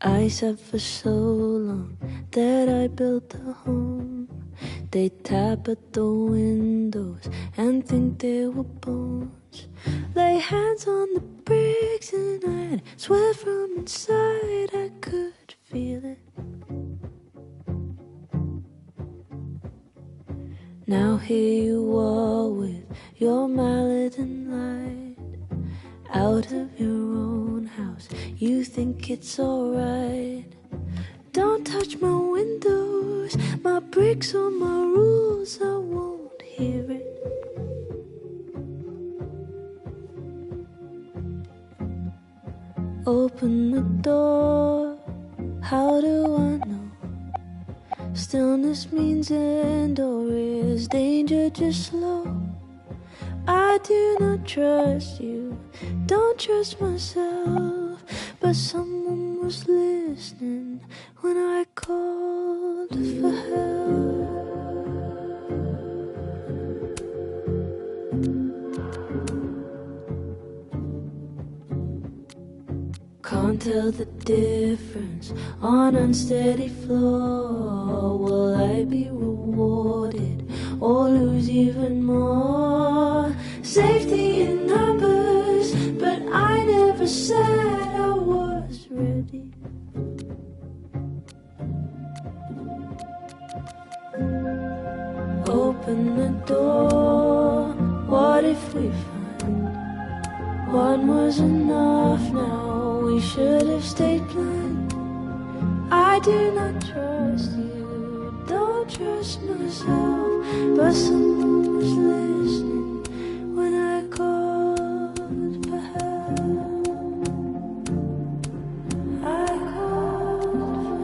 I sat for so long that I built a home. They tap at the windows and think they were bones. Lay hands on the bricks and I'd swear from inside I could feel it. Now here you are with your mallet and light. Out of your own house, you think it's alright. Don't touch my windows, my bricks or my rules, I won't hear it. Open the door, how do I know? Stillness means end, or is danger just slow? I do not trust you, don't trust myself, but someone was listening when I called for help. Can't tell the difference on unsteady floor. Will I be rewarded or lose even more? Safety in numbers, but I never said I was ready. Open the door, what if we find one was enough now? We should have stayed blind. I do not trust you, don't trust myself, but someone was listening when I called for help. I called for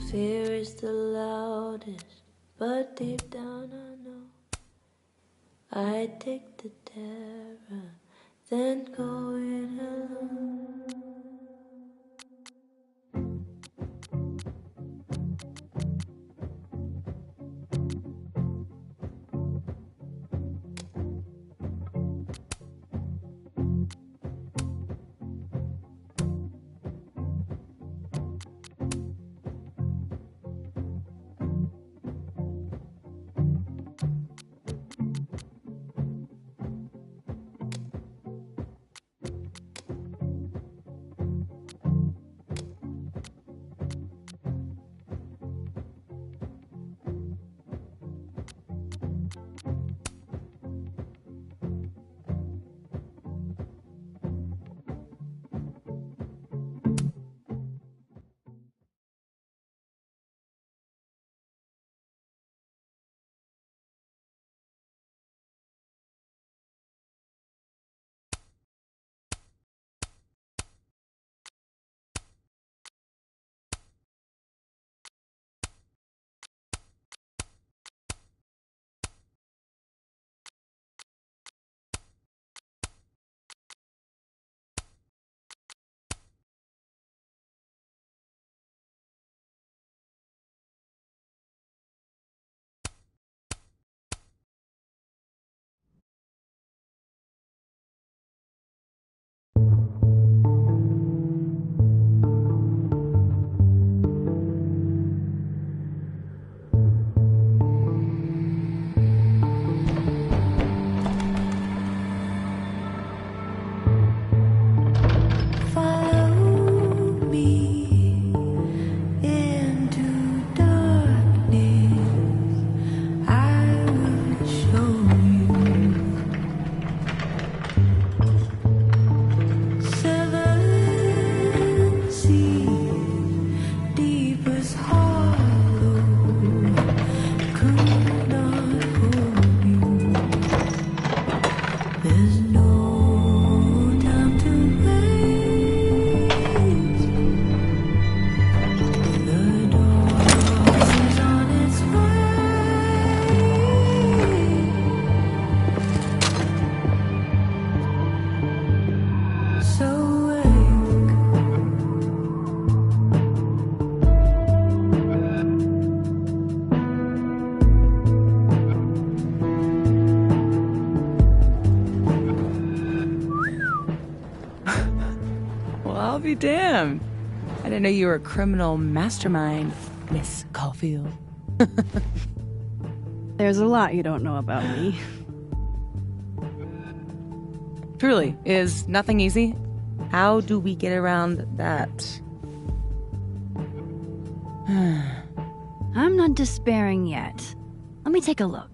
Fear is the loudest, but deep down I know I take the terror, then go it alone. Be damned. I didn't know you were a criminal mastermind, Miss Caulfield. There's a lot you don't know about me. Truly, is nothing easy? How do we get around that? I'm not despairing yet. Let me take a look.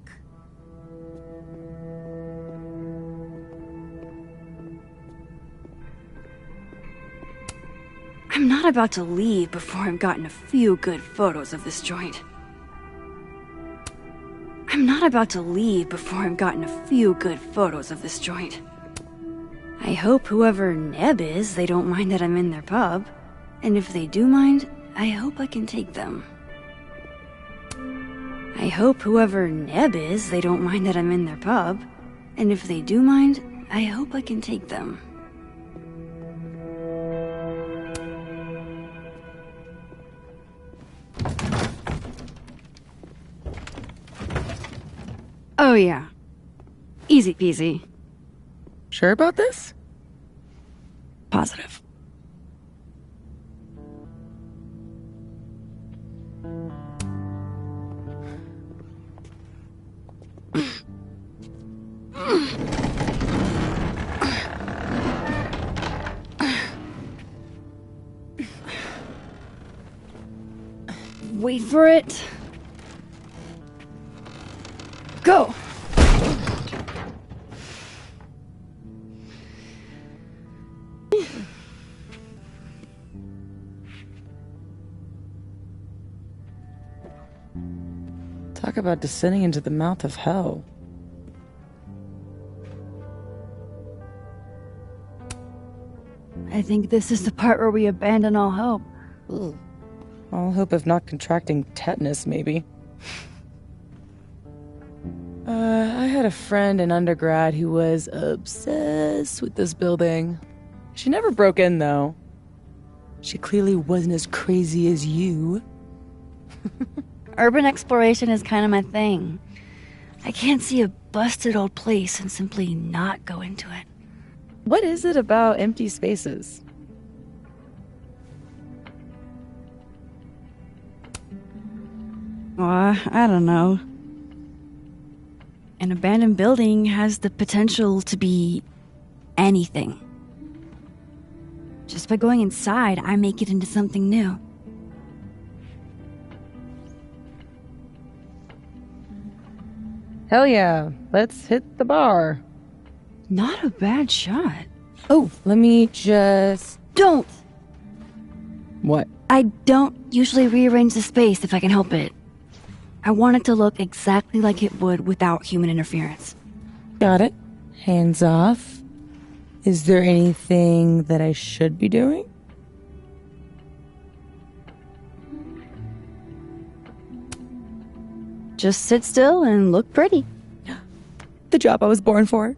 I'm not about to leave before I've gotten a few good photos of this joint. I'm not about to leave before I've gotten a few good photos of this joint. I hope whoever Neb is, they don't mind that I'm in their pub. And if they do mind, I hope I can take them. I hope whoever Neb is, they don't mind that I'm in their pub. And if they do mind, I hope I can take them. Oh yeah. Easy peasy. Sure about this? Positive. Wait for it. Go! Talk about descending into the mouth of hell. I think this is the part where we abandon all hope. Ugh. All hope of not contracting tetanus, maybe. I had a friend in undergrad who was obsessed with this building. She never broke in, though. She clearly wasn't as crazy as you. Urban exploration is kind of my thing. I can't see a busted old place and simply not go into it. What is it about empty spaces? I don't know. An abandoned building has the potential to be anything. Just by going inside, I make it into something new. Hell yeah, let's hit the bar. Not a bad shot. Oh, let me just... Don't! What? I don't usually rearrange the space if I can help it. I want it to look exactly like it would without human interference. Got it. Hands off. Is there anything that I should be doing? Just sit still and look pretty. The job I was born for.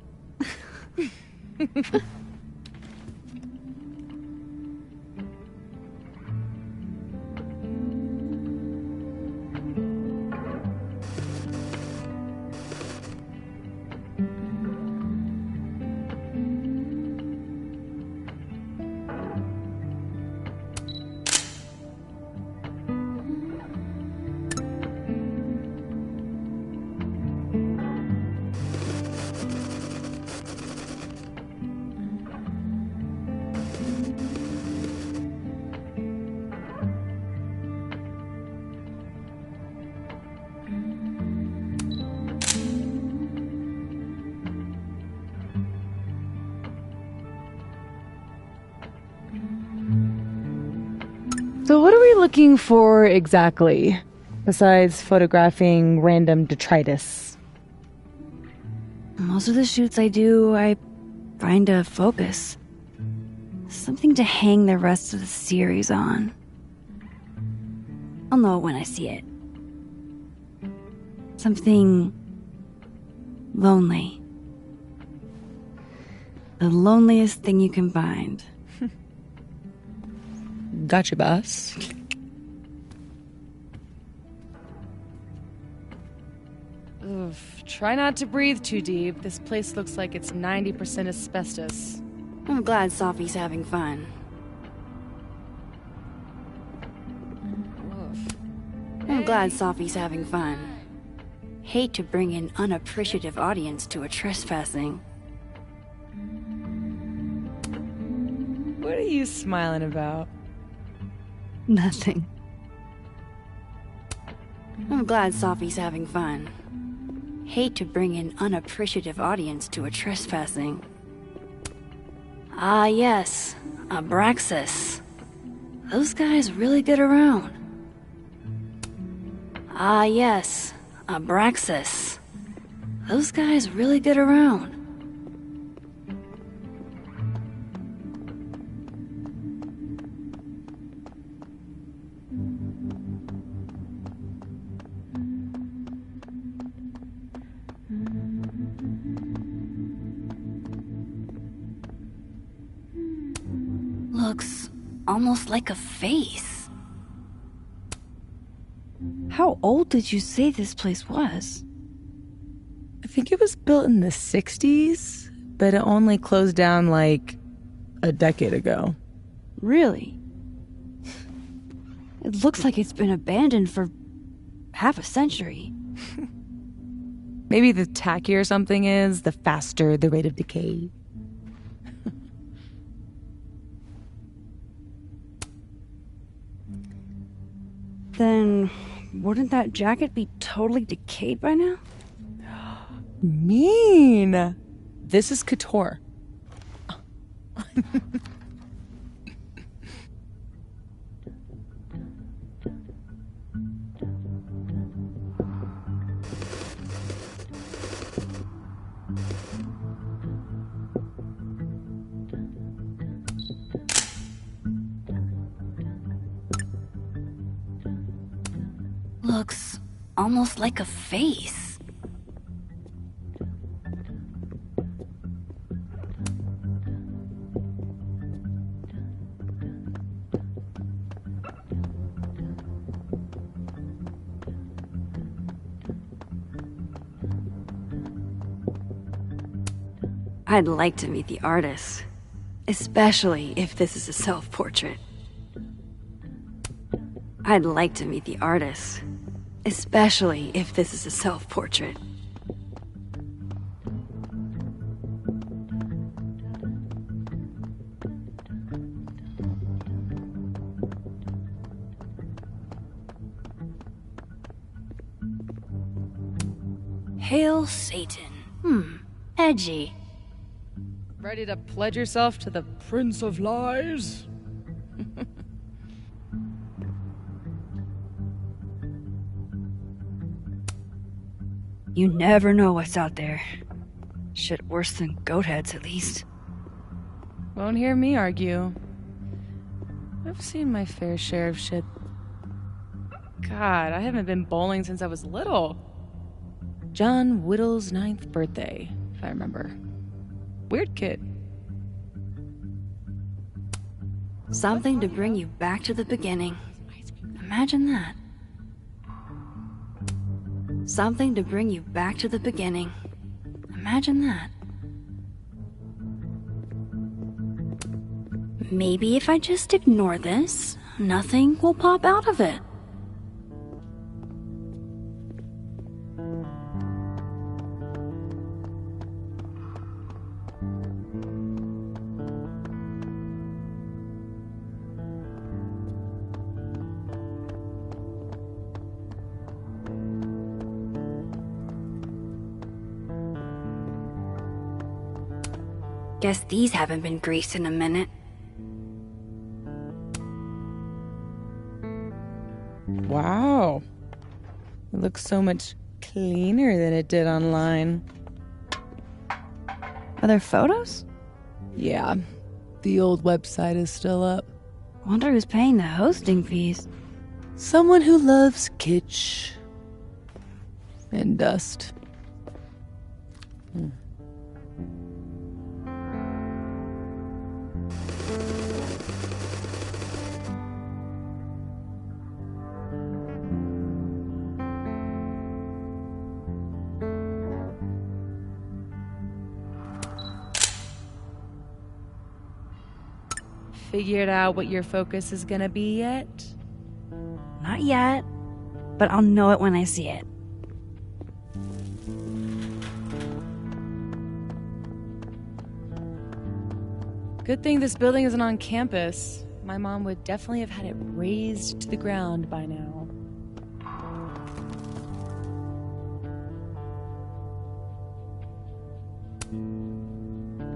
So what are we looking for exactly, besides photographing random detritus? Most of the shoots I do, I find a focus. Something to hang the rest of the series on. I'll know it when I see it. Something lonely. The loneliest thing you can find. Gotcha, boss. Oof, try not to breathe too deep. This place looks like it's 90% asbestos. I'm glad Sophie's having fun. glad Sophie's having fun. Hate to bring an unappreciative audience to a trespassing. What are you smiling about? Nothing. I'm glad Sophie's having fun. Hate to bring an unappreciative audience to a trespassing. Ah yes, Abraxas. Those guys really get around. Ah yes, Abraxas. Those guys really get around. Looks almost like a face. How old did you say this place was? I think it was built in the 60s, but it only closed down like a decade ago. Really? It looks like it's been abandoned for half a century. Maybe the tackier something is, the faster the rate of decay. Then wouldn't that jacket be totally decayed by now? Mean. This is couture. Looks almost like a face. I'd like to meet the artist, especially if this is a self-portrait. I'd like to meet the artist, especially if this is a self-portrait. Hail Satan. Edgy. Ready to pledge yourself to the Prince of Lies? You never know what's out there. Shit worse than goat heads, at least. Won't hear me argue. I've seen my fair share of shit. God, I haven't been bowling since I was little. John Whittle's 9th birthday, if I remember. Weird kid. Something to bring you back to the beginning. Imagine that. Something to bring you back to the beginning. Imagine that. Maybe if I just ignore this, nothing will pop out of it. Guess these haven't been greased in a minute. Wow. It looks so much cleaner than it did online. Are there photos? Yeah, the old website is still up. Wonder who's paying the hosting fees. Someone who loves kitsch and dust. Figured out what your focus is gonna be yet? Not yet. but I'll know it when I see it. Good thing this building isn't on campus. My mom would definitely have had it razed to the ground by now.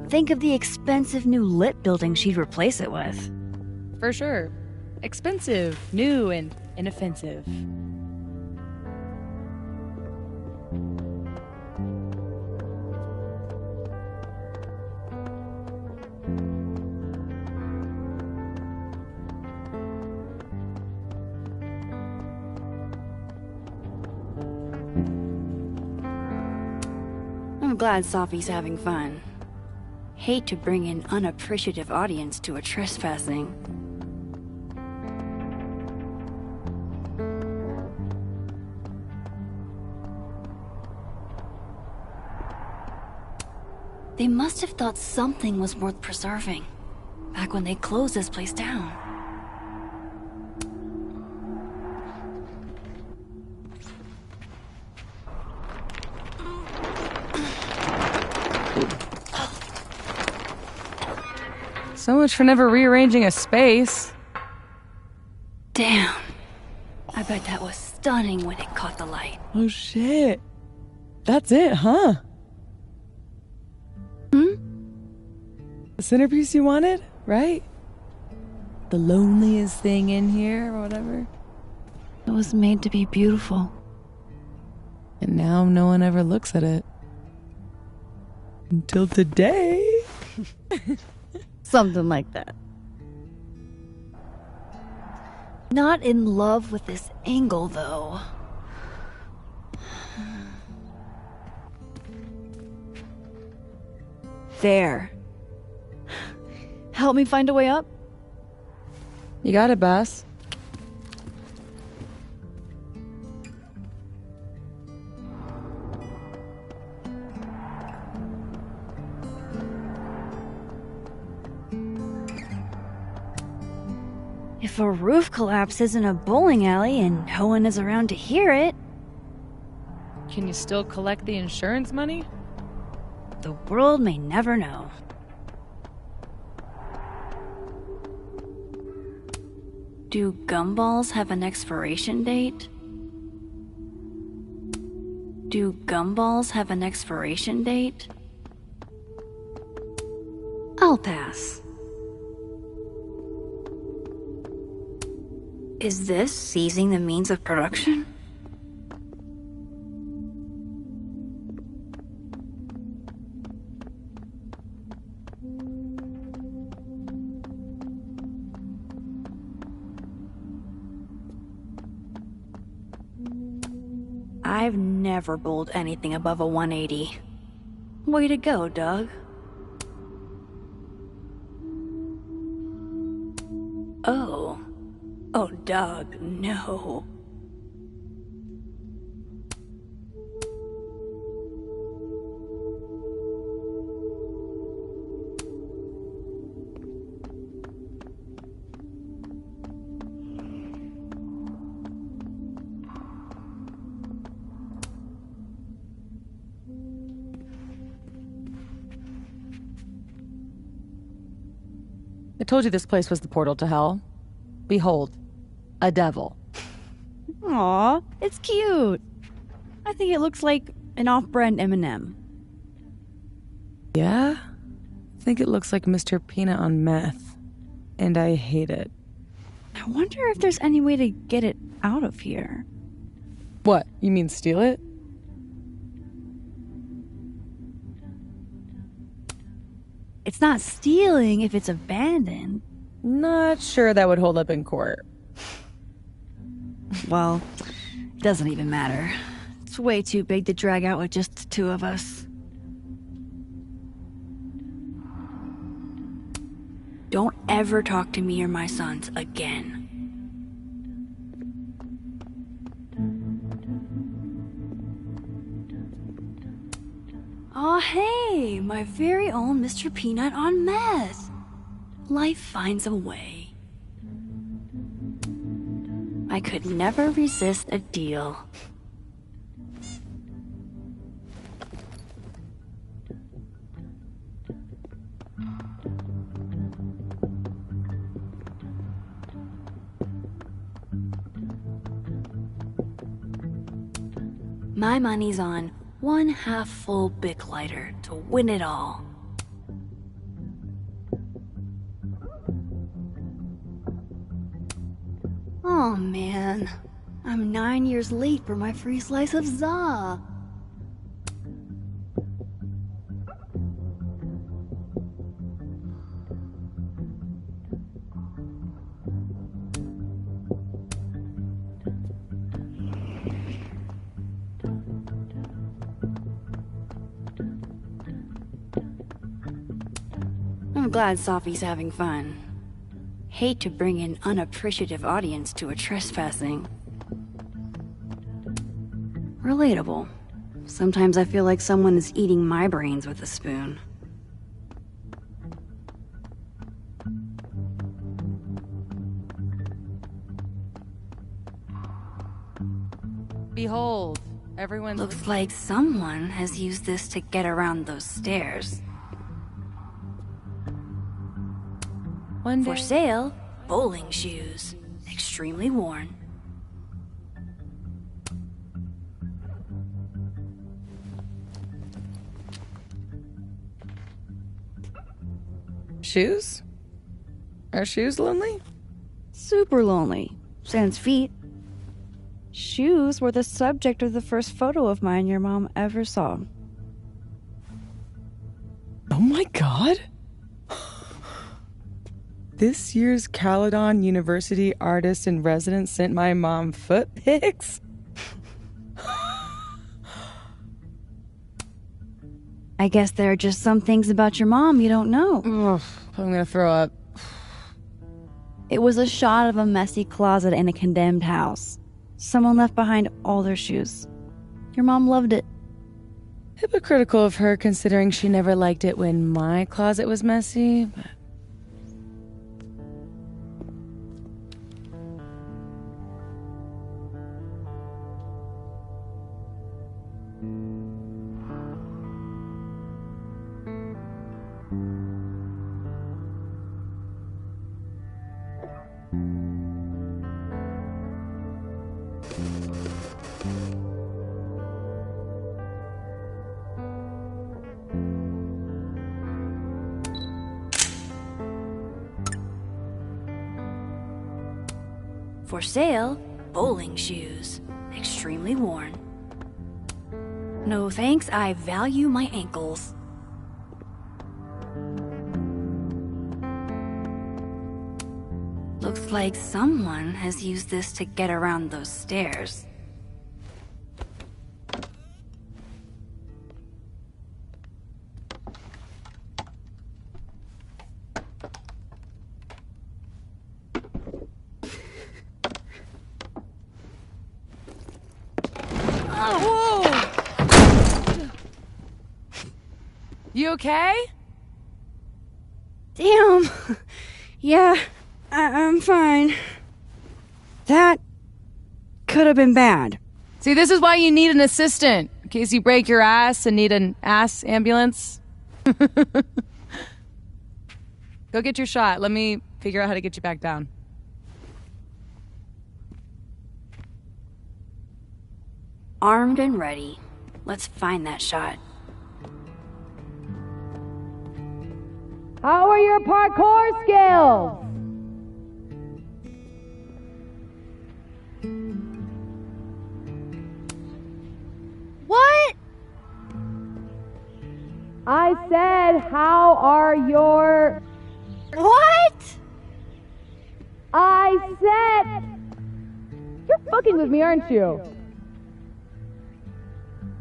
Think of the expensive new lit building she'd replace it with. For sure. Expensive, new, and inoffensive. I'm glad Sophie's having fun. Hate to bring an unappreciative audience to a trespassing. They must have thought something was worth preserving, back when they closed this place down. So much for never rearranging a space. Damn. I bet that was stunning when it caught the light. Oh shit. That's it, huh? The centerpiece you wanted, right? The loneliest thing in here, or whatever. It was made to be beautiful. And now no one ever looks at it. Until today. Something like that. Not in love with this angle, though. There. Help me find a way up? You got it, boss. If a roof collapses in a bowling alley and no one is around to hear it, Can you still collect the insurance money? the world may never know. Do gumballs have an expiration date? Do gumballs have an expiration date? I'll pass. Is this seizing the means of production? I've never bowled anything above a 180. Way to go, Doug. Oh. Oh, Doug, no. I told you this place was the portal to hell. Behold, a devil. Aw, it's cute. I think it looks like an off-brand M&M. Yeah? I think it looks like Mr. Peanut on meth. And I hate it. I wonder if there's any way to get it out of here. What, you mean steal it? It's not stealing if it's abandoned. Not sure that would hold up in court. Well, it doesn't even matter. It's way too big to drag out with just the two of us. Don't ever talk to me or my sons again. Aw, hey, my very own Mr. Peanut on meth. Life finds a way. I could never resist a deal. My money's on one half-full Bic lighter to win it all. Oh man, I'm 9 years late for my free slice of za. I'm glad Sophie's having fun. Hate to bring an unappreciative audience to a trespassing. Relatable. Sometimes I feel like someone is eating my brains with a spoon. Behold, everyone's... Looks like someone has used this to get around those stairs. One day... For sale, bowling shoes. Extremely worn. Shoes? Are shoes lonely? Super lonely. Sans feet. Shoes were the subject of the first photo of mine your mom ever saw. Oh my god! This year's Caledon University artist in residence sent my mom foot pics? I guess there are just some things about your mom you don't know. Ugh, I'm gonna throw up. It was a shot of a messy closet in a condemned house. Someone left behind all their shoes. Your mom loved it. Hypocritical of her, considering she never liked it when my closet was messy, but... For sale, bowling shoes. Extremely worn. No thanks, I value my ankles. Looks like someone has used this to get around those stairs. You okay? Damn. Yeah, I'm fine. That could have been bad. See, this is why you need an assistant. In case you break your ass and need an ass ambulance. Go get your shot. Let me figure out how to get you back down. Armed and ready. Let's find that shot. How are your parkour skills? What? I said, how are your... What? I said... You're fucking with me, aren't you?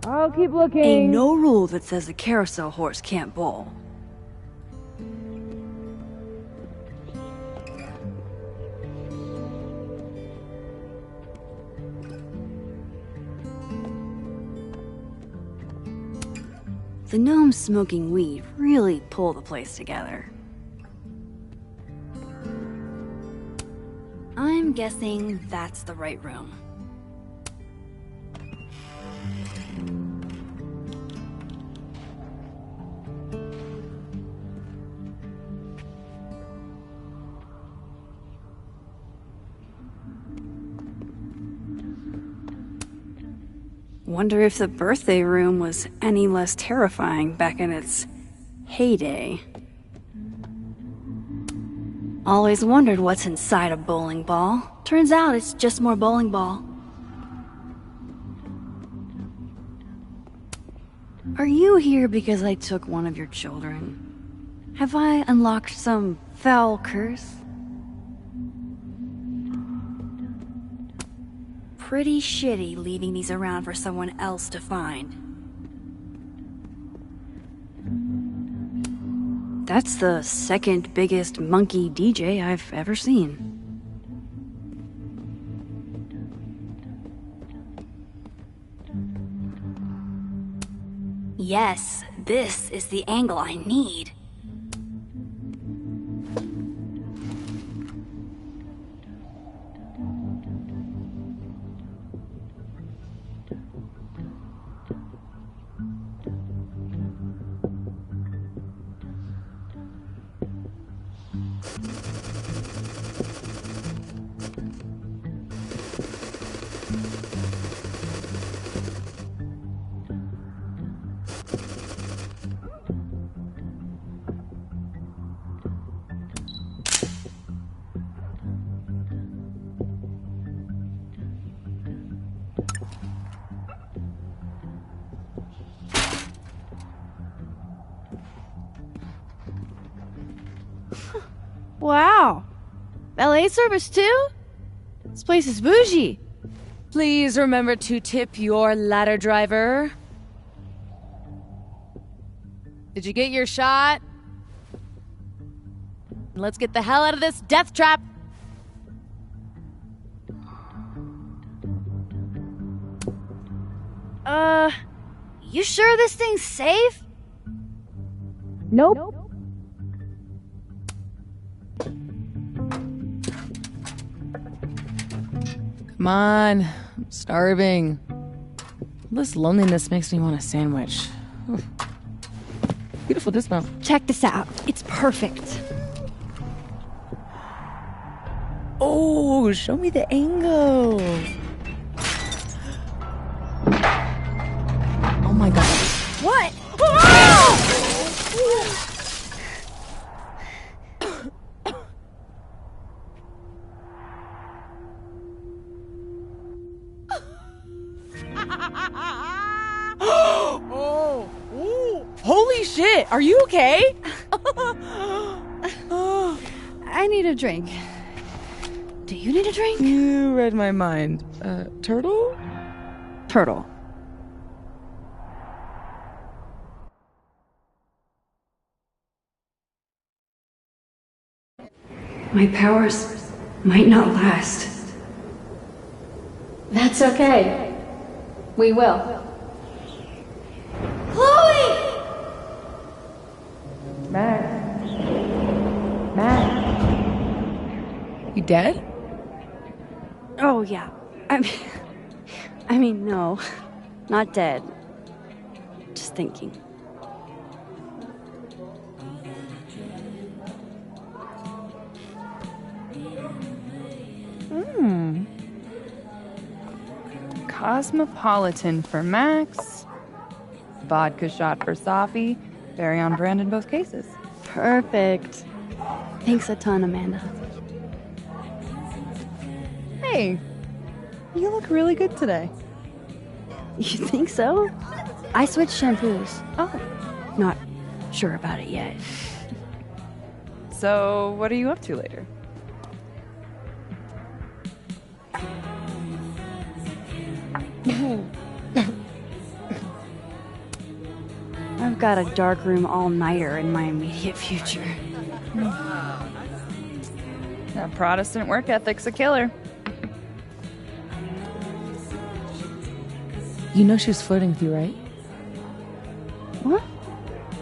I'll keep looking. Ain't no rule that says a carousel horse can't bowl. The gnomes smoking weed really pull the place together. I'm I'm guessing that's the right room. Wonder if the birthday room was any less terrifying back in its heyday. Always wondered what's inside a bowling ball. Turns out it's just more bowling ball. Are you here because I took one of your children? Have I unlocked some foul curse? Pretty shitty leaving these around for someone else to find. That's the second biggest monkey DJ I've ever seen. Yes, this is the angle I need. Wow. Valet service too? This place is bougie. Please remember to tip your ladder driver. Did you get your shot? Let's get the hell out of this death trap. You sure this thing's safe? Nope. Come on, I'm starving. This loneliness makes me want a sandwich. Beautiful dismount. Check this out. It's perfect. Oh, show me the angle. Oh my god. What? Holy shit, are you okay? I need a drink. Do you need a drink? You read my mind. Turtle? Turtle. My powers might not last. That's okay. We will. Chloe! Max. You dead? Oh, yeah. I mean, no. Not dead. Just thinking. Cosmopolitan for Max. Vodka shot for Safi. Very on brand in both cases. Perfect. Thanks a ton, Amanda. Hey, you look really good today. You think so? I switched shampoos. Oh. Not sure about it yet. So, what are you up to later? I've got a darkroom all-nighter in my immediate future. That Protestant work ethic's a killer. You know she was flirting with you, right? What?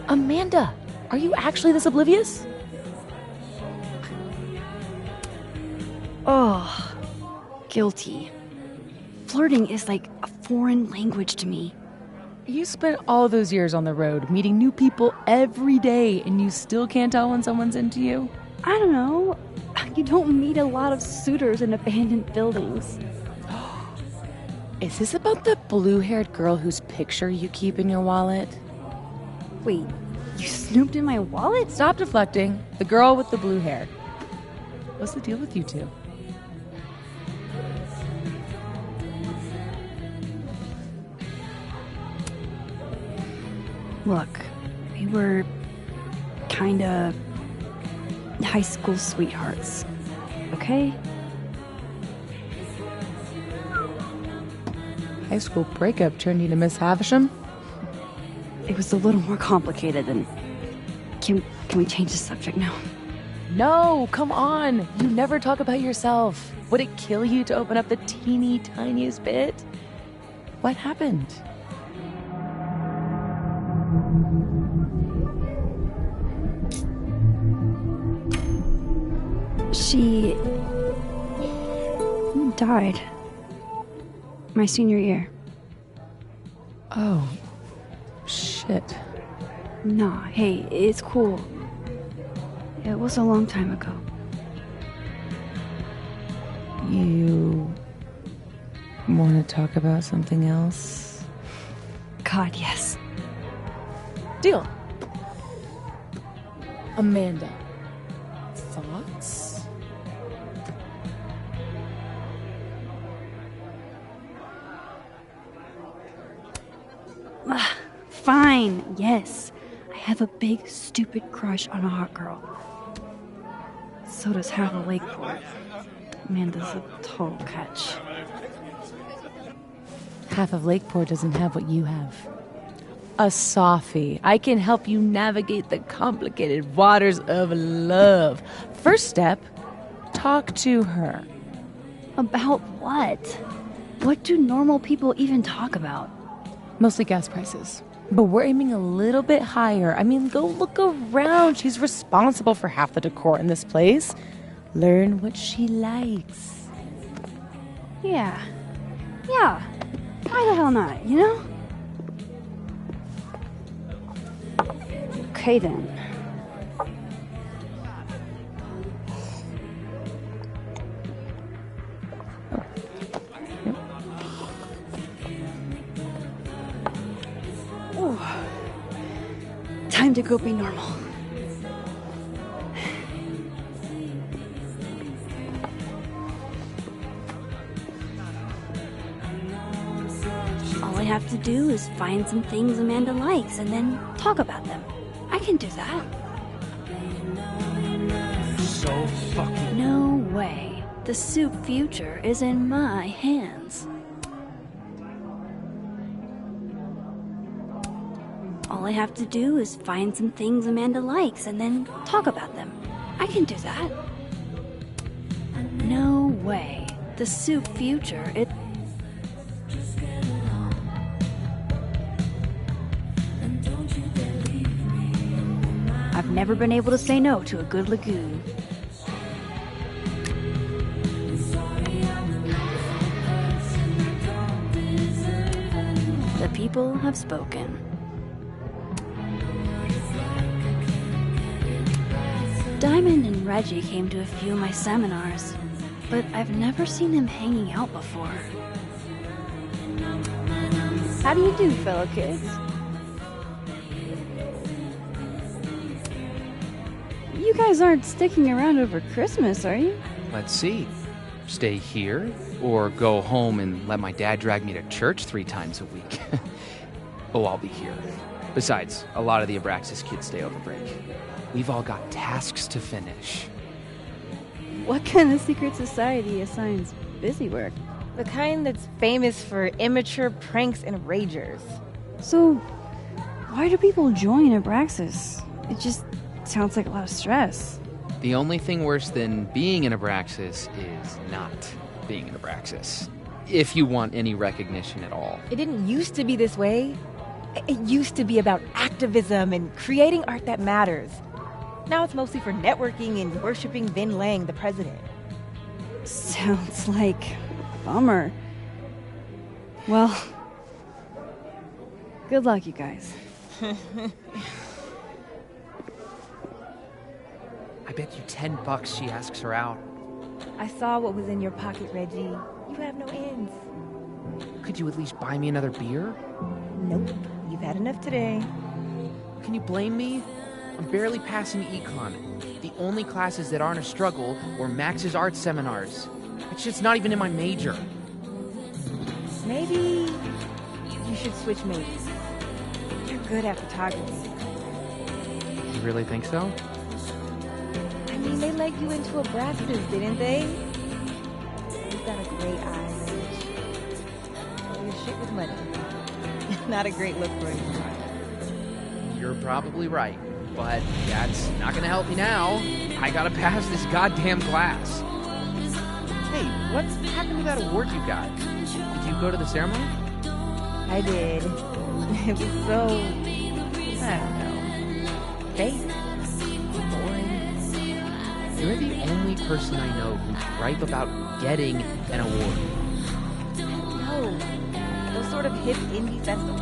Amanda, are you actually this oblivious? Oh, guilty. Flirting is like a foreign language to me. You spent all those years on the road, meeting new people every day, and you still can't tell when someone's into you? I don't know. You don't meet a lot of suitors in abandoned buildings. Is this about the blue-haired girl whose picture you keep in your wallet? Wait, you snooped in my wallet? Stop deflecting. The girl with the blue hair. What's the deal with you two? Look, we were kinda high school sweethearts, okay? High school breakup turned you to Miss Havisham? It was a little more complicated than... Can we change the subject now? No, come on. You never talk about yourself. Would it kill you to open up the teeny tiniest bit? What happened? She... died. My senior year. Oh, shit. Nah, hey, it's cool. It was a long time ago. You want to talk about something else? God, yes. Deal. Amanda, thoughts? Fine, yes. I have a big, stupid crush on a hot girl. So does half of Lakeport. Amanda's a total catch. Half of Lakeport doesn't have what you have. A softie. I can help you navigate the complicated waters of love. First step, talk to her. About what? What do normal people even talk about? Mostly gas prices. But we're aiming a little bit higher. I mean, go look around. She's responsible for half the decor in this place. Learn what she likes. Yeah. Yeah. Why the hell not, you know? Okay then. Time to go be normal. All I have to do is find some things Amanda likes and then talk about them. I can do that. So fucking... No way. The soup future is in my hands. All I have to do is find some things Amanda likes and then talk about them. I can do that. No way. The soup future, I've never been able to say no to a good lagoon. The people have spoken. Diamond and Reggie came to a few of my seminars, but I've never seen them hanging out before. How do you do, fellow kids? You guys aren't sticking around over Christmas, are you? Let's see. Stay here, or go home and let my dad drag me to church 3 times a week. Oh, I'll be here. Besides, a lot of the Abraxas kids stay over break. We've all got tasks to finish. What kind of secret society assigns busy work? The kind that's famous for immature pranks and ragers. So, why do people join Abraxas? It just sounds like a lot of stress. The only thing worse than being an Abraxas is not being an Abraxas. If you want any recognition at all. It didn't used to be this way. It used to be about activism and creating art that matters. Now it's mostly for networking and worshiping Vin Lang, the president. Sounds like Bummer. Well, good luck, you guys. I bet you $10 she asks her out. I saw what was in your pocket, Reggie. You have no ends. Could you at least buy me another beer? Nope. You've had enough today. Can you blame me? I'm barely passing econ. The only classes that aren't a struggle were Max's art seminars. It's just not even in my major. Maybe you should switch majors. You're good at photography. You really think so? I mean, they let you into a Braskus, didn't they? You've got a great eye, Rich. You're shit with money. Not a great look for you. You're probably right, but that's not gonna help me now. I gotta pass this goddamn class. Hey, what's happened to that award you got? Did you go to the ceremony? I did. It was so... I don't know. Fake. Boring. You're the only person I know who gripe about getting an award. No. Those sort of hip indie festivals.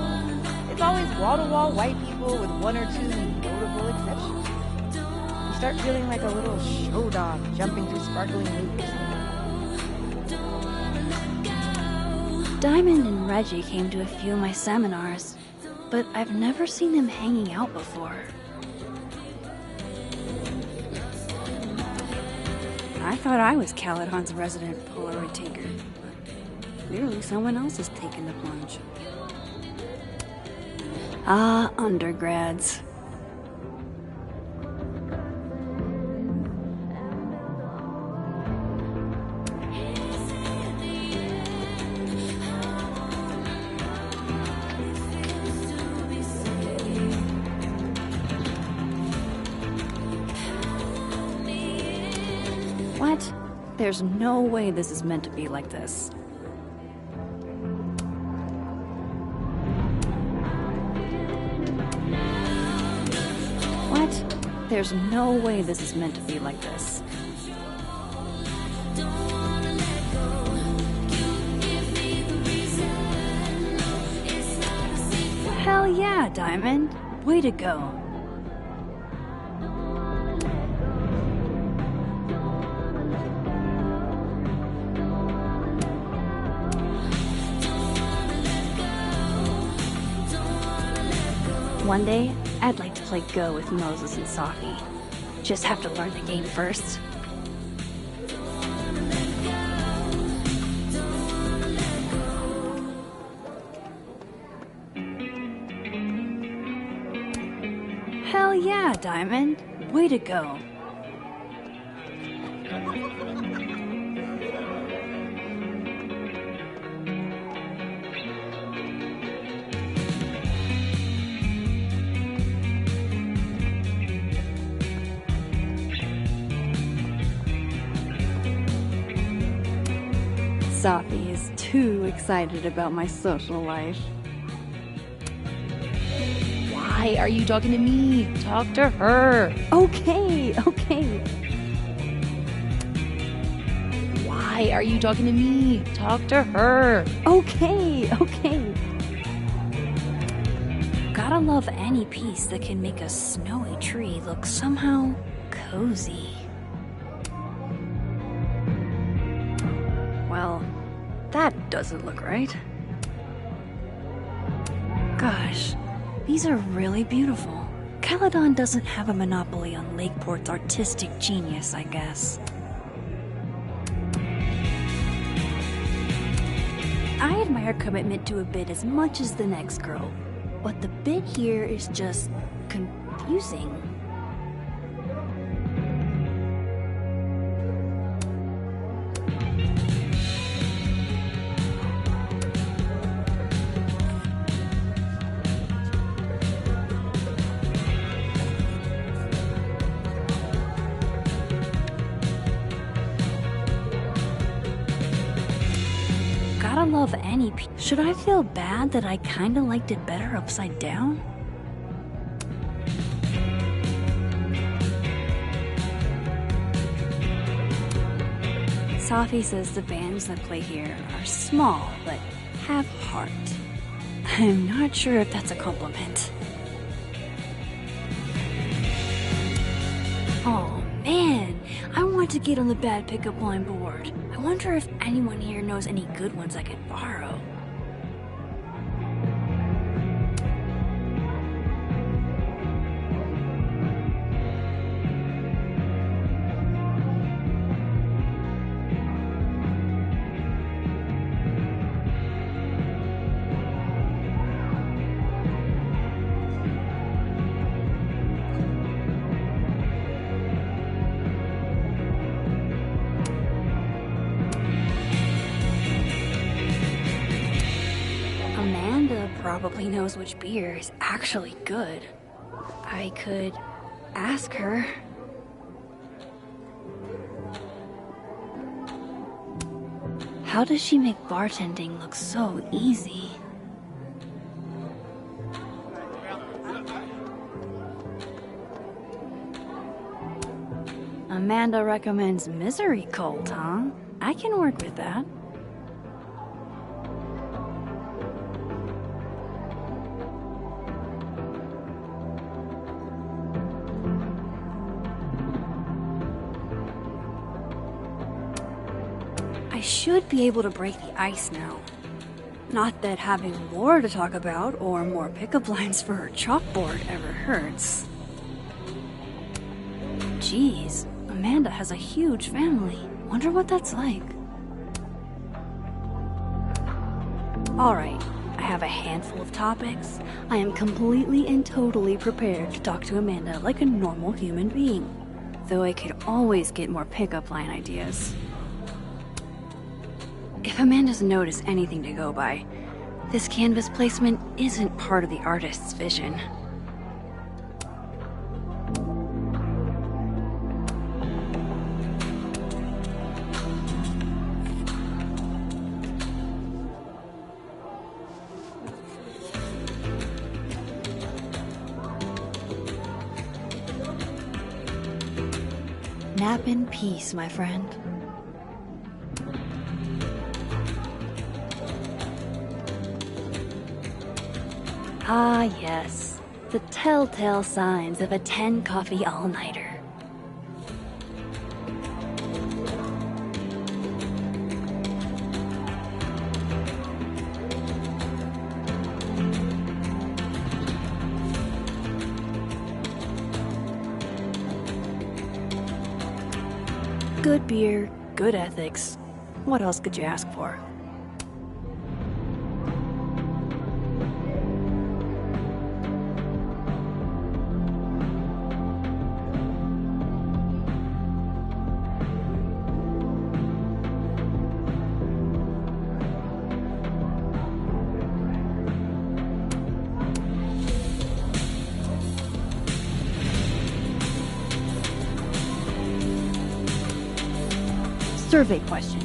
It's always wall-to-wall white people with one or two notable exceptions. You start feeling like a little show dog jumping through sparkling loops. Diamond and Reggie came to a few of my seminars, but I've never seen them hanging out before. I thought I was Caledon's resident Polaroid taker, but clearly someone else has taken the plunge. Ah, undergrads. What? There's no way this is meant to be like this. What? There's no way this is meant to be like this. Hell yeah, Diamond. Way to go. One day, I'd like to play Go with Moses and Safi. Just have to learn the game first. Hell yeah, Diamond. Way to go. Safi is too excited about my social life. Why are you talking to me? Talk to her. Okay. Why are you talking to me? Talk to her. Okay. Gotta love any piece that can make a snowy tree look somehow cozy. Well, that doesn't look right. Gosh, these are really beautiful. Caledon doesn't have a monopoly on Lakeport's artistic genius, I guess. I admire commitment to a bit as much as the next girl, but the bit here is just confusing. Gotta love any piece. Should I feel bad that I kinda liked it better upside down? Safi says the bands that play here are small, but have heart. I'm not sure if that's a compliment. Oh man, I want to get on the bad pickup line board. I wonder if anyone here knows any good ones I could borrow. Amanda probably knows which beer is actually good. I could ask her. How does she make bartending look so easy? Amanda recommends Misery Cult, huh? I can work with that. I should be able to break the ice now. Not that having more to talk about or more pickup lines for her chalkboard ever hurts. Jeez, Amanda has a huge family. Wonder what that's like. Alright, I have a handful of topics. I am completely and totally prepared to talk to Amanda like a normal human being. Though I could always get more pickup line ideas. If Amanda's note is anything to go by, this canvas placement isn't part of the artist's vision. Nap in peace, my friend. Ah, yes. The telltale signs of a 10-coffee all-nighter. Good beer, good ethics. What else could you ask for? Survey question.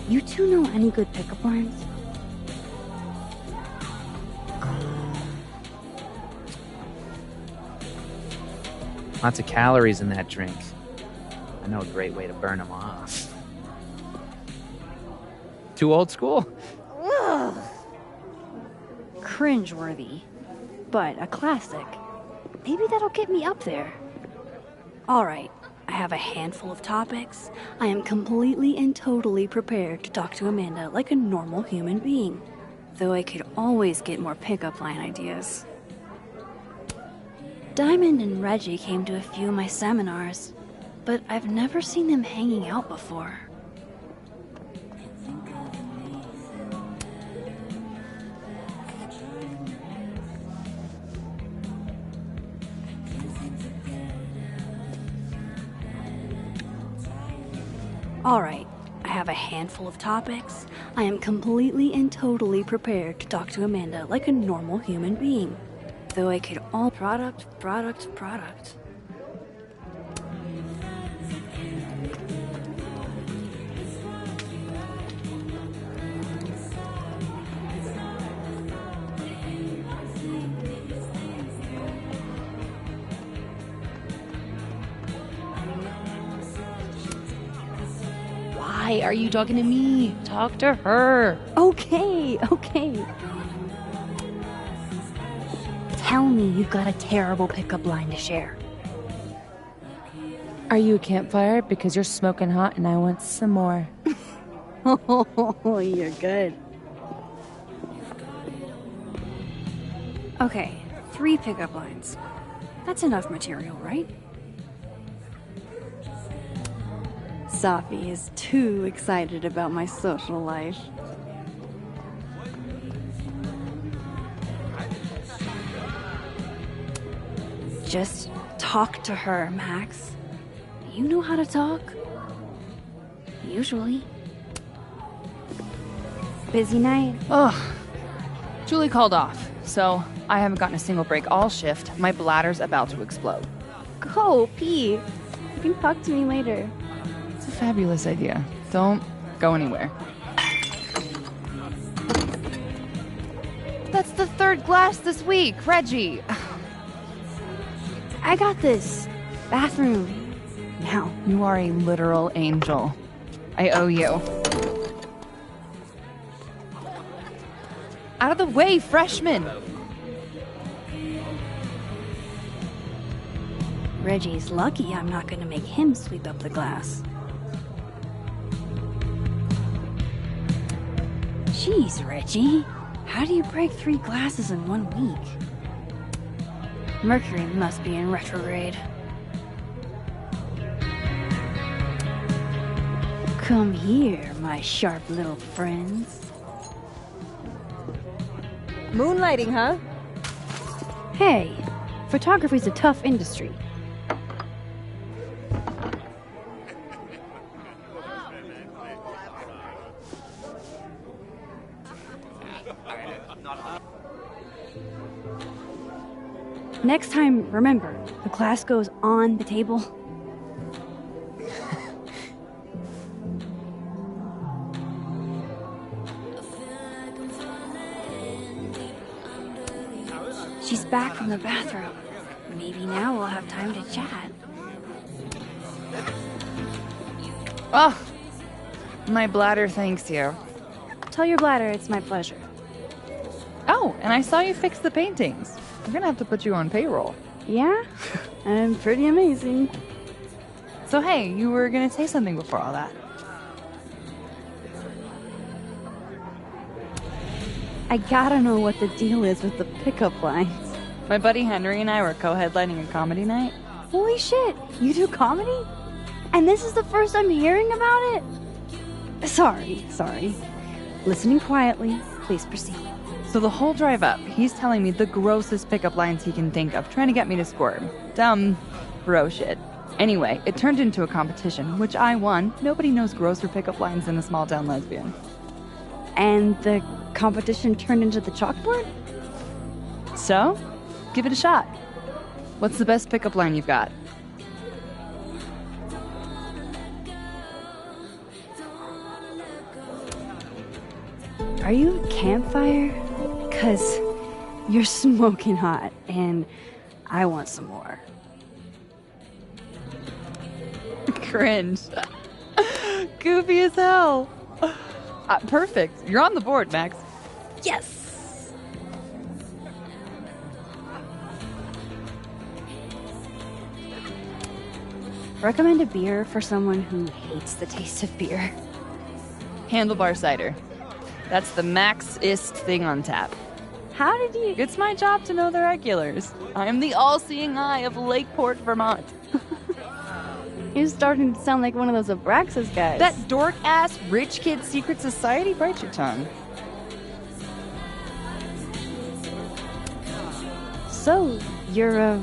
You two know any good pickup lines? Lots of calories in that drink. I know a great way to burn them off. Too old school? Ugh. Cringeworthy, but a classic. Maybe that'll get me up there. Alright, I have a handful of topics. I am completely and totally prepared to talk to Amanda like a normal human being. Though I could always get more pickup line ideas. Diamond and Reggie came to a few of my seminars, but I've never seen them hanging out before. Alright, I have a handful of topics. I am completely and totally prepared to talk to Amanda like a normal human being. Though I could all product. Why Why are you talking to me? Talk to her. Okay. Tell me you've got a terrible pickup line to share. Are you a campfire? Because you're smoking hot and I want some more. Oh, you're good. Okay, 3 pickup lines. That's enough material, right? Safi is too excited about my social life. Just talk to her, Max. You know how to talk. Usually. Busy night? Oh, Julie called off, so I haven't gotten a single break all shift. My bladder's about to explode. Go, pee. You can talk to me later. It's a fabulous idea. Don't go anywhere. That's the 3rd glass this week, Reggie. I got this. Bathroom. Now. You are a literal angel. I owe you. Out of the way, freshman! Reggie's lucky I'm not gonna make him sweep up the glass. Jeez, Reggie. How do you break 3 glasses in 1 week? Mercury must be in retrograde. Come here, my sharp little friends. Moonlighting, huh? Hey, photography's a tough industry. Next time, remember, the glass goes on the table. She's back from the bathroom. Maybe now we'll have time to chat. Oh, my bladder thanks you. Tell your bladder it's my pleasure. Oh, and I saw you fix the paintings. We're gonna have to put you on payroll. Yeah? I'm pretty amazing. So hey, you were gonna say something before all that. I gotta know what the deal is with the pickup lines. My buddy Henry and I were co-headlining a comedy night. Holy shit, you do comedy? And this is the first I'm hearing about it? Sorry. Listening quietly, please proceed. So the whole drive up, he's telling me the grossest pickup lines he can think of, trying to get me to squirm. Dumb bro shit. Anyway, it turned into a competition, which I won. Nobody knows grosser pickup lines than a small town lesbian. And the competition turned into the chalkboard? So, give it a shot. What's the best pickup line you've got? Are you a campfire? 'Cause you're smoking hot, and I want some more. Cringe. Goofy as hell. Perfect. You're on the board, Max. Yes! Recommend a beer for someone who hates the taste of beer. Handlebar cider. That's the max-ist thing on tap. How did you... It's my job to know the regulars. I am the all-seeing eye of Lakeport, Vermont. You're starting to sound like one of those Abraxas guys. That dork-ass rich kid secret society? Bite your tongue. So, you're a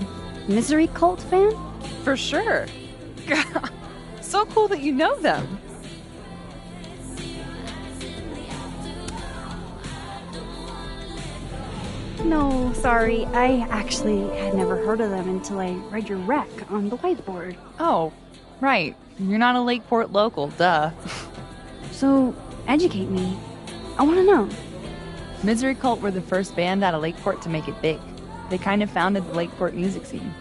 Misery Cult fan? For sure. So cool that you know them. No, sorry. I actually had never heard of them until I read your rec on the whiteboard. Oh, right. You're not a Lakeport local, duh. So, educate me. I want to know. Misery Cult were the first band out of Lakeport to make it big. They kind of founded the Lakeport music scene.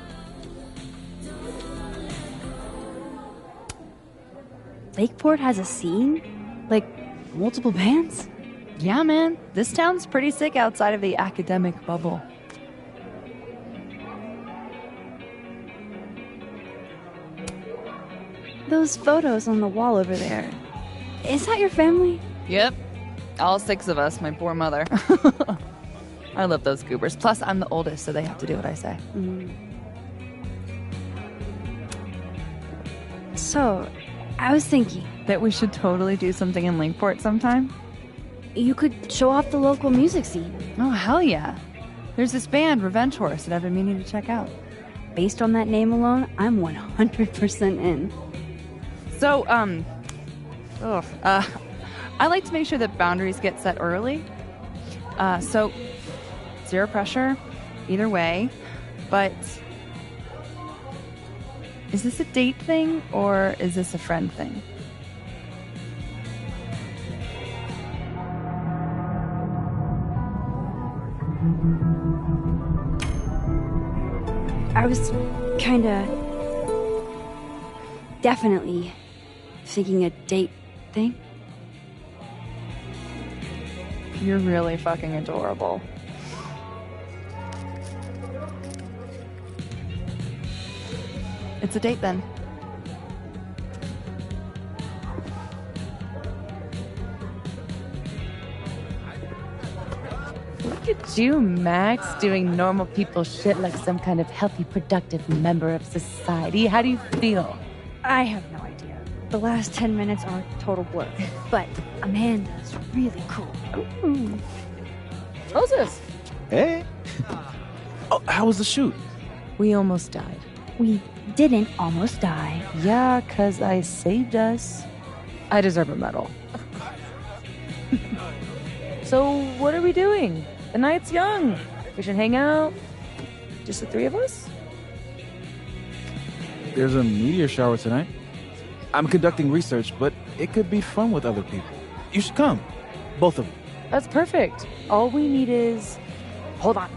Lakeport has a scene? Like, multiple bands? Yeah, man. This town's pretty sick outside of the academic bubble. Those photos on the wall over there. Is that your family? Yep. All 6 of us, my poor mother. I love those goobers. Plus, I'm the oldest, so they have to do what I say. So, I was thinking, That we should totally do something in Lakeport sometime? you could show off the local music scene. Oh, hell yeah. There's this band, Revenge Horse, that I've been meaning to check out. Based on that name alone, I'm 100% in. So, I like to make sure that boundaries get set early. So, zero pressure, either way. But, is this a date thing, or is this a friend thing? I was kinda... definitely thinking a date thing. You're really fucking adorable. It's a date then. Look at you, Max, doing normal people shit like some kind of healthy, productive member of society. How do you feel? I have no idea. The last 10 minutes are a total blur. But Amanda's really cool. Moses! Hey. Oh, how was the shoot? We almost died. We didn't almost die. Yeah, 'cause I saved us. I deserve a medal. So, what are we doing? The night's young. We should hang out. Just the 3 of us? There's a meteor shower tonight. I'm conducting research, but it could be fun with other people. You should come. Both of you. That's perfect. All we need is... Hold on.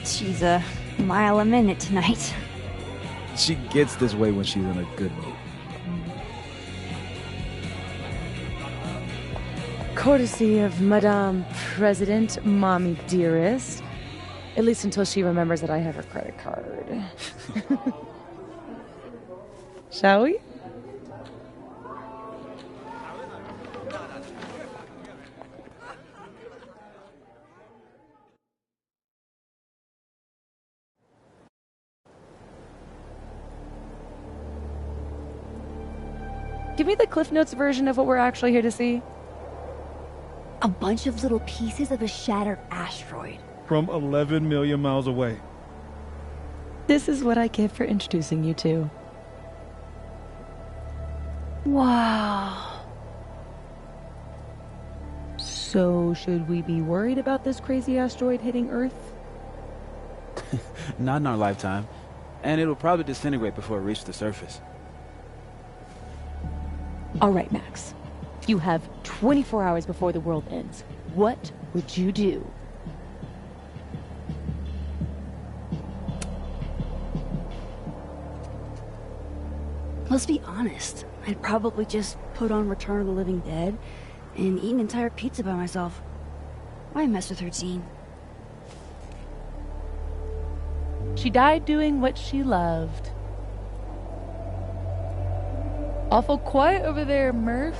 She's a mile a minute tonight. She gets this way when she's in a good mood. Courtesy of Madame President, Mommy Dearest. At least until she remembers that I have her credit card. Shall we? Give me the Cliff Notes version of what we're actually here to see. A bunch of little pieces of a shattered asteroid. From 11 million miles away. This is what I get for introducing you to. Wow. So, should we be worried about this crazy asteroid hitting Earth? Not in our lifetime. And it'll probably disintegrate before it reaches the surface. All right, Max. You have 24 hours before the world ends. What would you do? Let's be honest. I'd probably just put on Return of the Living Dead and eat an entire pizza by myself. Why mess with her teen? She died doing what she loved. Awful quiet over there, Murph.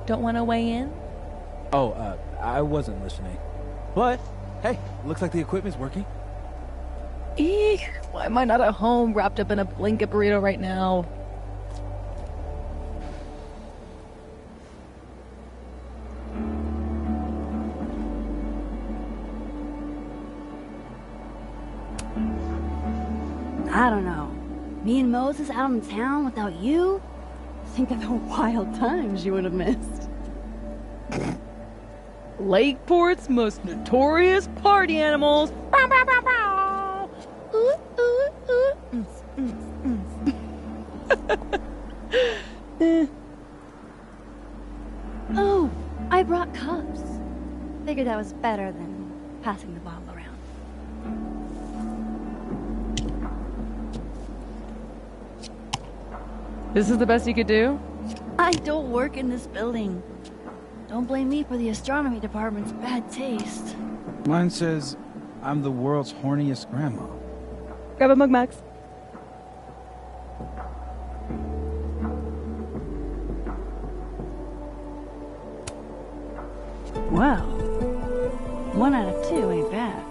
Don't want to weigh in? Oh, I wasn't listening. But, hey, looks like the equipment's working. Eek, why am I not at home wrapped up in a blanket burrito right now? I don't know. Me and Moses out in town without you? Think of the wild times you would have missed. Lakeport's most notorious party animals. Bow, bow, bow, bow. Ooh, ooh, ooh. Oh, I brought cups. Figured that was better than passing the bottle around. This is the best you could do? I don't work in this building. Don't blame me for the astronomy department's bad taste. Mine says I'm the world's horniest grandma. Grab a mug, Max. Well, 1 out of 2 ain't bad.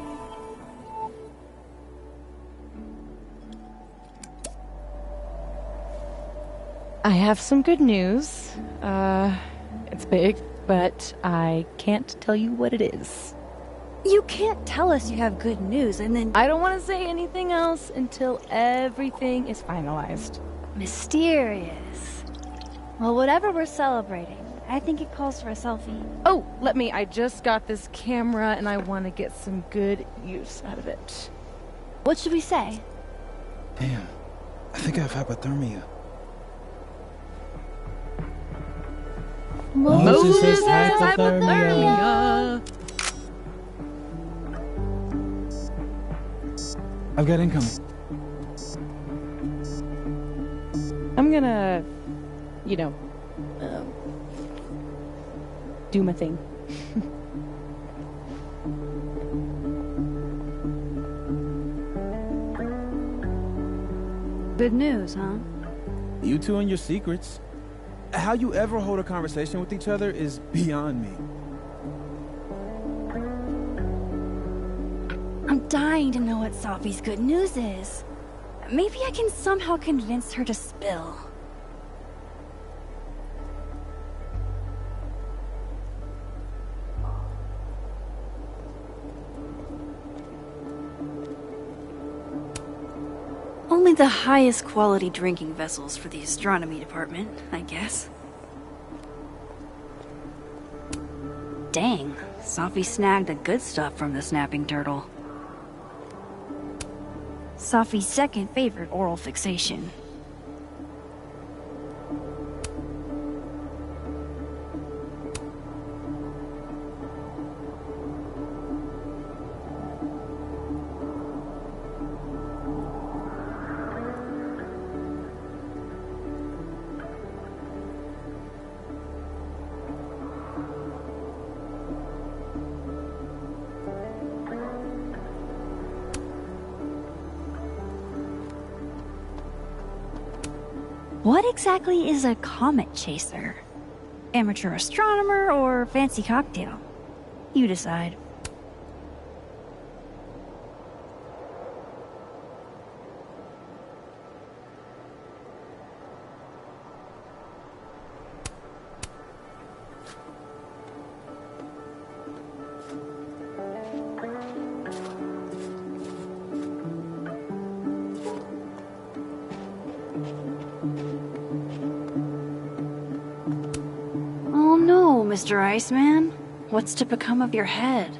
I have some good news. It's big, but I can't tell you what it is. You can't tell us you have good news and then... I don't want to say anything else until everything is finalized. Mysterious. Well, whatever we're celebrating, I think it calls for a selfie. Oh, I just got this camera and I want to get some good use out of it. What should we say? Damn, I think I have hypothermia. Moses has hypothermia. I've got incoming. I'm gonna, do my thing. Good news, huh? You two and your secrets. How you ever hold a conversation with each other is beyond me. I'm dying to know what Sophie's good news is. Maybe I can somehow convince her to spill. Only the highest quality drinking vessels for the astronomy department, I guess. Dang, Sophie snagged the good stuff from the snapping turtle. Sophie's second favorite oral fixation. What exactly is a comet chaser? Amateur astronomer or fancy cocktail? You decide. Mr. Iceman, what's to become of your head?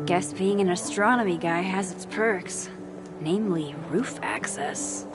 Guess being an astronomy guy has its perks, namely roof access.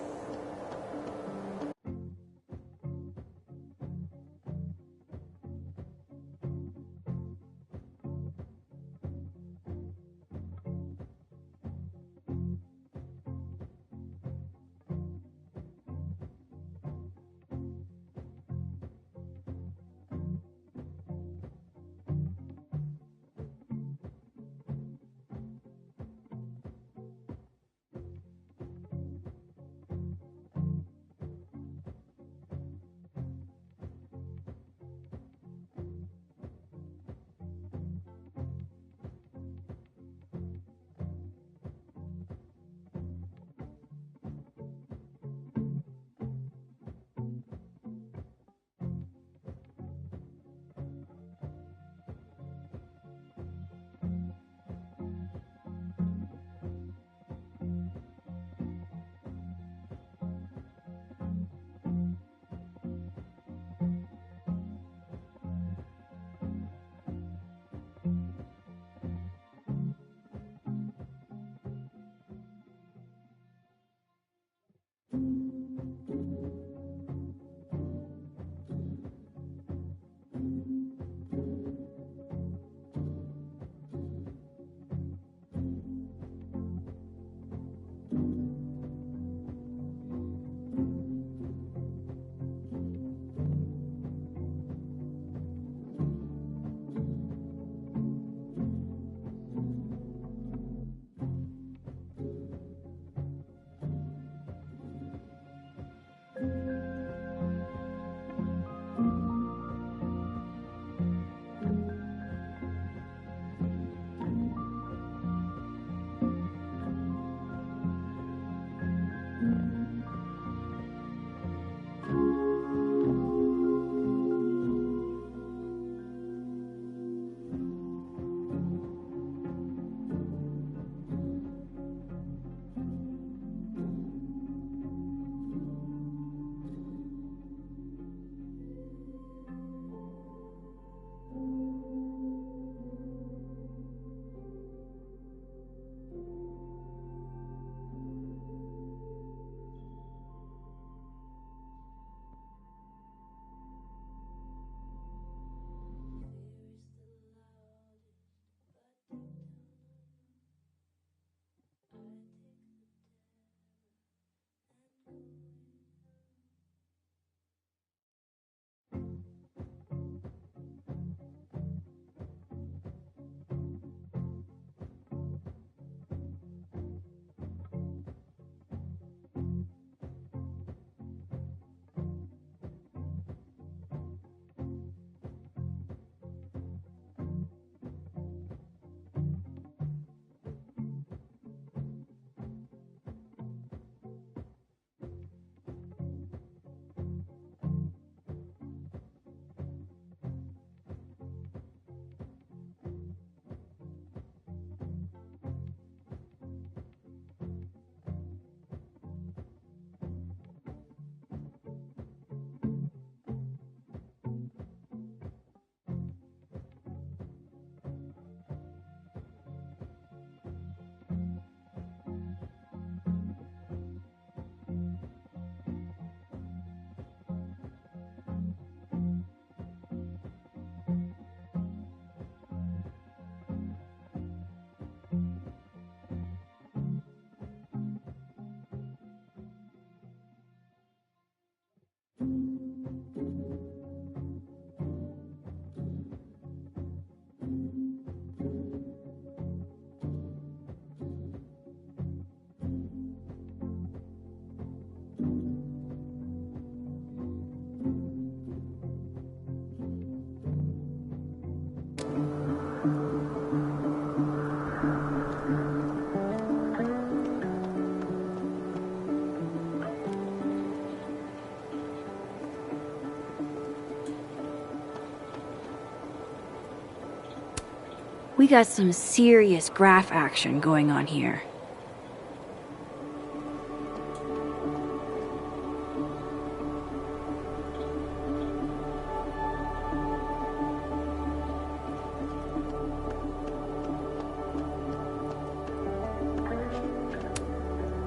We got some serious graph action going on here.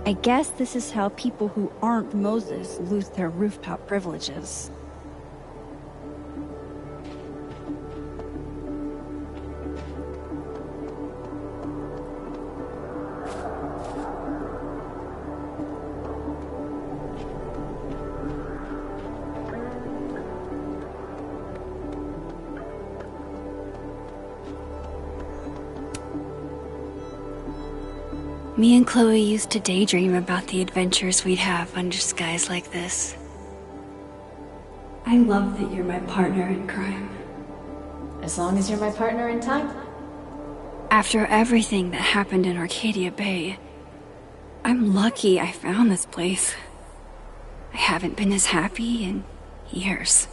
I guess this is how people who aren't Moses lose their rooftop privileges. Me and Chloe used to daydream about the adventures we'd have under skies like this. I love that you're my partner in crime. As long as you're my partner in time. After everything that happened in Arcadia Bay, I'm lucky I found this place. I haven't been as happy in years.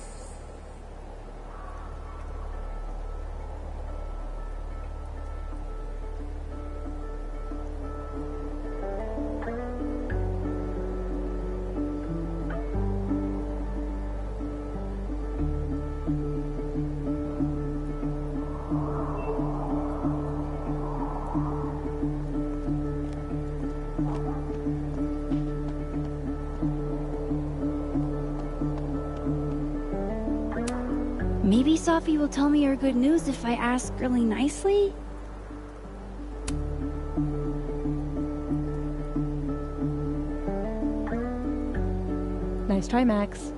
Maybe Sophie will tell me her good news if I ask really nicely? Nice try, Max.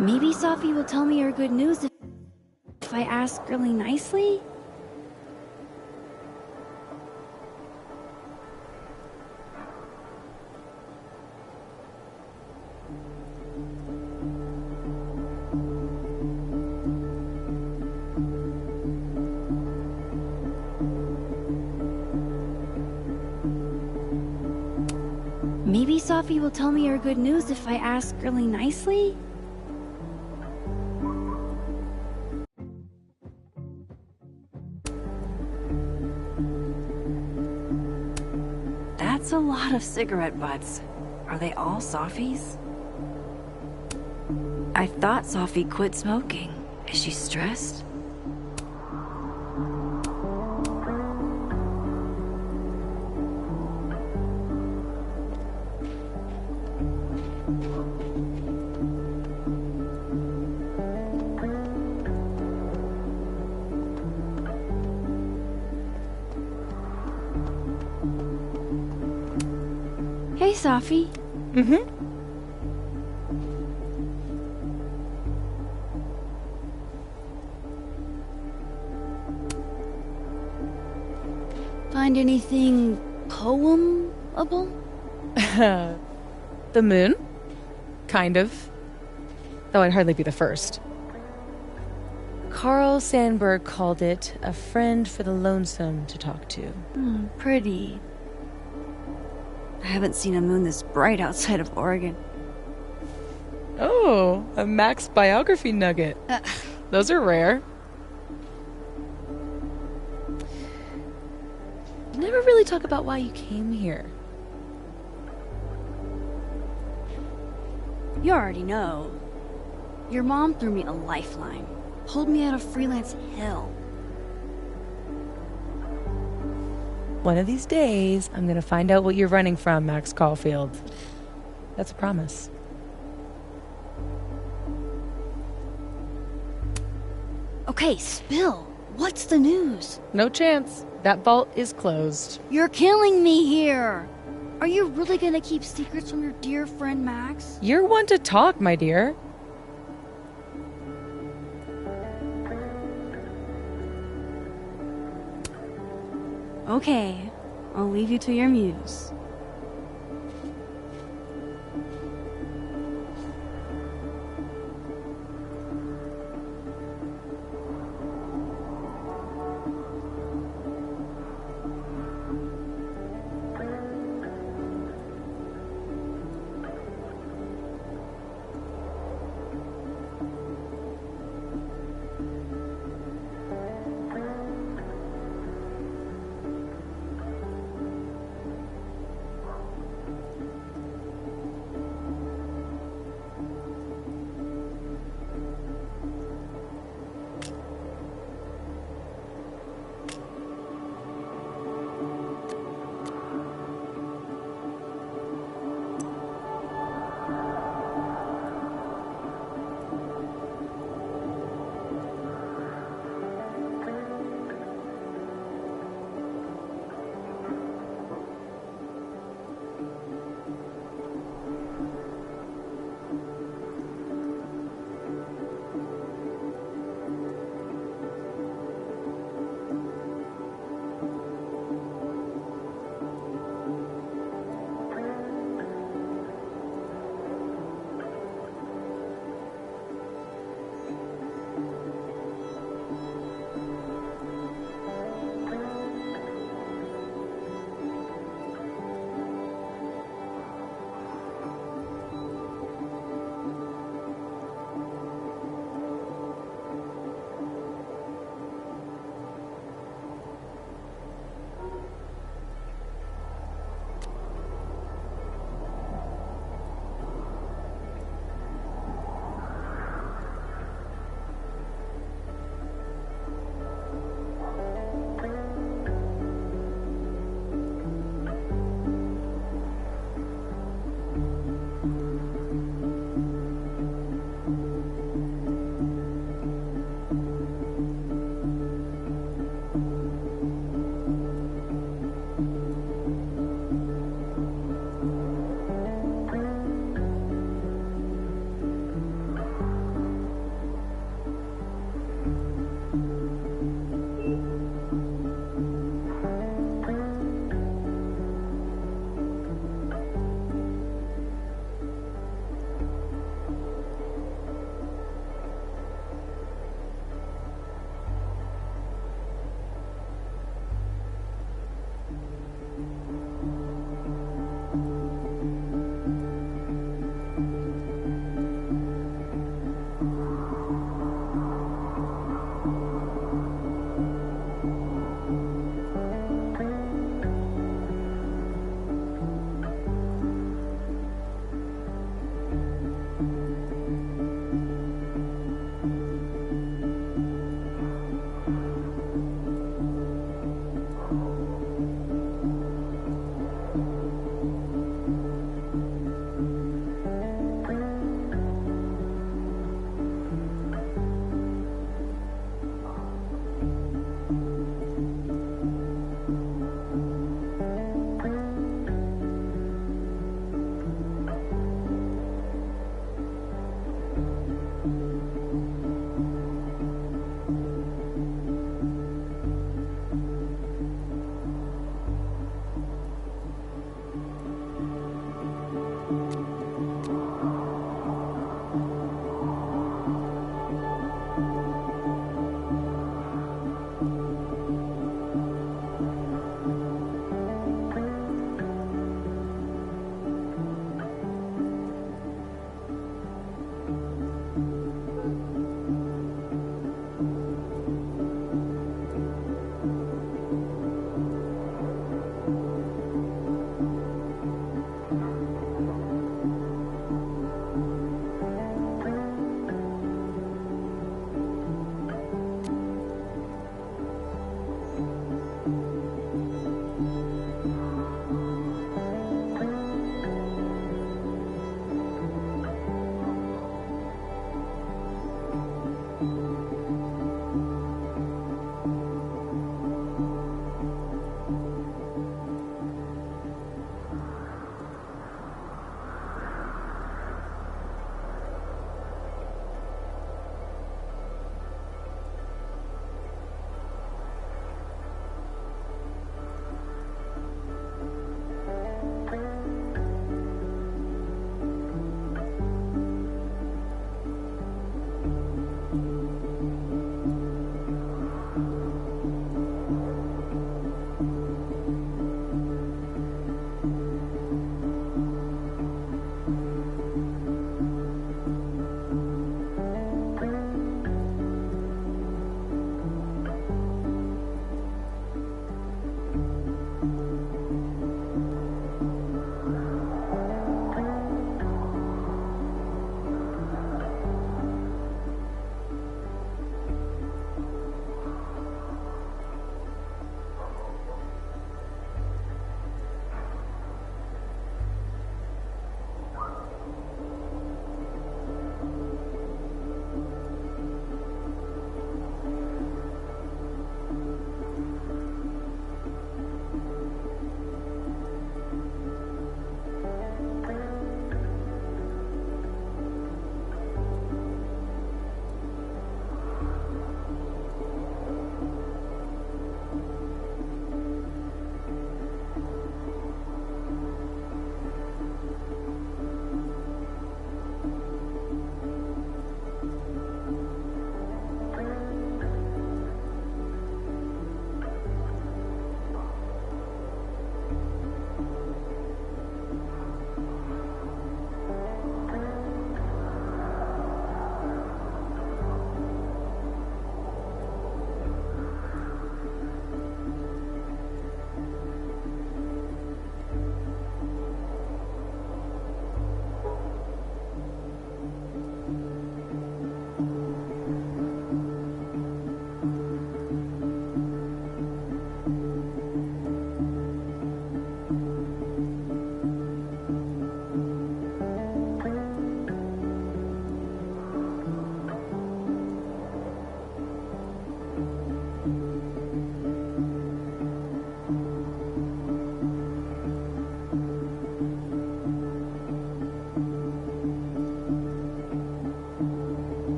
Maybe Sophie will tell me her good news if I ask really nicely? Maybe Sophie will tell me her good news if I ask really nicely? That's a lot of cigarette butts. Are they all Sophie's? I thought Sophie quit smoking. Is she stressed? Hey, Sophie. Mm-hmm. Find anything poemable? The moon? Kind of. Though I'd hardly be the first. Carl Sandburg called it a friend for the lonesome to talk to. Pretty. I haven't seen a moon this bright outside of Oregon. Oh, a Max biography nugget. Those are rare. You never really talk about why you came here. You already know. Your mom threw me a lifeline. pulled me out of freelance hell. One of these days, I'm gonna find out what you're running from, Max Caulfield. That's a promise. Okay, spill. What's the news? No chance. That vault is closed. You're killing me here. Are you really gonna keep secrets from your dear friend Max? You're one to talk, my dear. Okay, I'll leave you to your muse.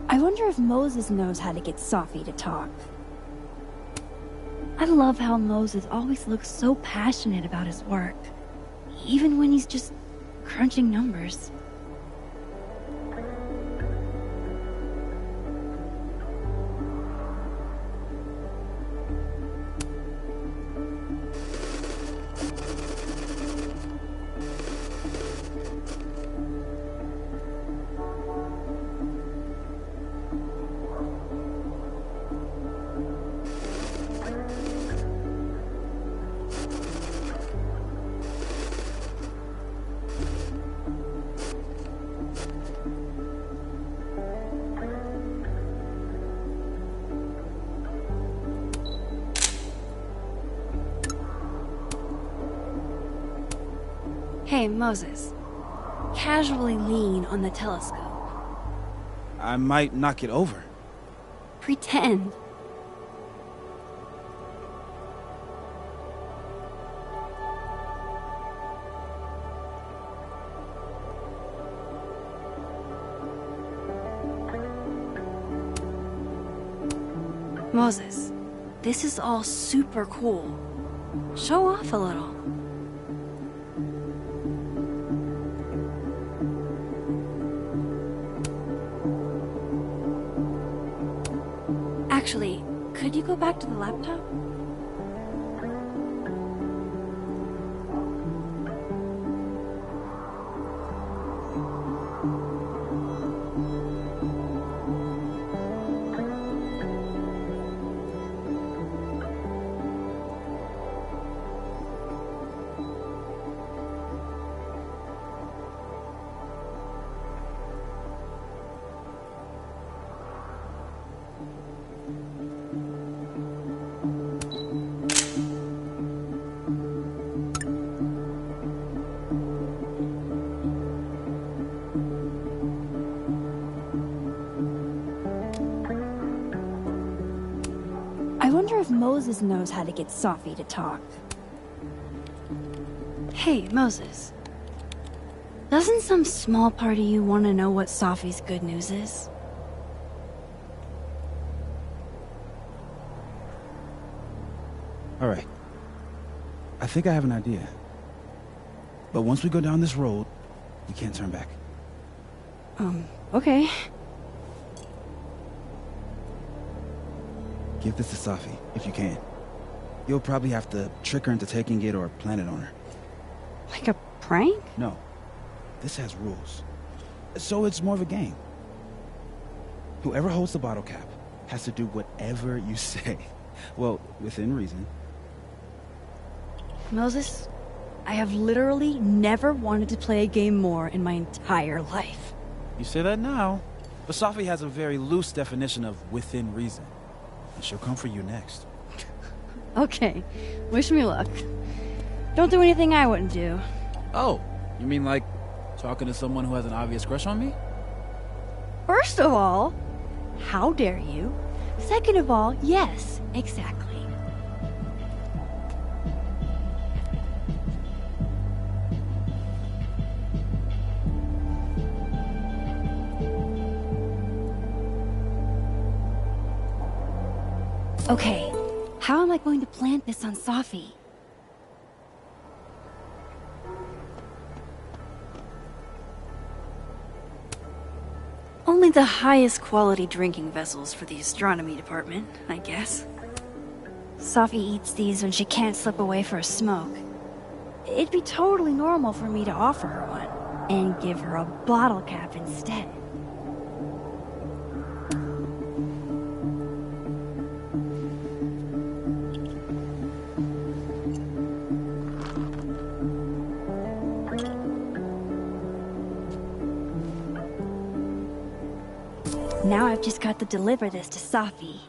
I wonder if Moses knows how to get Sophie to talk. I love how Moses always looks so passionate about his work, even when he's just crunching numbers. Hey, Moses. Casually lean on the telescope. I might knock it over. Pretend. Moses, this is all super cool. Show off a little. Actually, could you go back to the laptop? I wonder if Moses knows how to get Sophie to talk. Hey, Moses. Doesn't some small part of you want to know what Sophie's good news is? All right. I think I have an idea. But once we go down this road, we can't turn back. Okay. Give this to Sophie, if you can. You'll probably have to trick her into taking it or plant it on her. Like a prank? No. This has rules. So it's more of a game. Whoever holds the bottle cap has to do whatever you say. Well, within reason. Moses, I have literally never wanted to play a game more in my entire life. You say that now, but Sophie has a very loose definition of within reason. And she'll come for you next. Okay, wish me luck. Don't do anything I wouldn't do. Oh, you mean like talking to someone who has an obvious crush on me? First of all, how dare you? Second of all, yes, exactly. Okay, how am I going to plant this on Sophie? Only the highest quality drinking vessels for the astronomy department, I guess. Sophie eats these when she can't slip away for a smoke. It'd be totally normal for me to offer her one, and give her a bottle cap instead. Now I've just got to deliver this to Sophie.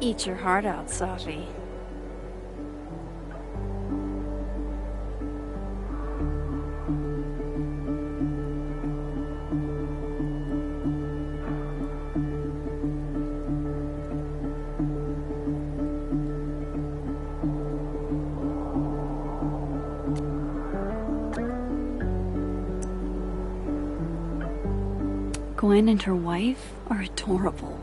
Eat your heart out, Safi. Gwen and her wife are adorable.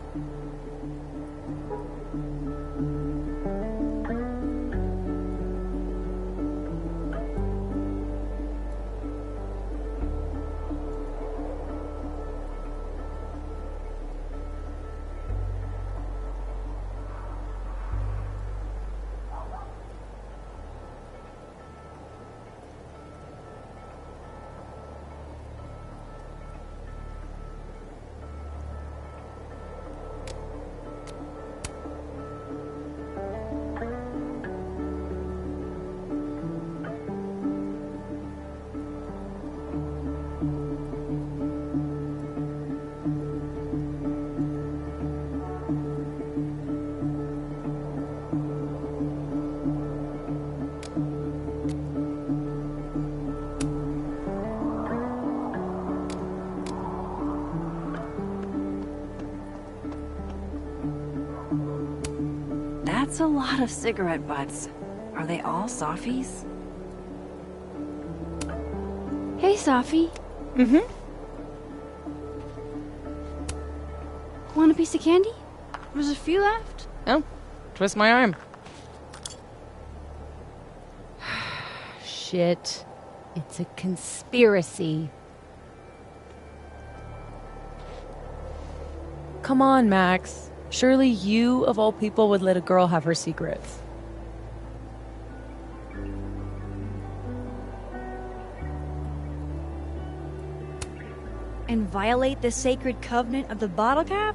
That's a lot of cigarette butts. Are they all Safis? Hey, Safi. Mm-hmm. Want a piece of candy? There's a few left. Oh, twist my arm. Shit. It's a conspiracy. Come on, Max. Surely you, of all people, would let a girl have her secrets. And violate the sacred covenant of the bottle cap?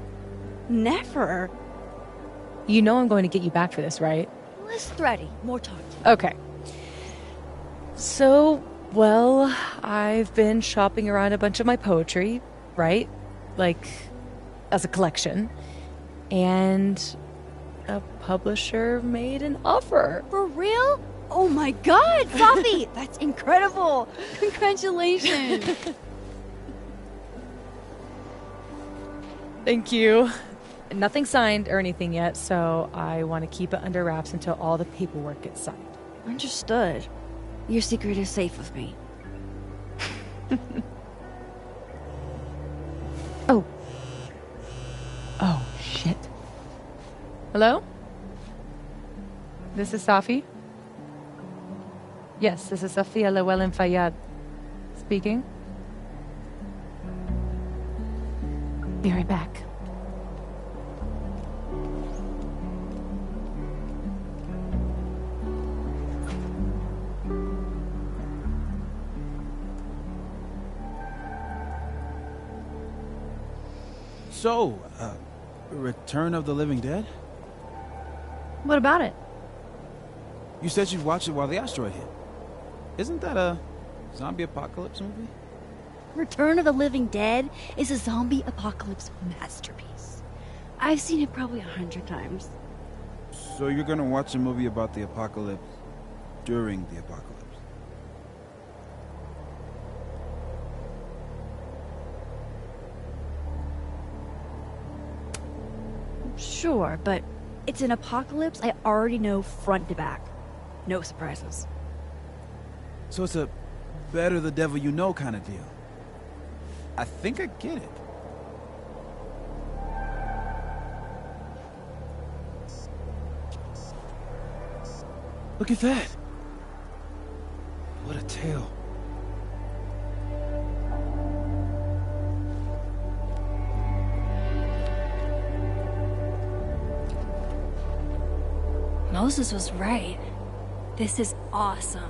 Never. You know I'm going to get you back for this, right? Less thready, more talk. Okay. So, well, I've been shopping around a bunch of my poetry, right? Like, as a collection. And a publisher made an offer. For real? Oh my god, Safi! That's incredible! Congratulations! Thank you. Nothing signed or anything yet, so I want to keep it under wraps until all the paperwork gets signed. Understood. Your secret is safe with me. Oh. Oh, shit. Hello? This is Safi? Yes, this is Safia Llewellyn Fayyad speaking. Be right back. So, Return of the Living Dead? What about it? You said you'd watch it while the asteroid hit. Isn't that a zombie apocalypse movie? Return of the Living Dead is a zombie apocalypse masterpiece. I've seen it probably 100 times. So you're gonna watch a movie about the apocalypse during the apocalypse? Sure, but it's an apocalypse I already know front to back. No surprises. So it's a better the devil you know kind of deal. I think I get it. Look at that. What a tale. Moses was right. This is awesome.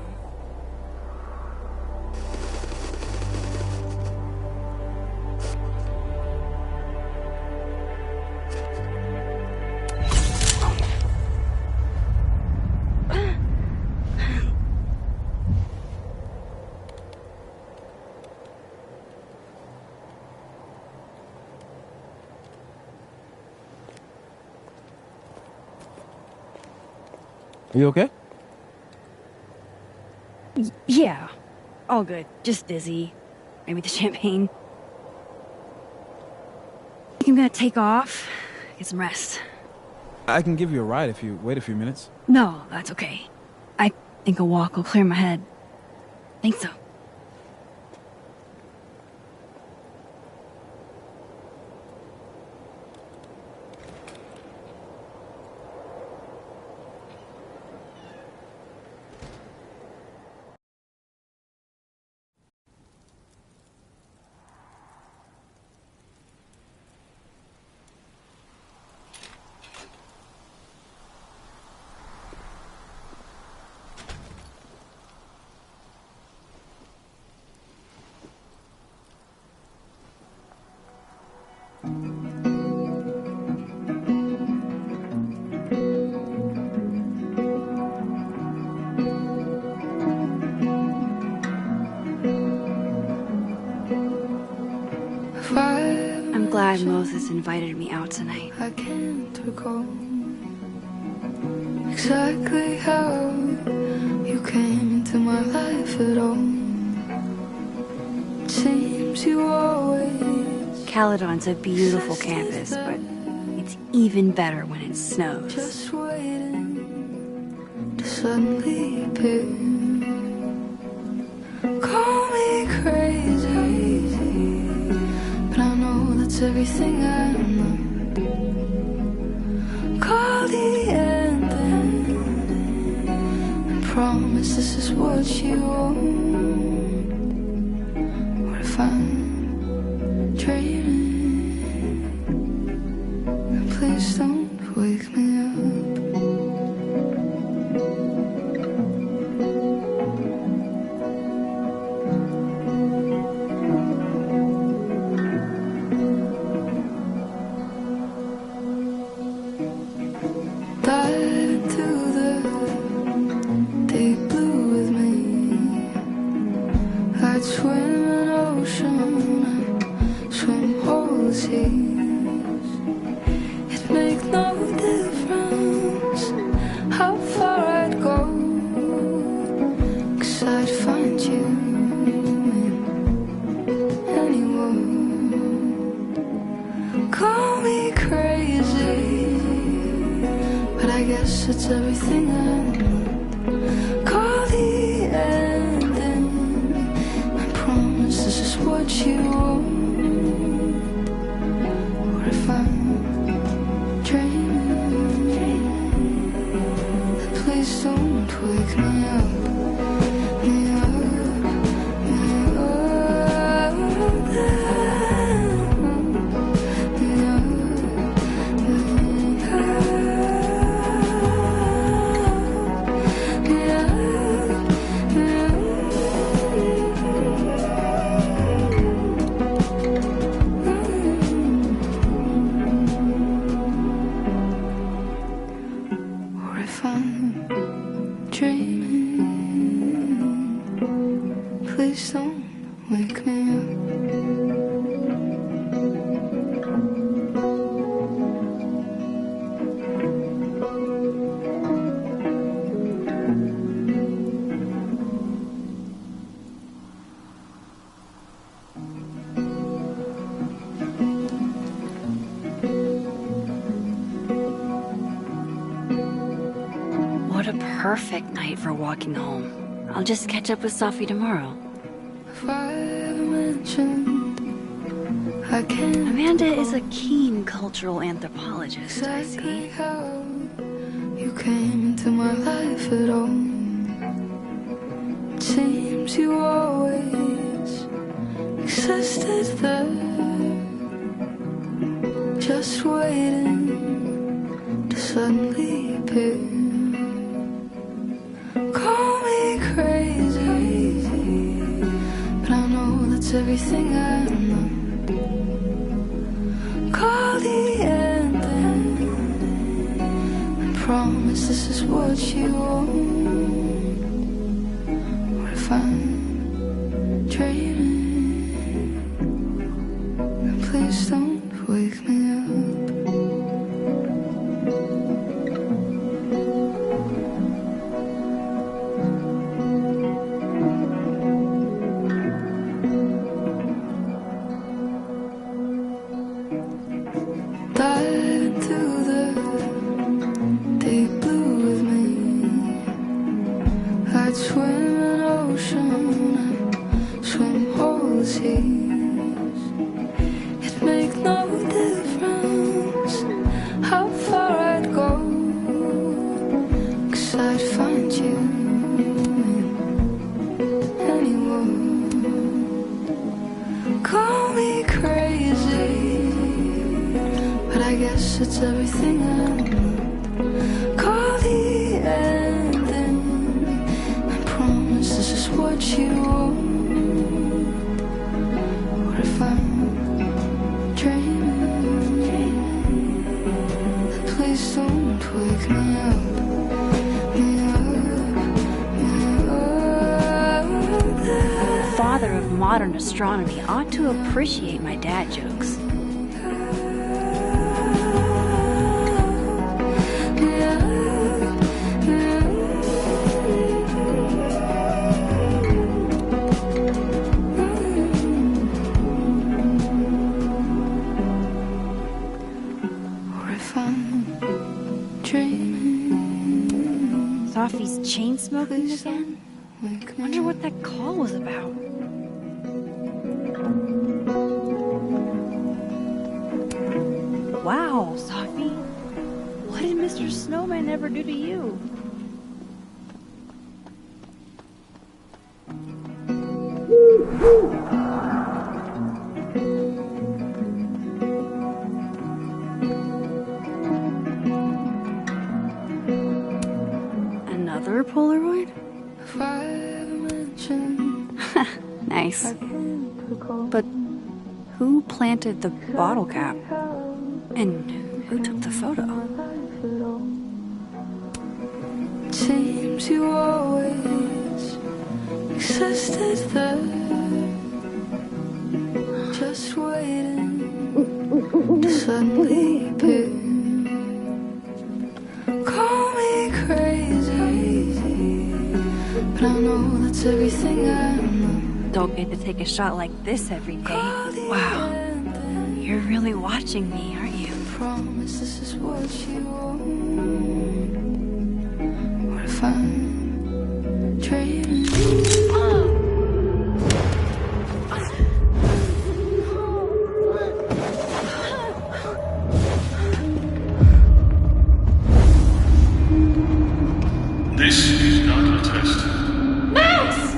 Are you okay? Yeah, all good. Just dizzy. Maybe the champagne. I think I'm gonna take off, get some rest. I can give you a ride if you wait a few minutes. No, that's okay. I think a walk will clear my head. Think so. I'm glad Moses invited me out tonight. I can't recall exactly how you came into my life at all. It seems you always Caledon's a beautiful campus, but it's even better when it snows. just waiting to suddenly appear. Call me crazy, but I know that's everything I know. Call the end and promise this is what you want. What if I'm dreaming? And please don't wake me up. Dive into the deep blue with me. I'd swim an ocean and swim all the seas. It'd make no difference how far I'd go, 'cause I'd find you in anyone. Call me crazy, but I guess it's everything I want. Call the ending and promise this is what you want. What if I'm dreaming? Please don't wake me up. Me up, me up, me up, me Or if I'm dreaming, please don't wake me up. What a perfect night for walking home. I'll just catch up with Sophie tomorrow. If I ever mentioned I can't Amanda is a keen cultural anthropologist, I exactly see. how you came into my life at all. It seems you always existed there, just waiting to suddenly appear. Call me crazy, but I know that's everything I know. Call the ending and promise this is what you want. What if I'm dreaming? And please don't wake me up. peace. It'd make no difference how far I'd go, 'cause I'd find you anywhere. Call me crazy, but I guess it's everything I know. Call the ending, I promise this is what you want. What if I'm dreaming? Please don't wake me up. The father of modern astronomy ought to appreciate my dad jokes. Sophie's chain smoking again? Wonder what that call was about. Wow, Sophie. What did Mr. Snowman ever do to you? Another Polaroid? Nice. But who planted the bottle cap? And who took the photo? Seems you always existed there, just waiting to suddenly appear. Call me crazy, but I know that's everything I know. Don't get to take a shot like this every day. Wow. You're really watching me, aren't you? Promise this is what you want. What if I'm dreaming? This is not a test. Max!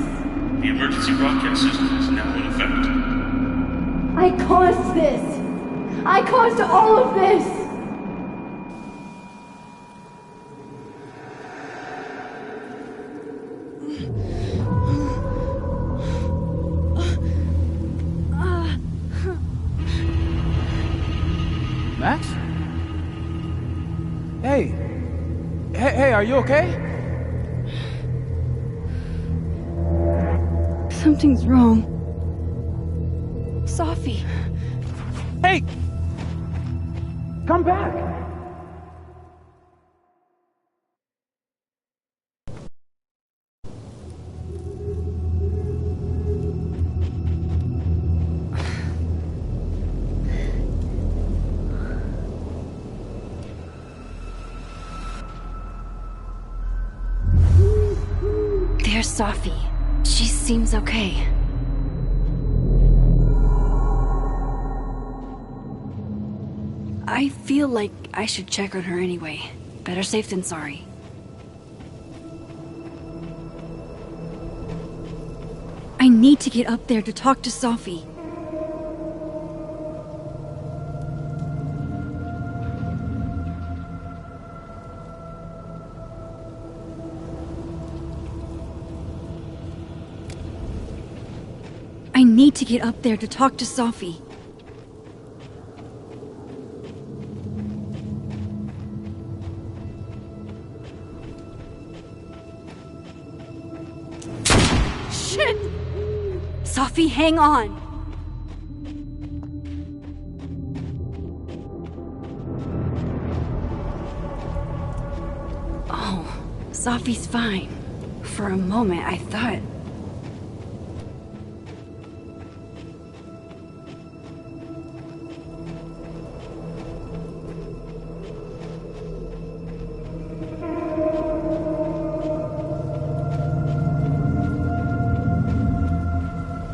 The emergency broadcast system is now in effect. I caused this! I caused all of this! Max? Hey! Hey, are you okay? Something's wrong. Sophie. Hey! Come back! There's Sophie. She seems okay. I feel like I should check on her anyway. Better safe than sorry. I need to get up there to talk to Sophie. I need to get up there to talk to Sophie. Shit! Sophie, hang on! Oh, Sophie's fine. For a moment, I thought...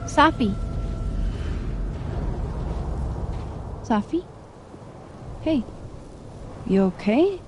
Sophie, Safi? Hey, you okay?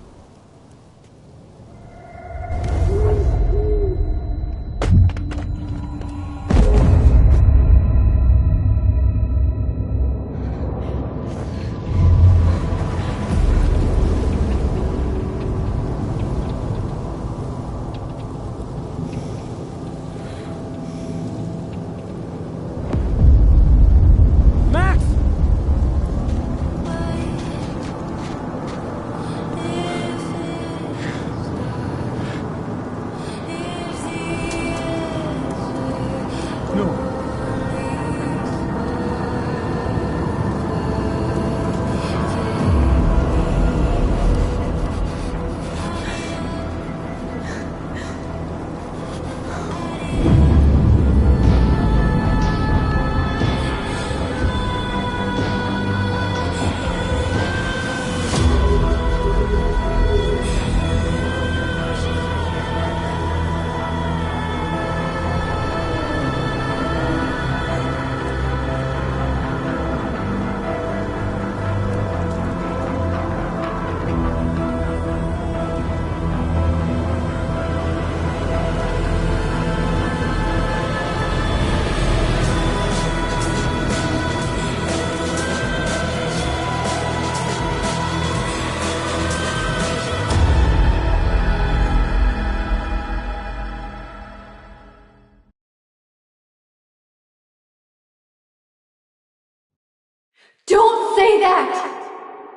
Don't say that!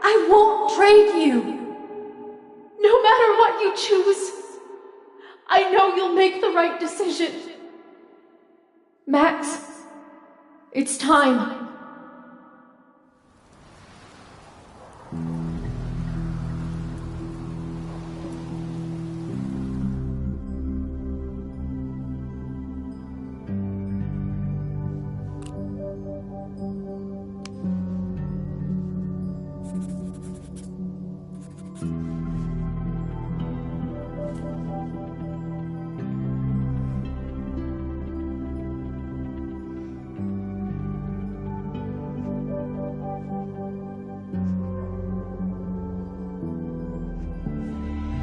I won't trade you! No matter what you choose, I know you'll make the right decision. Max, it's time.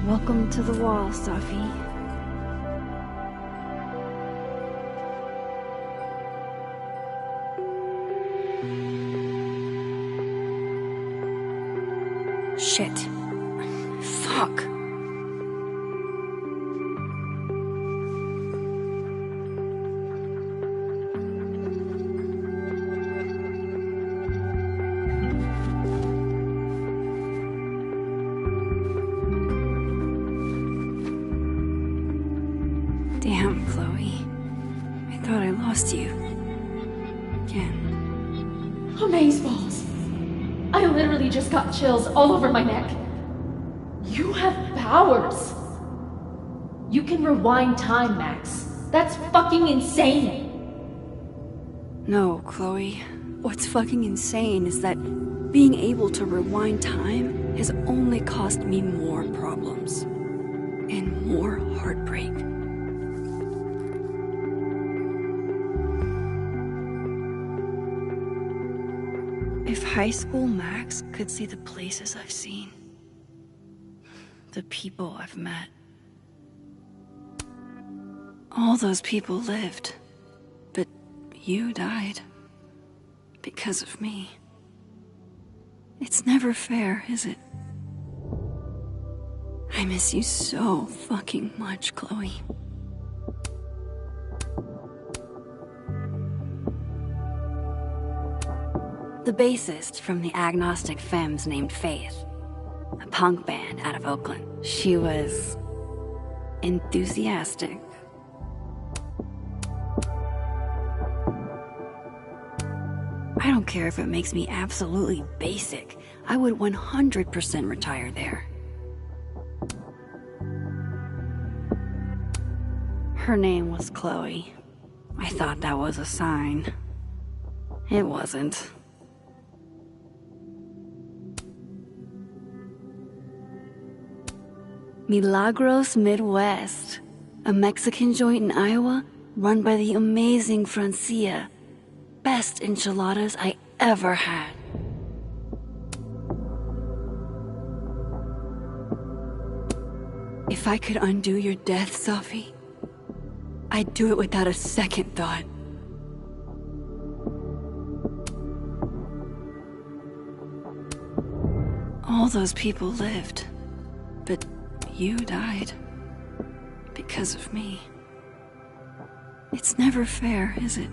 Welcome to the wall, Safi. Shit. Fuck. Damn, Chloe. I thought I lost you. Again. Amazeballs. I literally just got chills all over my neck. You have powers. You can rewind time, Max. That's fucking insane. No, Chloe. What's fucking insane is that being able to rewind time has only caused me more problems. And more heartbreak. If high school Max could see the places I've seen, the people I've met, all those people lived, but you died because of me. It's never fair, is it? I miss you so fucking much, Chloe. The bassist from the Agnostic Femmes named Faith, a punk band out of Oakland. She was enthusiastic. I don't care if it makes me absolutely basic. I would 100% retire there. Her name was Chloe. I thought that was a sign. It wasn't. Milagros Midwest, a Mexican joint in Iowa run by the amazing Francia. Best enchiladas I ever had. If I could undo your death, Safi, I'd do it without a second thought. All those people lived, but you died because of me. It's never fair, is it?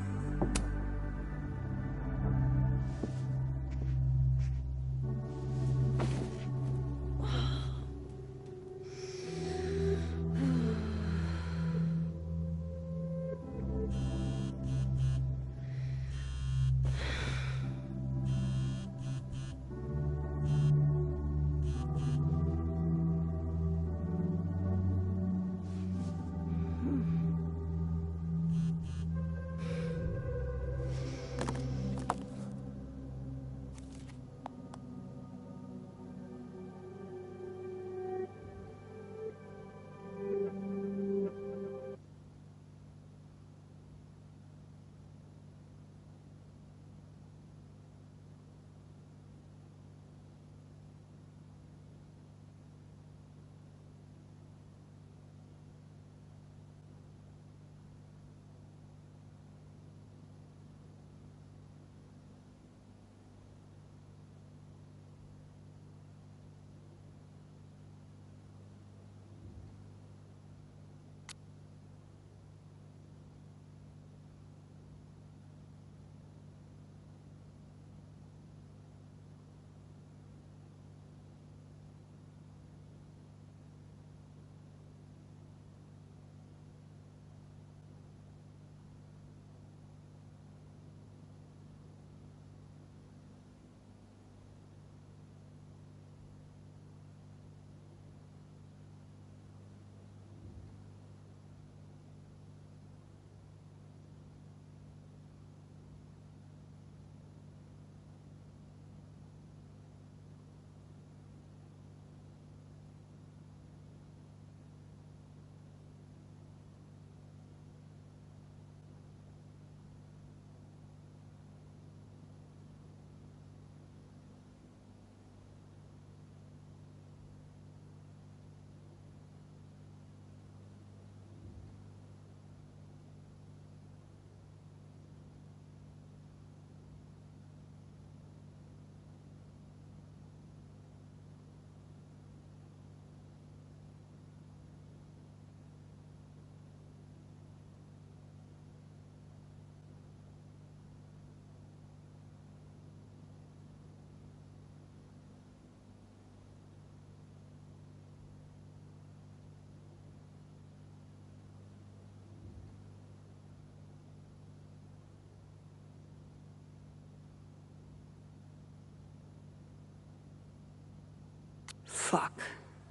Fuck.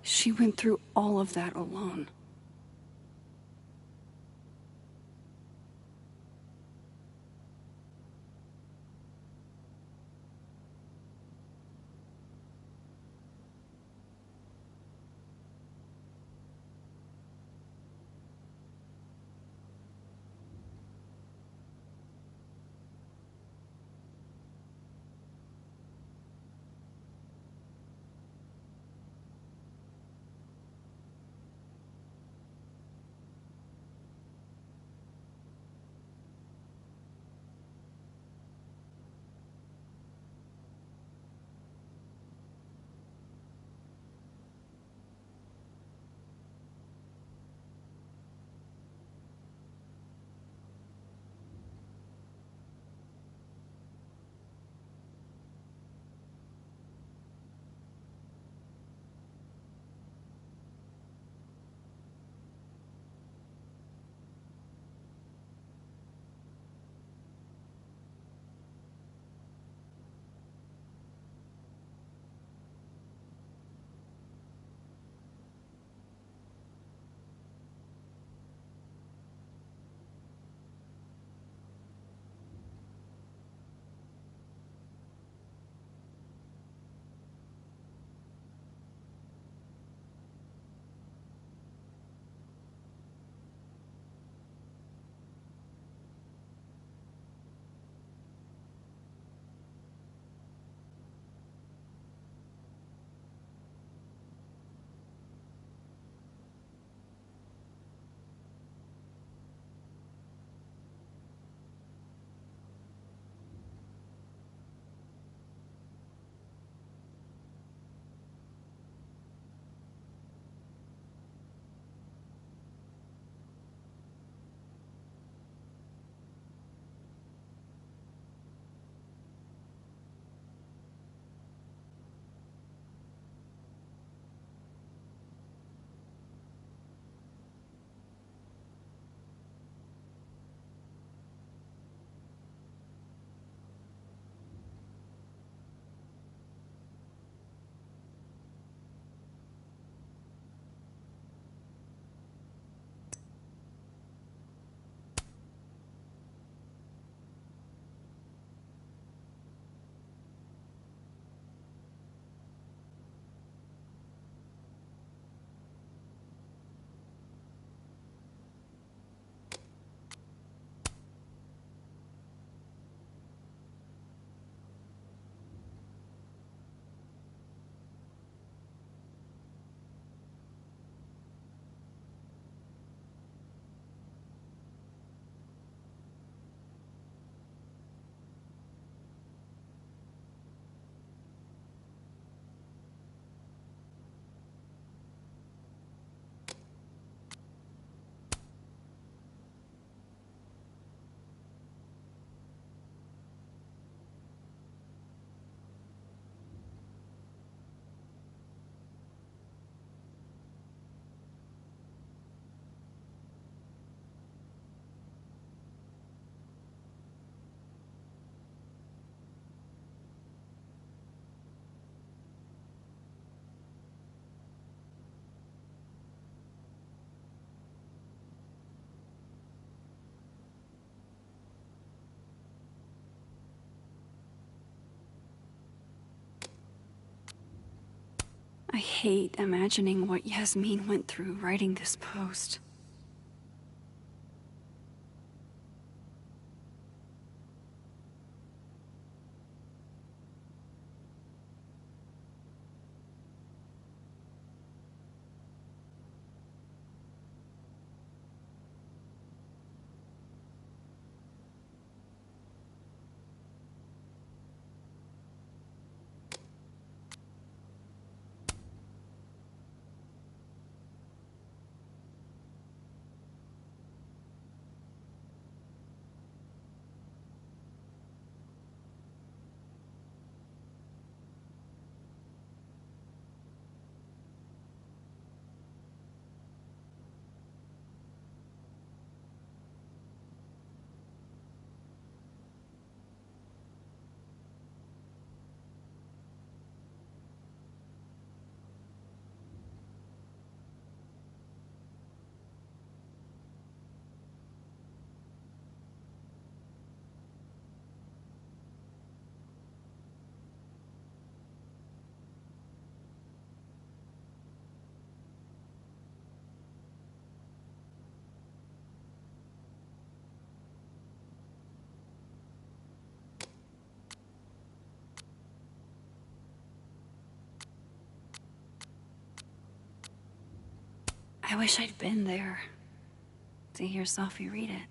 She went through all of that alone. hate imagining what Yasmin went through writing this post. I wish I'd been there to hear Sophie read it.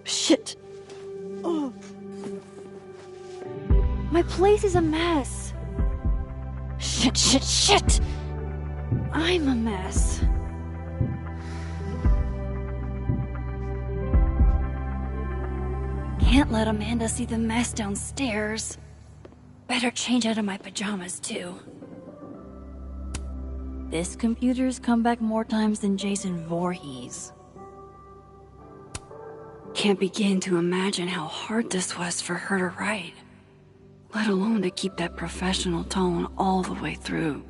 Shit! Oh. My place is a mess. Shit! I'm a mess. Can't let Amanda see the mess downstairs. Better change out of my pajamas, too. This computer's come back more times than Jason Voorhees. Can't begin to imagine how hard this was for her to write, let alone to keep that professional tone all the way through.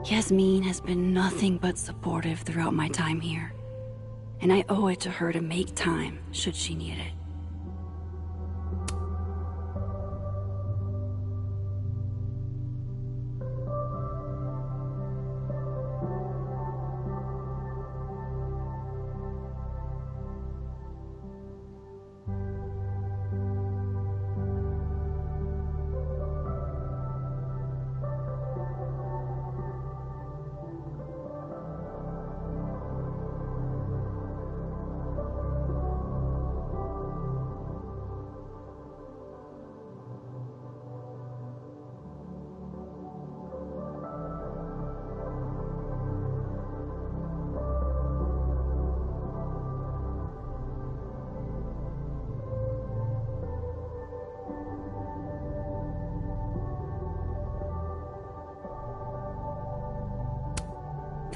Yasmin has been nothing but supportive throughout my time here, and I owe it to her to make time should she need it.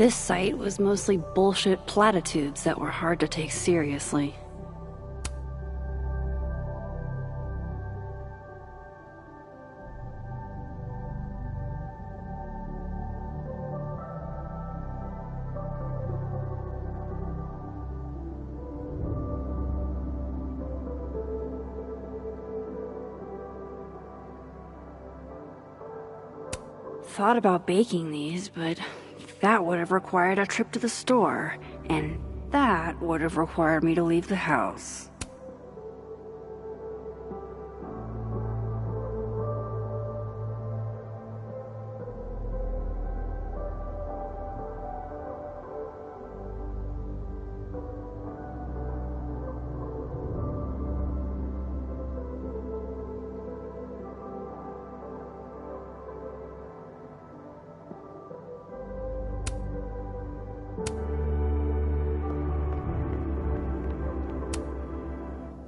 This site was mostly bullshit platitudes that were hard to take seriously. Thought about baking these, but that would have required a trip to the store, and that would have required me to leave the house.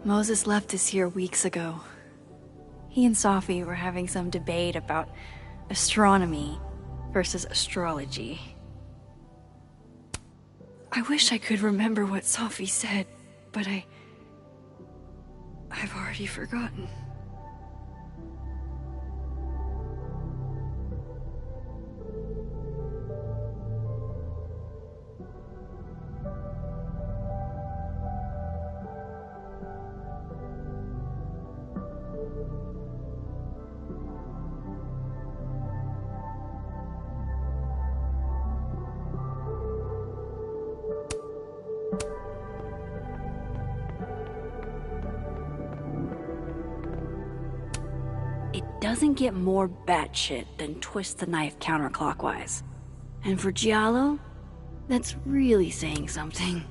Moses left us here weeks ago. He and Sophie were having some debate about astronomy versus astrology. I wish I could remember what Sophie said, but I've already forgotten. Doesn't get more batshit than twist the knife counterclockwise. And for Giallo, that's really saying something.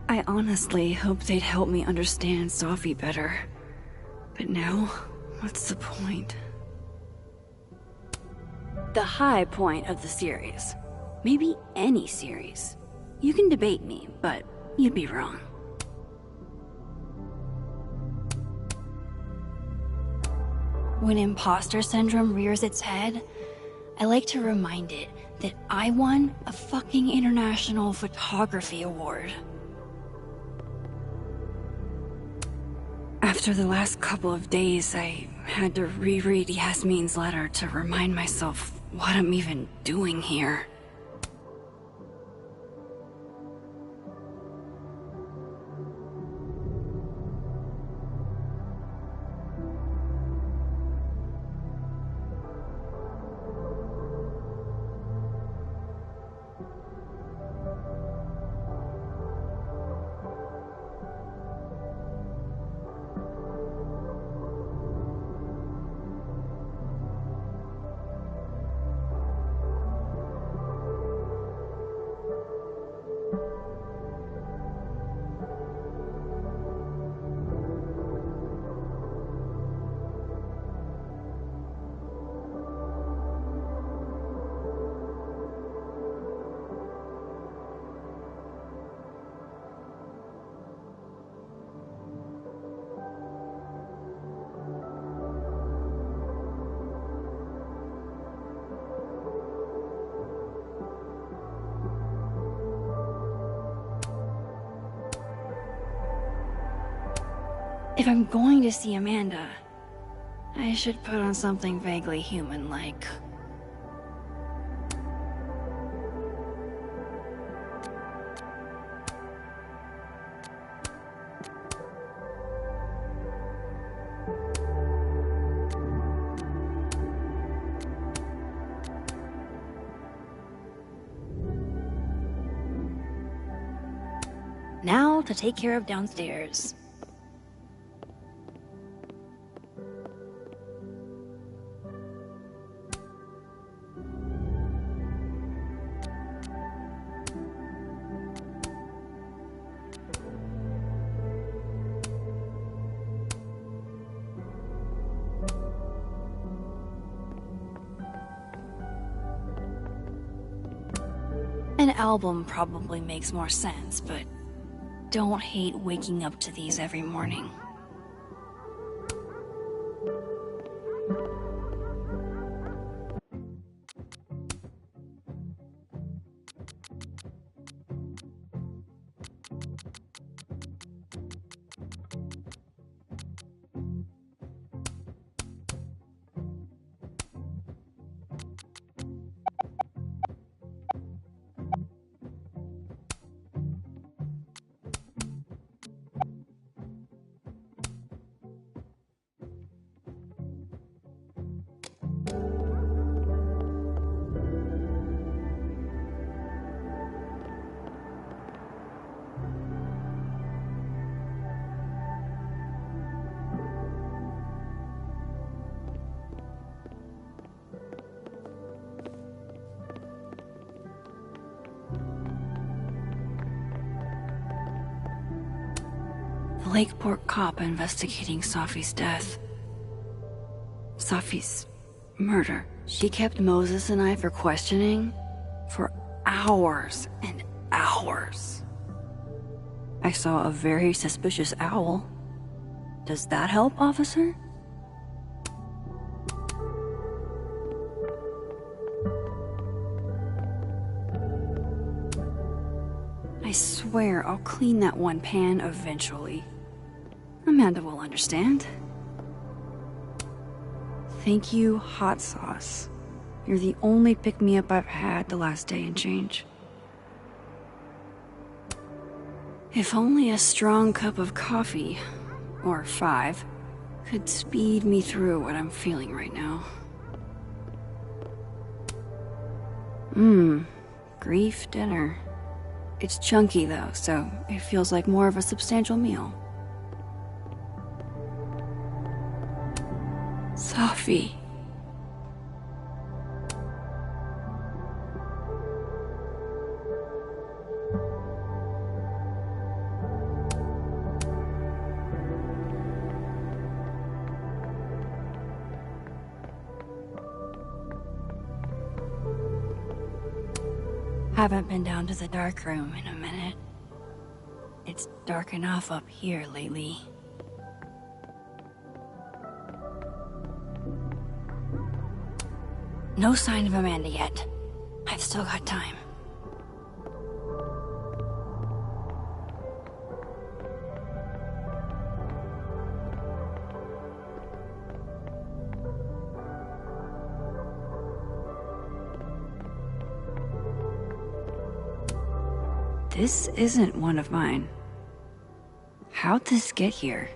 I honestly hoped they'd help me understand Sophie better. But now, what's the point? The high point of the series. Maybe any series. You can debate me, but you'd be wrong. When imposter syndrome rears its head, I like to remind it that I won a fucking international photography award. After the last couple of days, I had to reread Yasmin's letter to remind myself what I'm even doing here. If I'm going to see Amanda, I should put on something vaguely human-like. Now to take care of downstairs. An album probably makes more sense, but don't hate waking up to these every morning. Lakeport cop investigating Safi's death. Safi's murder. She kept Moses and I for questioning for hours and hours. I saw a very suspicious owl. Does that help, officer? I swear I'll clean that one pan eventually. Amanda will understand. Thank you, hot sauce. You're the only pick-me-up I've had the last day and change. If only a strong cup of coffee, or 5, could speed me through what I'm feeling right now. Grief dinner. It's chunky though, so it feels like more of a substantial meal. Safi. Haven't been down to the dark room in a minute. It's dark enough up here lately. No sign of Amanda yet. I've still got time. This isn't one of mine. How'd this get here?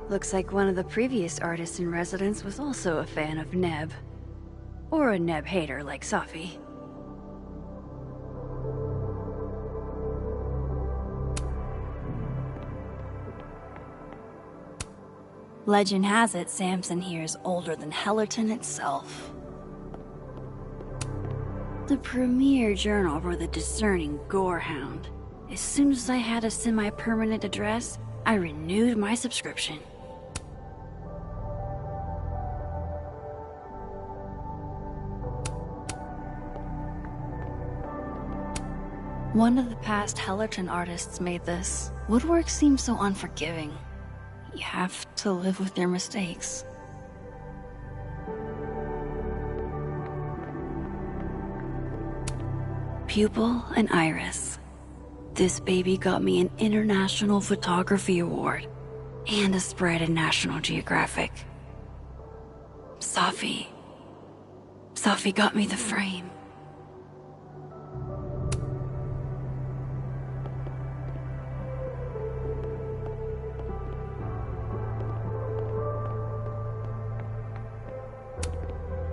Looks like one of the previous artists in residence was also a fan of Neb. Or a Neb hater like Safi. Legend has it Samson here is older than Hellerton itself. The premier journal for the discerning gorehound. As soon as I had a semi-permanent address, I renewed my subscription. One of the past Hellerton artists made this. Woodwork seems so unforgiving. You have to live with your mistakes. Pupil and Iris. This baby got me an International Photography Award and a spread in National Geographic. Safi got me the frame.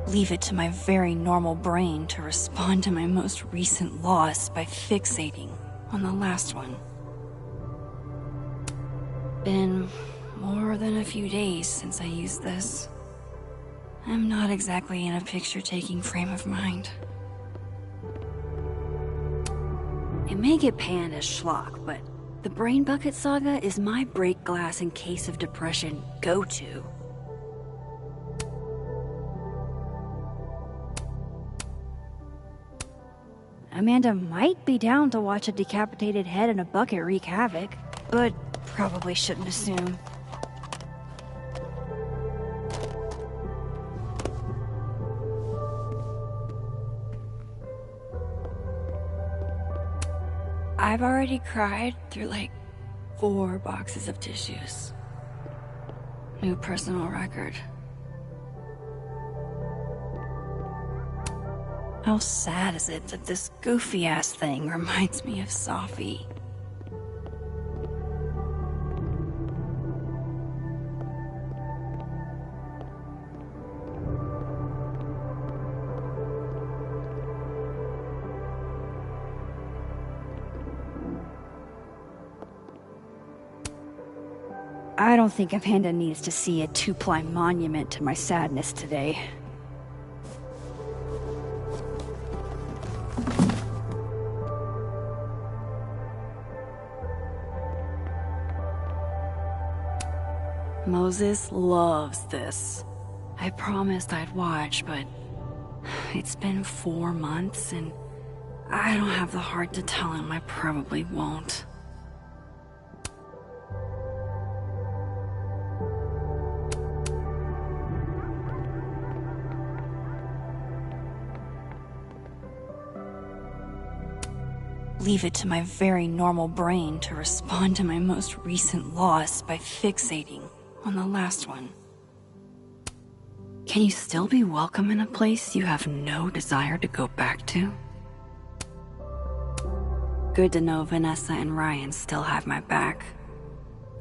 Leave it to my very normal brain to respond to my most recent loss by fixating on the last one. Been more than a few days since I used this. I'm not exactly in a picture-taking frame of mind. It may get panned as schlock, but the Brain Bucket Saga is my break glass in case of depression go-to. Amanda might be down to watch a decapitated head in a bucket wreak havoc, but probably shouldn't assume. I've already cried through like 4 boxes of tissues. New personal record. How sad is it that this goofy-ass thing reminds me of Safi? I don't think Amanda needs to see a 2-ply monument to my sadness today. Moses loves this. I promised I'd watch, but it's been 4 months and I don't have the heart to tell him I probably won't. Leave it to my very normal brain to respond to my most recent loss by fixating on the last one. Can you still be welcome in a place you have no desire to go back to? Good to know Vanessa and Ryan still have my back,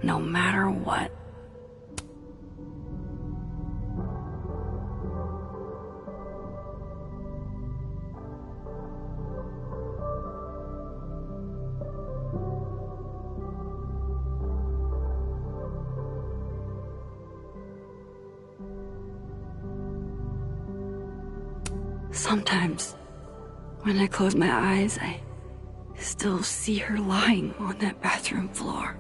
no matter what. Sometimes, when I close my eyes, I still see her lying on that bathroom floor.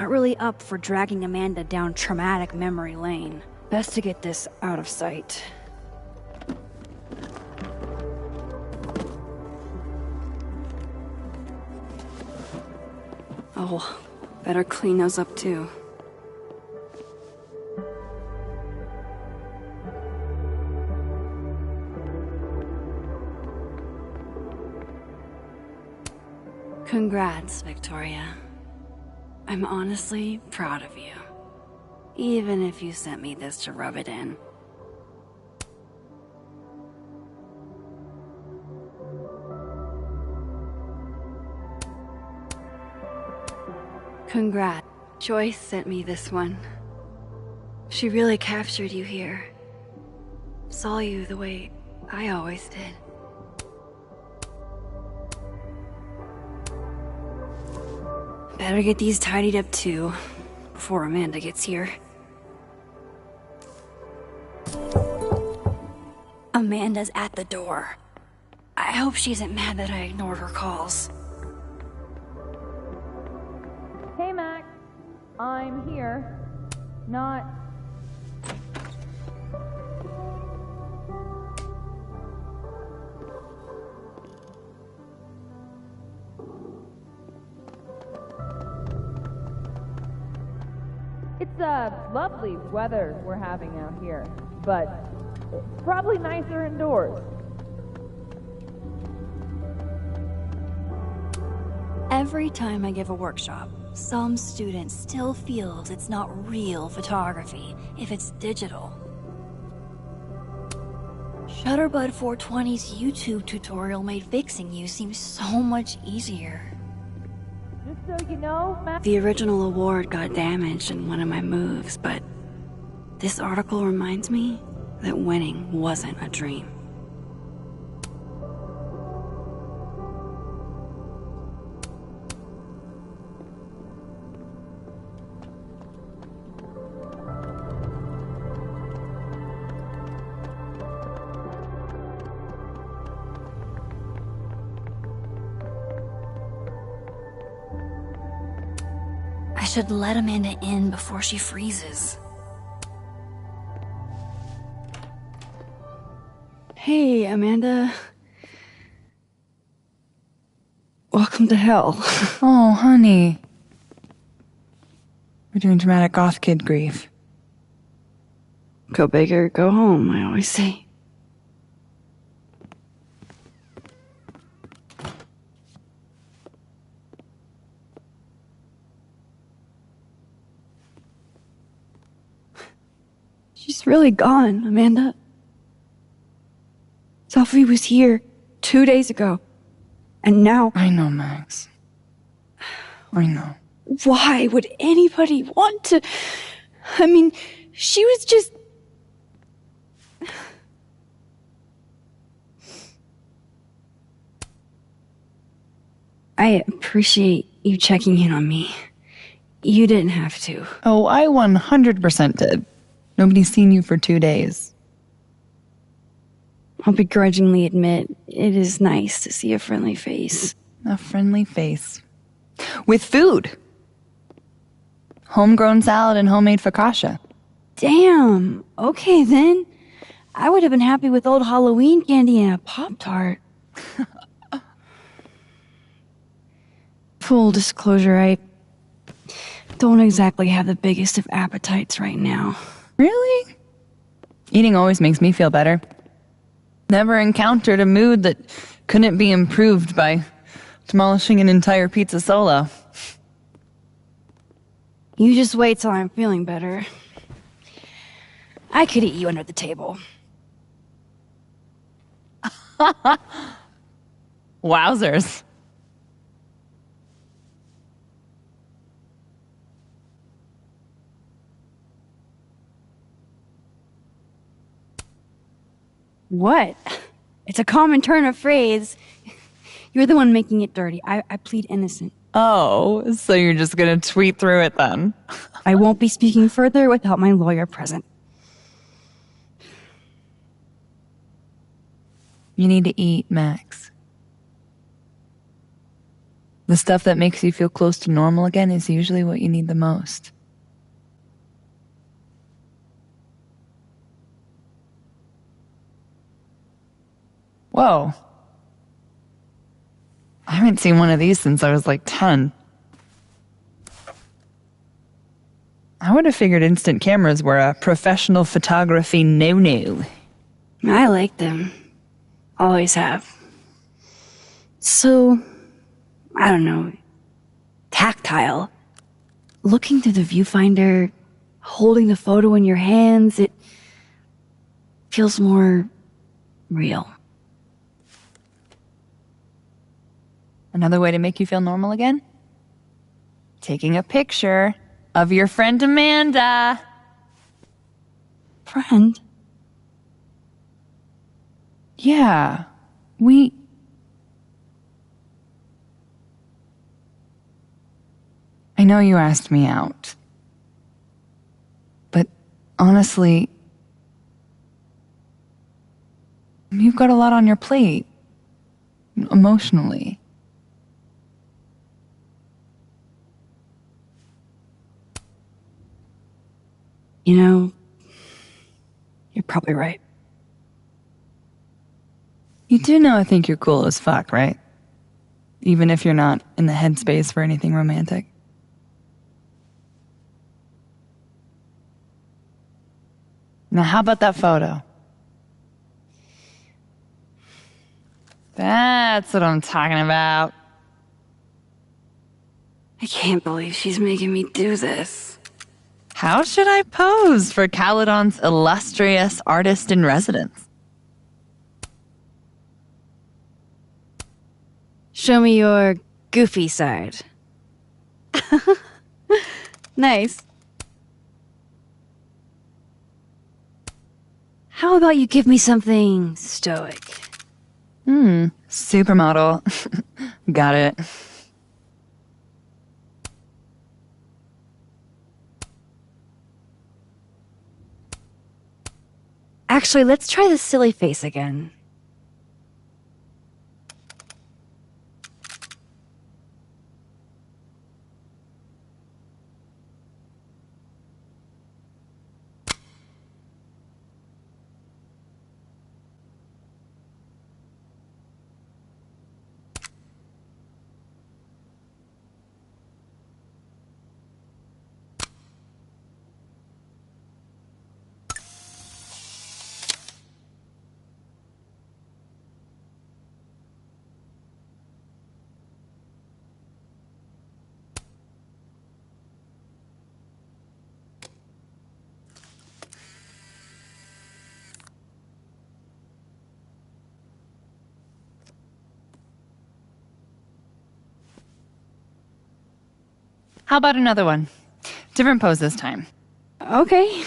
Not really up for dragging Amanda down traumatic memory lane. Best to get this out of sight. Oh, better clean those up too. Congrats, Victoria. I'm honestly proud of you. Even if you sent me this to rub it in. Congrats. Joyce sent me this one. She really captured you here. Saw you the way I always did. Better get these tidied up too, before Amanda gets here. Amanda's at the door. I hope she isn't mad that I ignored her calls. Hey, Max. I'm here. Not... It's lovely weather we're having out here, but it's probably nicer indoors. Every time I give a workshop, some student still feels it's not real photography if it's digital. Shutterbud 420's YouTube tutorial made fixing you seem so much easier. Just So, you know, Max... The original award got damaged in one of my moves, but this article reminds me that winning wasn't a dream. I should let Amanda in before she freezes. Hey, Amanda. Welcome to hell. Oh, honey. We're doing dramatic goth kid grief. Go big or go home, I always say. She's really gone, Amanda. Sophie was here 2 days ago. And now... I know, Max. I know. Why would anybody want to... I mean, she was just... I appreciate you checking in on me. You didn't have to. Oh, I 100% did. Nobody's seen you for 2 days. I'll begrudgingly admit, it is nice to see a friendly face. A friendly face. With food. Homegrown salad and homemade focaccia. Damn. Okay, then. I would have been happy with old Halloween candy and a Pop-Tart. Full disclosure, I don't exactly have the biggest of appetites right now. Really? Eating always makes me feel better. Never encountered a mood that couldn't be improved by demolishing an entire pizza solo. You just wait till I'm feeling better. I could eat you under the table. Wowzers. What? It's a common turn of phrase. You're the one making it dirty. I plead innocent. Oh, so you're just gonna tweet through it then? I won't be speaking further without my lawyer present. You need to eat, Max. The stuff that makes you feel close to normal again is usually what you need the most. Whoa. I haven't seen one of these since I was like 10. I would have figured instant cameras were a professional photography no-no. I like them. Always have. So, I don't know, tactile. Looking through the viewfinder, holding the photo in your hands, it feels more real. Another way to make you feel normal again? Taking a picture of your friend Amanda. Friend? Yeah, I know you asked me out. But honestly, you've got a lot on your plate. Emotionally. You know, you're probably right. You do know I think you're cool as fuck, right? Even if you're not in the headspace for anything romantic. Now, how about that photo? That's what I'm talking about. I can't believe she's making me do this. How should I pose for Caledon's illustrious artist in residence? Show me your goofy side. Nice. How about you give me something stoic? Supermodel. Got it. Actually, let's try the silly face again. How about another one? Different pose this time. Okay.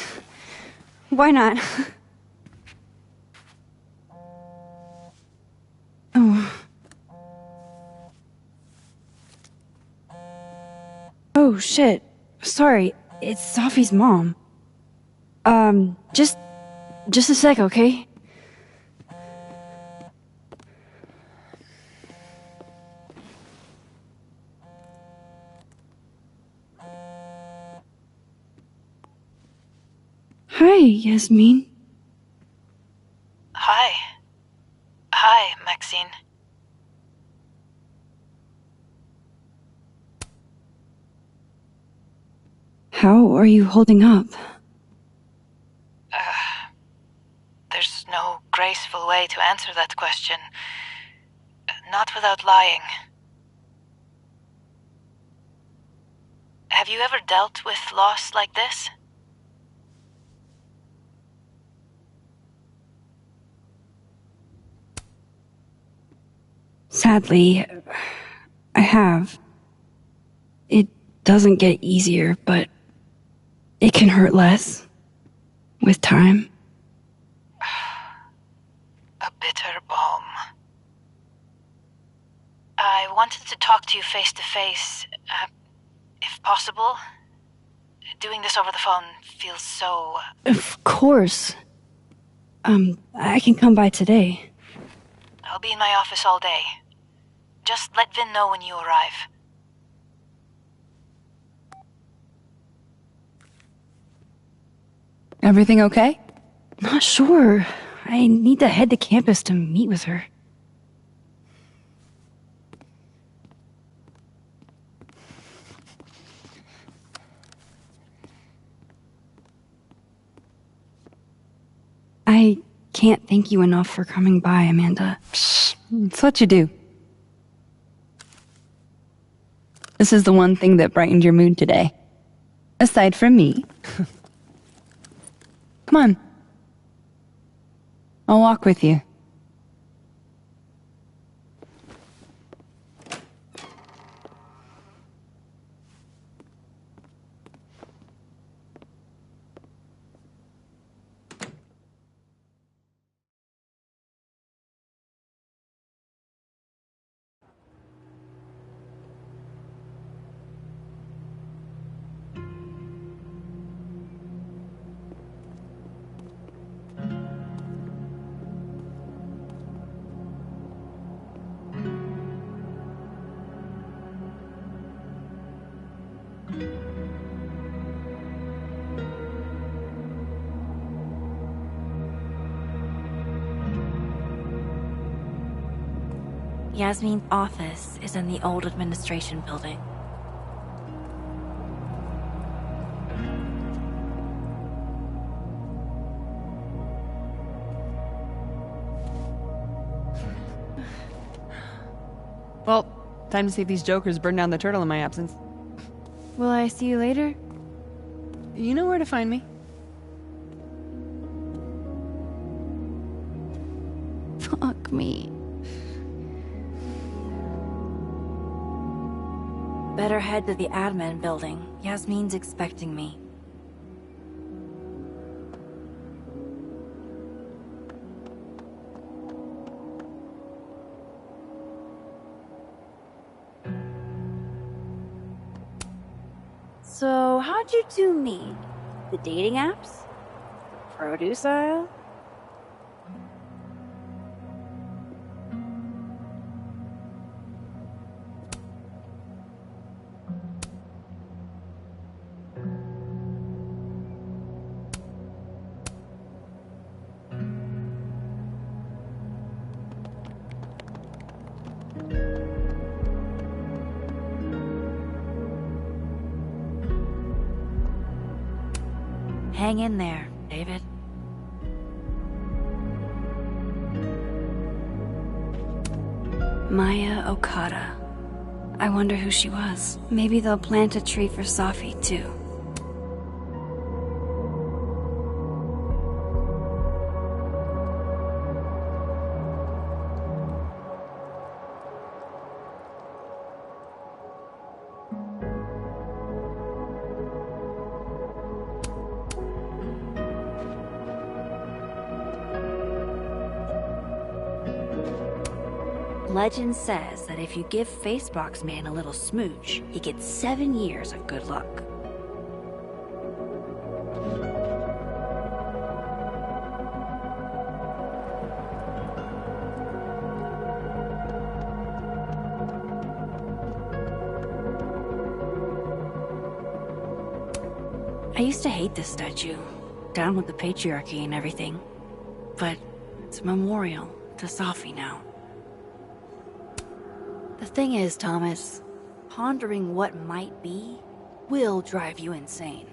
Why not? Oh. Oh, shit. Sorry, it's Sophie's mom. Just a sec, okay? Hi, Yasmin. Hi, Maxine. How are you holding up? There's no graceful way to answer that question. Not without lying. Have you ever dealt with loss like this? Sadly, I have. It doesn't get easier, but it can hurt less with time. A bitter balm. I wanted to talk to you face to face, if possible. Doing this over the phone feels so... Of course. I can come by today. I'll be in my office all day. Just let Vin know when you arrive. Everything okay? Not sure. I need to head to campus to meet with her. I can't thank you enough for coming by, Amanda. It's what you do. This is the one thing that brightened your mood today. Aside from me. Come on. I'll walk with you. Yasmin's office is in the old administration building. Well, time to see if these jokers burn down the turtle in my absence. Will I see you later? You know where to find me. Fuck me. Better head to the admin building. Yasmin's expecting me. So, how'd you two meet? The dating apps? Produce aisle? Hang in there, David. Maya Okada. I wonder who she was. Maybe they'll plant a tree for Safi, too. Legend says that if you give Facebox Man a little smooch, he gets 7 years of good luck. I used to hate this statue. Down with the patriarchy and everything. But it's a memorial to Safi now. The thing is, Thomas, pondering what might be will drive you insane.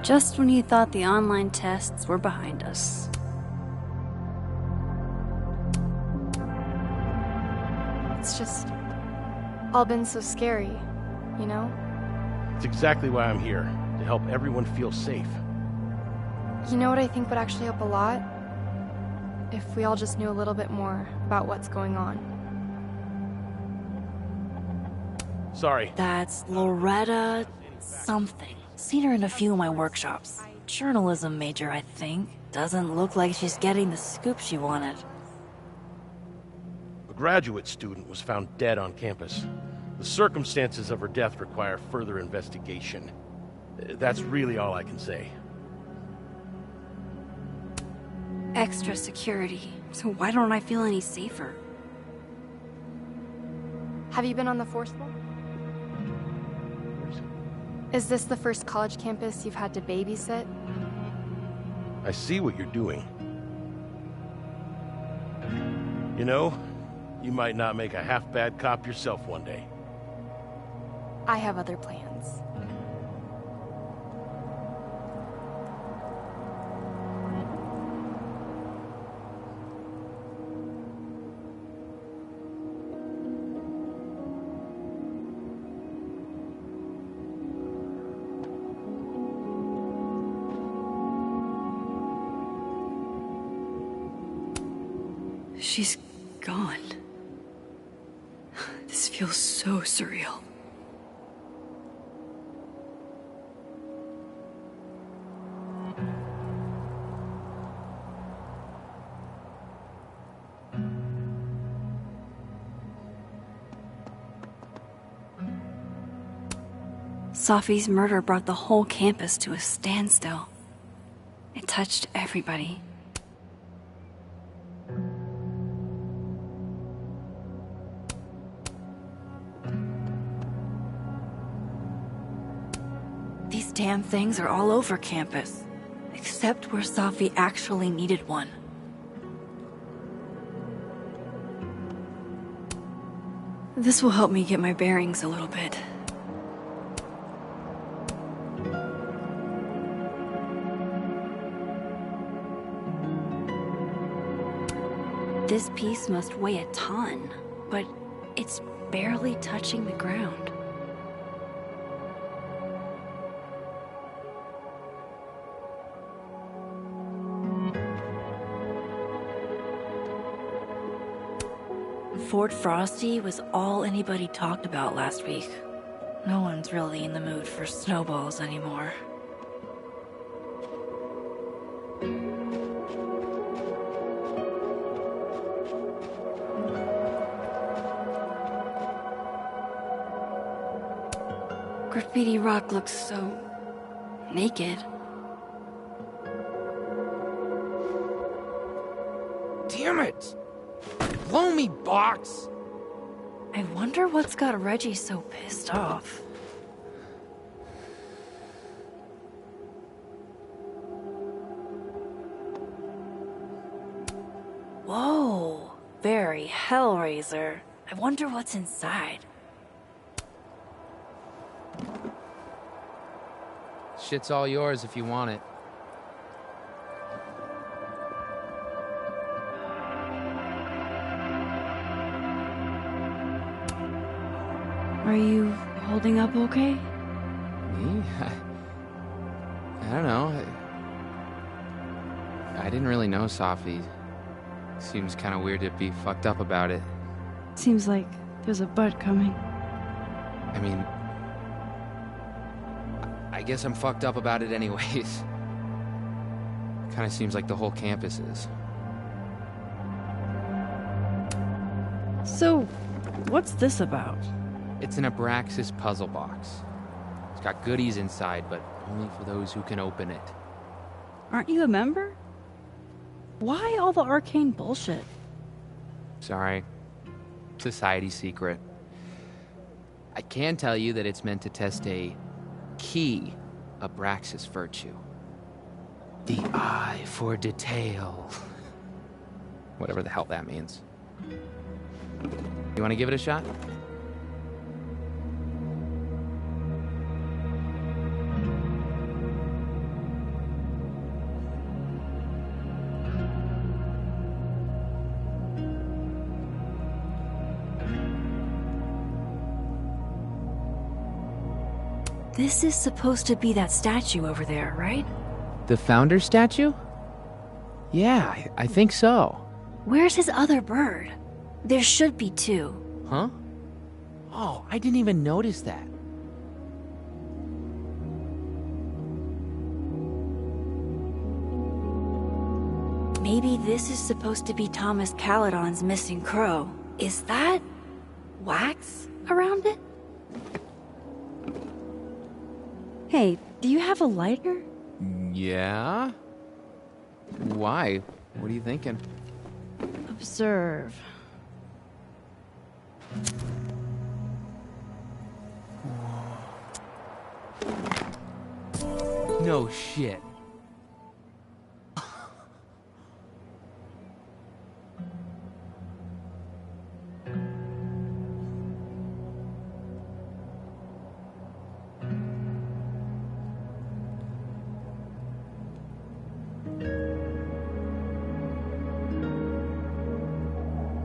Just when you thought the online tests were behind us. It's just all been so scary, you know? It's exactly why I'm here, to help everyone feel safe. You know what I think would actually help a lot? If we all just knew a little bit more about what's going on. Sorry. That's Loretta something. Seen her in a few of my workshops. Journalism major, I think. Doesn't look like she's getting the scoop she wanted. A graduate student was found dead on campus. The circumstances of her death require further investigation. That's really all I can say. Extra security. So why don't I feel any safer? Have you been on the fourth floor? Is this the first college campus you've had to babysit? I see what you're doing. You know, you might not make a half-bad cop yourself one day. I have other plans. She's gone. This feels so surreal. Safi's murder brought the whole campus to a standstill. It touched everybody. These damn things are all over campus, except where Safi actually needed one. This will help me get my bearings a little bit. This piece must weigh a ton, but it's barely touching the ground. Fort Frosty was all anybody talked about last week. No one's really in the mood for snowballs anymore. Graffiti Rock looks so naked. Damn it! Blow me, box! I wonder what's got Reggie so pissed off. Whoa, very Hellraiser. I wonder what's inside. Shit's all yours if you want it. Are you holding up okay? Me? I don't know. I didn't really know Safi. Seems kind of weird to be fucked up about it. Seems like there's a butt coming. I mean, I guess I'm fucked up about it anyways. Kind of seems like the whole campus is. So, what's this about? It's an Abraxas puzzle box. It's got goodies inside, but only for those who can open it. Aren't you a member? Why all the arcane bullshit? Sorry. Society secret. I can tell you that it's meant to test a key Abraxas virtue. The eye for detail. Whatever the hell that means. You want to give it a shot? This is supposed to be that statue over there, right? The founder statue? Yeah, I think so. Where's his other bird? There should be two. Huh? Oh, I didn't even notice that. Maybe this is supposed to be Thomas Caledon's missing crow. Is that wax around it? Hey, do you have a lighter? Yeah? Why? What are you thinking? Observe. No shit.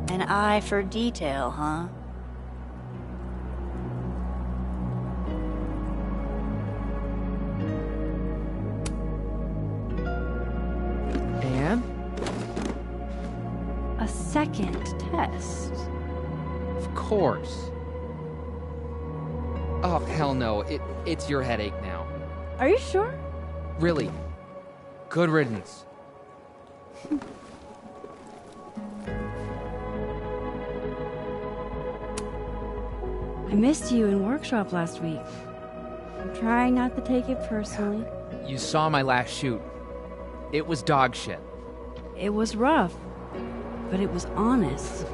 An eye for detail, huh? And? A second test. Of course. Oh, hell no. It's your headache now. Are you sure? Really. Good riddance. I missed you in workshop last week. I'm trying not to take it personally. You saw my last shoot. It was dog shit. It was rough, but it was honest.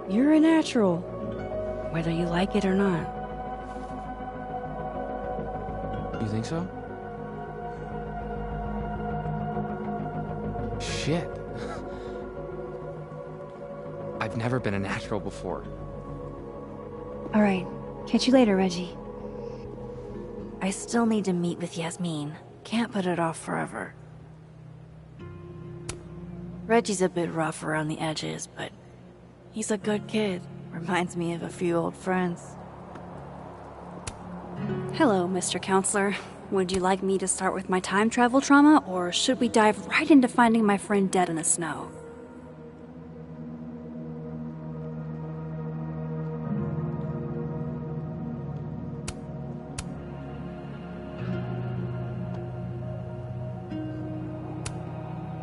You're a natural, whether you like it or not. You think so? Shit. I've never been a natural before. All right, catch you later, Reggie. I still need to meet with Yasmin. Can't put it off forever. Reggie's a bit rough around the edges, but he's a good kid. Reminds me of a few old friends. Hello, Mr. Counselor. Would you like me to start with my time travel trauma, or should we dive right into finding my friend dead in the snow?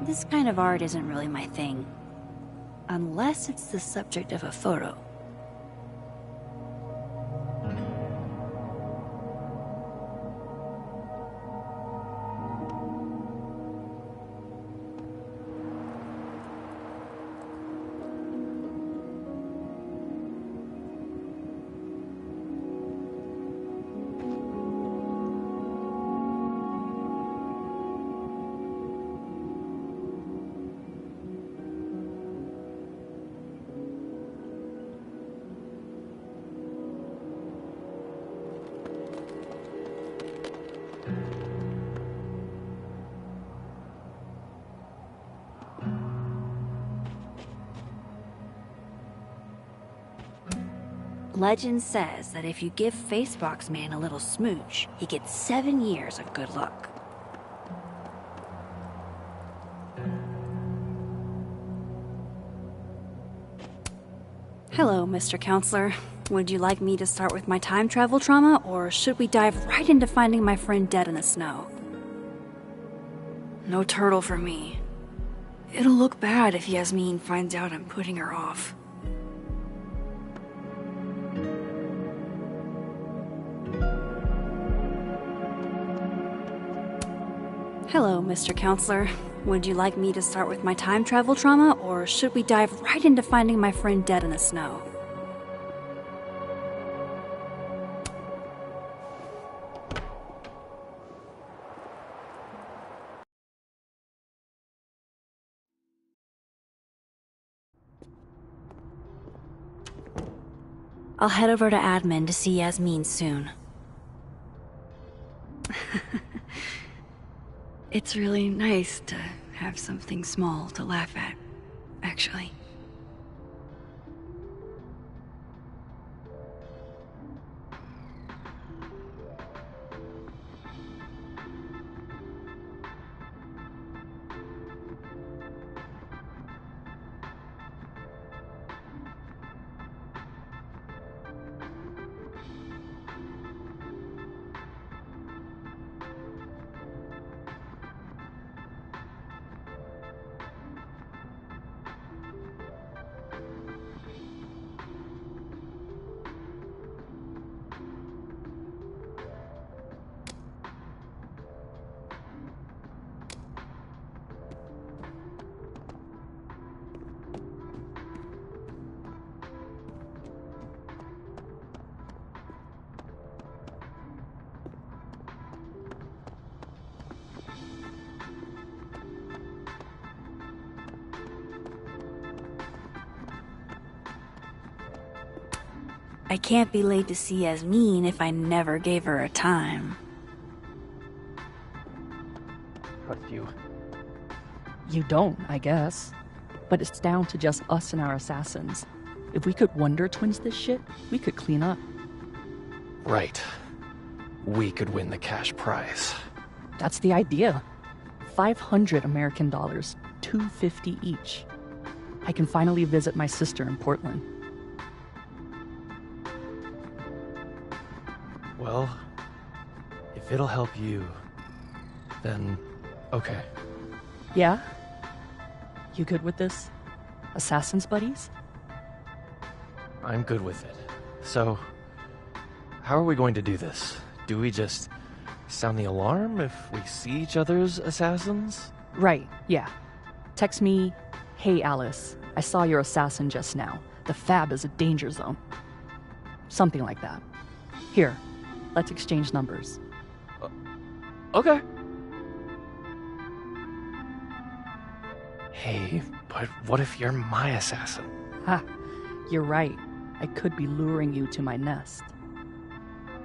This kind of art isn't really my thing. Unless it's the subject of a photo. Legend says that if you give Facebox Man a little smooch, he gets 7 years of good luck. Hello, Mr. Counselor. Would you like me to start with my time travel trauma, or should we dive right into finding my friend dead in the snow? No turtle for me. It'll look bad if Yasmin finds out I'm putting her off. Hello, Mr. Counselor. Would you like me to start with my time travel trauma, or should we dive right into finding my friend dead in the snow? I'll head over to admin to see Yasmin soon. It's really nice to have something small to laugh at, actually. I can't be late to see Yasmin if I never gave her a time. Trust you. You don't, I guess. But it's down to just us and our assassins. If we could Wonder Twins this shit, we could clean up. Right. We could win the cash prize. That's the idea. 500 American dollars, $250 each. I can finally visit my sister in Portland. Well, if it'll help you, then okay. Yeah? You good with this? Assassins buddies? I'm good with it. So, how are we going to do this? Do we just sound the alarm if we see each other's assassins? Right, yeah. Text me, "Hey Alice, I saw your assassin just now. The fab is a danger zone." Something like that. Here, let's exchange numbers. Okay. Hey, but what if you're my assassin? Ha, you're right. I could be luring you to my nest.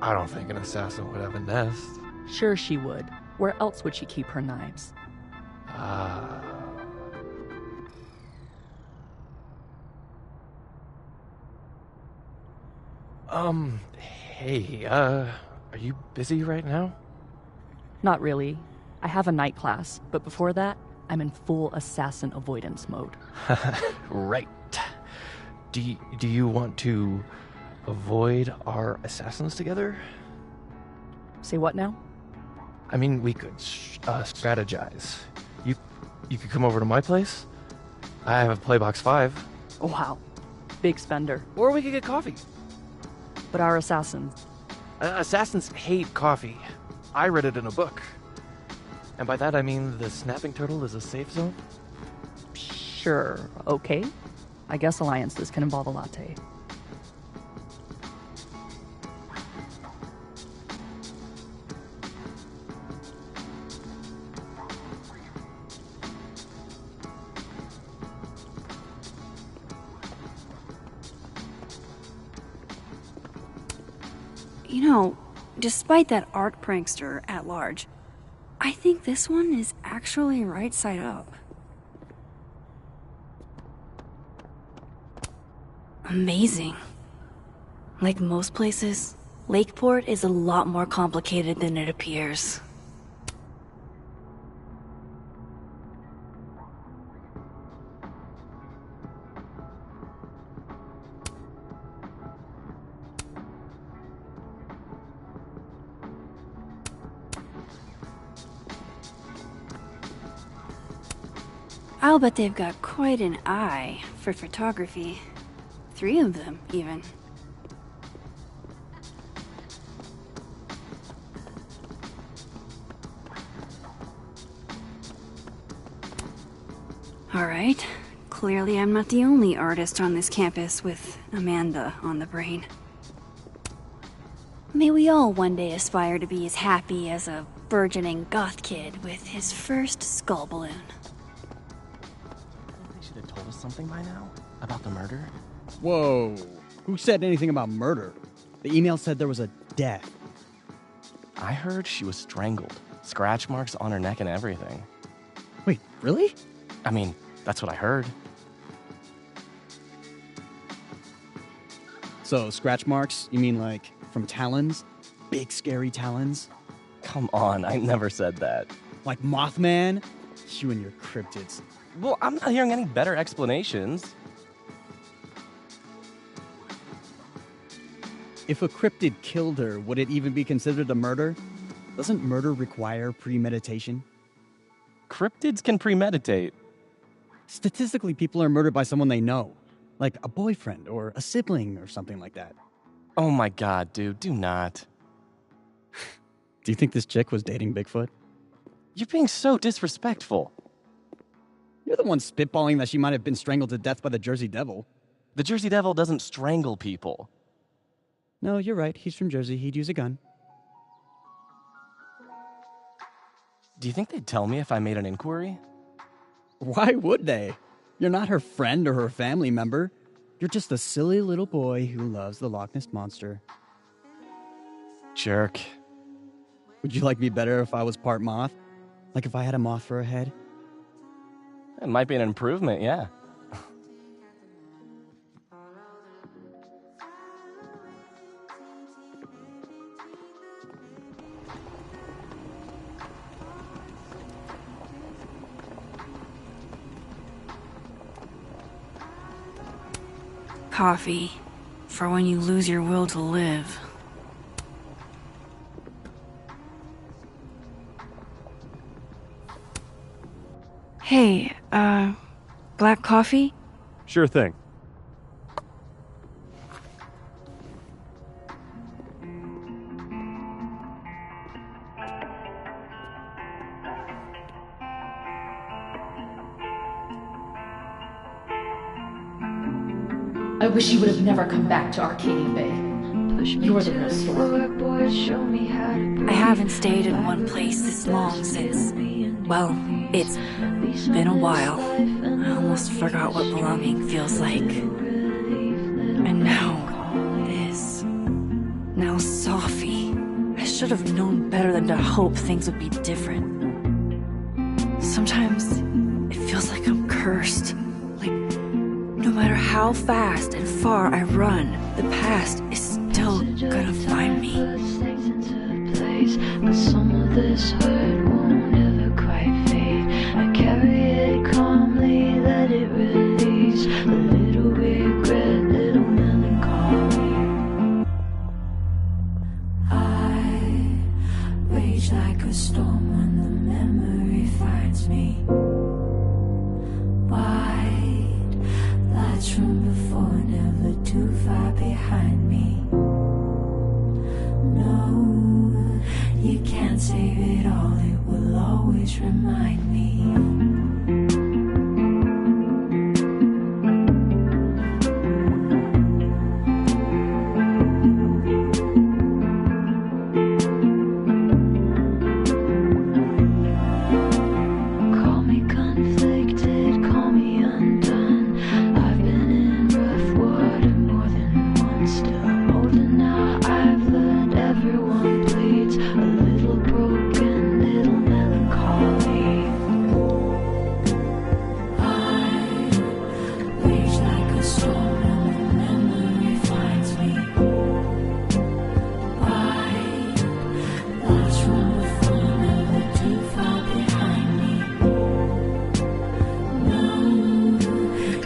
I don't think an assassin would have a nest. Sure she would. Where else would she keep her knives? Hey, are you busy right now? Not really. I have a night class, but before that, I'm in full assassin avoidance mode. Right. Do you want to avoid our assassins together? Say what now? I mean, we could strategize. You could come over to my place. I have a Playbox 5. Wow. Big spender. Or we could get coffee. But our assassins... assassins hate coffee. I read it in a book. And by that I mean the snapping turtle is a safe zone? Sure, okay. I guess alliances can involve a latte. You know, despite that art prankster at large, I think this one is actually right side up. Amazing. Like most places, Lakeport is a lot more complicated than it appears. I'll bet they've got quite an eye for photography. 3 of them, even. Alright, clearly I'm not the only artist on this campus with Amanda on the brain. May we all one day aspire to be as happy as a burgeoning goth kid with his first skull balloon. They should have told us something by now about the murder. Whoa. Who said anything about murder? The email said there was a death. I heard she was strangled. Scratch marks on her neck and everything. Wait, really? I mean, that's what I heard. So, scratch marks? You mean like from talons? Big scary talons? Come on, I never said that. Like Mothman? You and your cryptids. Well, I'm not hearing any better explanations. If a cryptid killed her, would it even be considered a murder? Doesn't murder require premeditation? Cryptids can premeditate. Statistically, people are murdered by someone they know. Like a boyfriend or a sibling or something like that. Oh my god, dude, do not. Do you think this chick was dating Bigfoot? You're being so disrespectful. You're the one spitballing that she might have been strangled to death by the Jersey Devil. The Jersey Devil doesn't strangle people. No, you're right. He's from Jersey. He'd use a gun. Do you think they'd tell me if I made an inquiry? Why would they? You're not her friend or her family member. You're just a silly little boy who loves the Loch Ness Monster. Jerk. Would you like me better if I was part moth? Like if I had a moth for a head? It might be an improvement, yeah. Coffee. For when you lose your will to live. Hey, black coffee? Sure thing. I wish you would have never come back to Arcadia Bay. You're the real story. I haven't stayed in one place this long since... Well, it's been a while. I almost forgot what belonging feels like. And now, this. Now Sophie. I should have known better than to hope things would be different. Sometimes, it feels like I'm cursed. Like, no matter how fast and far I run, the past is still hell gonna find me? But some of this hurt won't ever quite fade. I carry it calmly, let it release. A little regret, little melancholy. I rage like a storm when the memory finds me. White lights from before, never too far behind me. No, you can't save it all, it will always remind me. Call me conflicted, call me undone. I've been in rough water more than once. Still I'm older now, I've learned everyone bleeds. A little broken, little melancholy. I rage like a storm when the memory finds me. White lights from before, never too far behind me. No,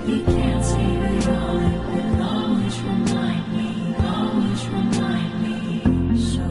you can't save it all, it will always remind me, always remind me. So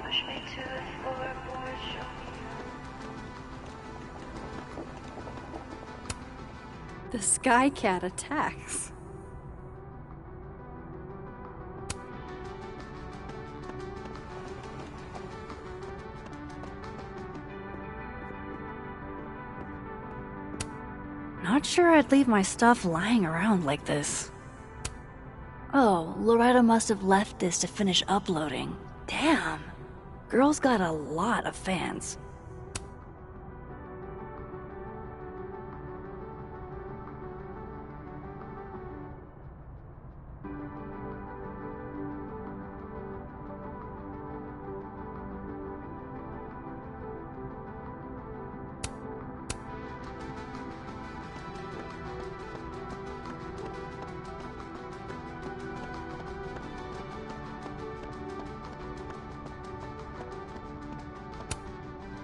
push me to the floorboard, show me. The Sky Cat attacks. Not sure I'd leave my stuff lying around like this. Oh, Loretta must have left this to finish uploading. Damn. Girl's got a lot of fans.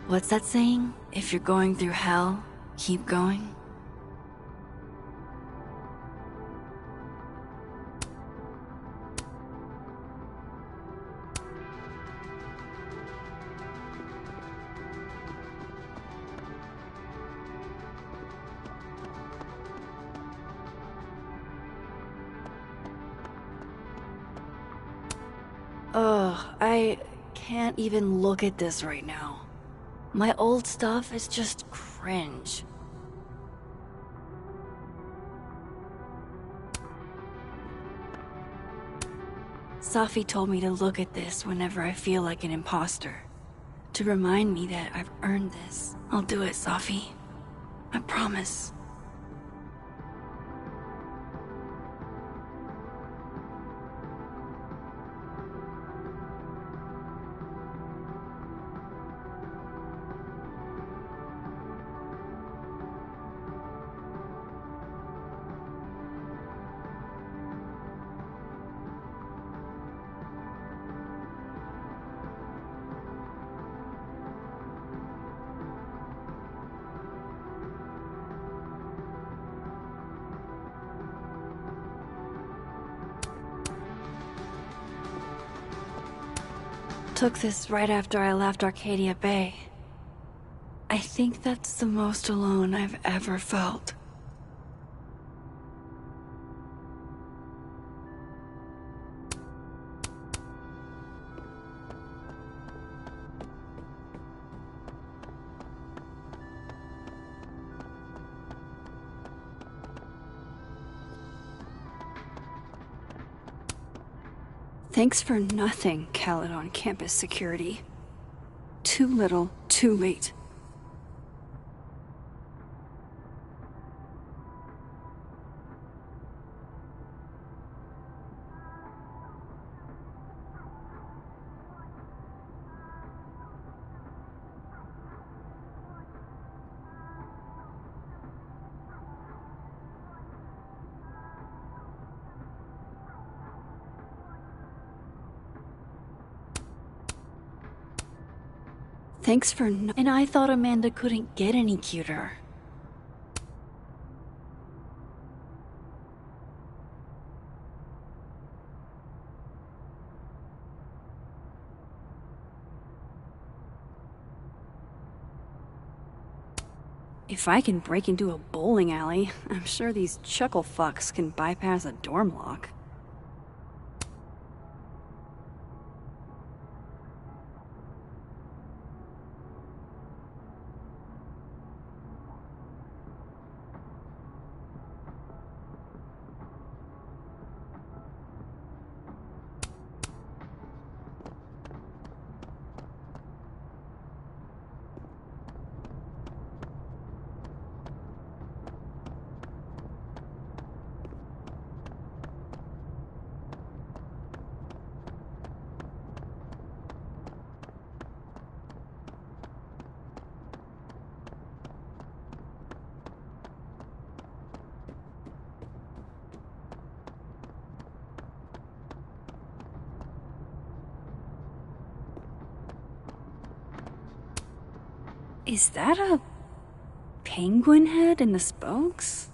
What's that saying? If you're going through hell, keep going? Ugh, I can't even look at this right now. My old stuff is just cringe. Safi told me to look at this whenever I feel like an imposter. To remind me that I've earned this. I'll do it, Safi. I promise. took this right after I left Arcadia Bay. I think that's the most alone I've ever felt. Thanks for nothing, Khaled on campus security. Too little, too late. Thanks for and I thought Amanda couldn't get any cuter. If I can break into a bowling alley, I'm sure these chuckle fucks can bypass a dorm lock. Is that a penguin head in the spokes?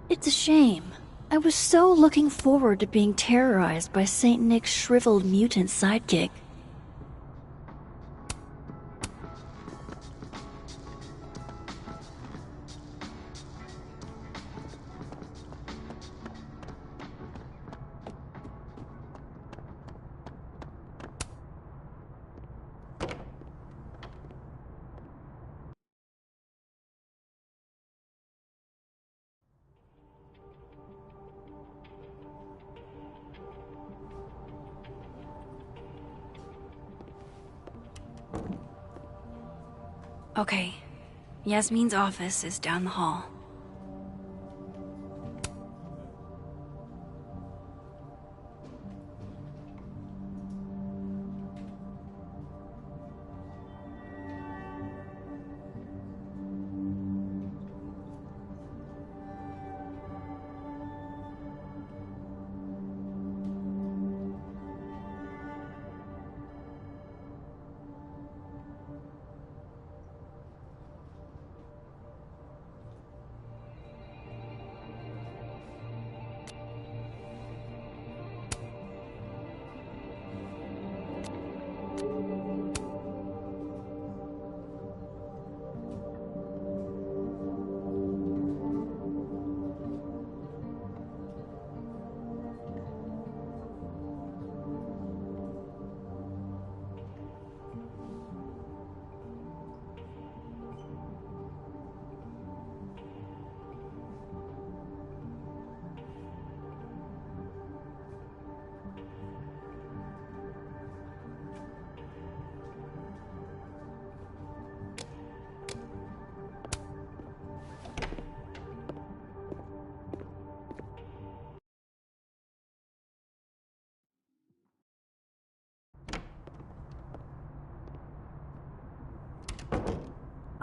It's a shame. I was so looking forward to being terrorized by Saint Nick's shriveled mutant sidekick. Okay, Yasmin's office is down the hall.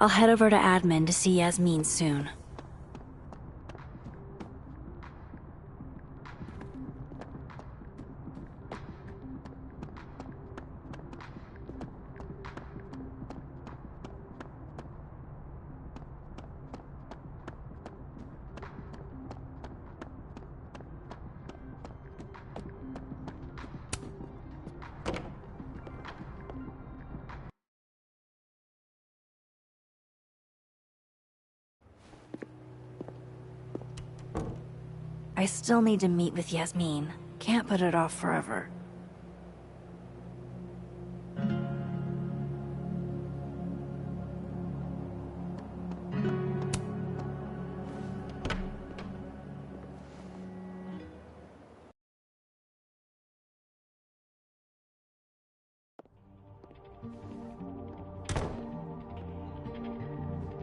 I'll head over to admin to see Yasmin soon. I still need to meet with Yasmin. Can't put it off forever.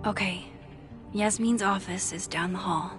Okay, Yasmin's office is down the hall.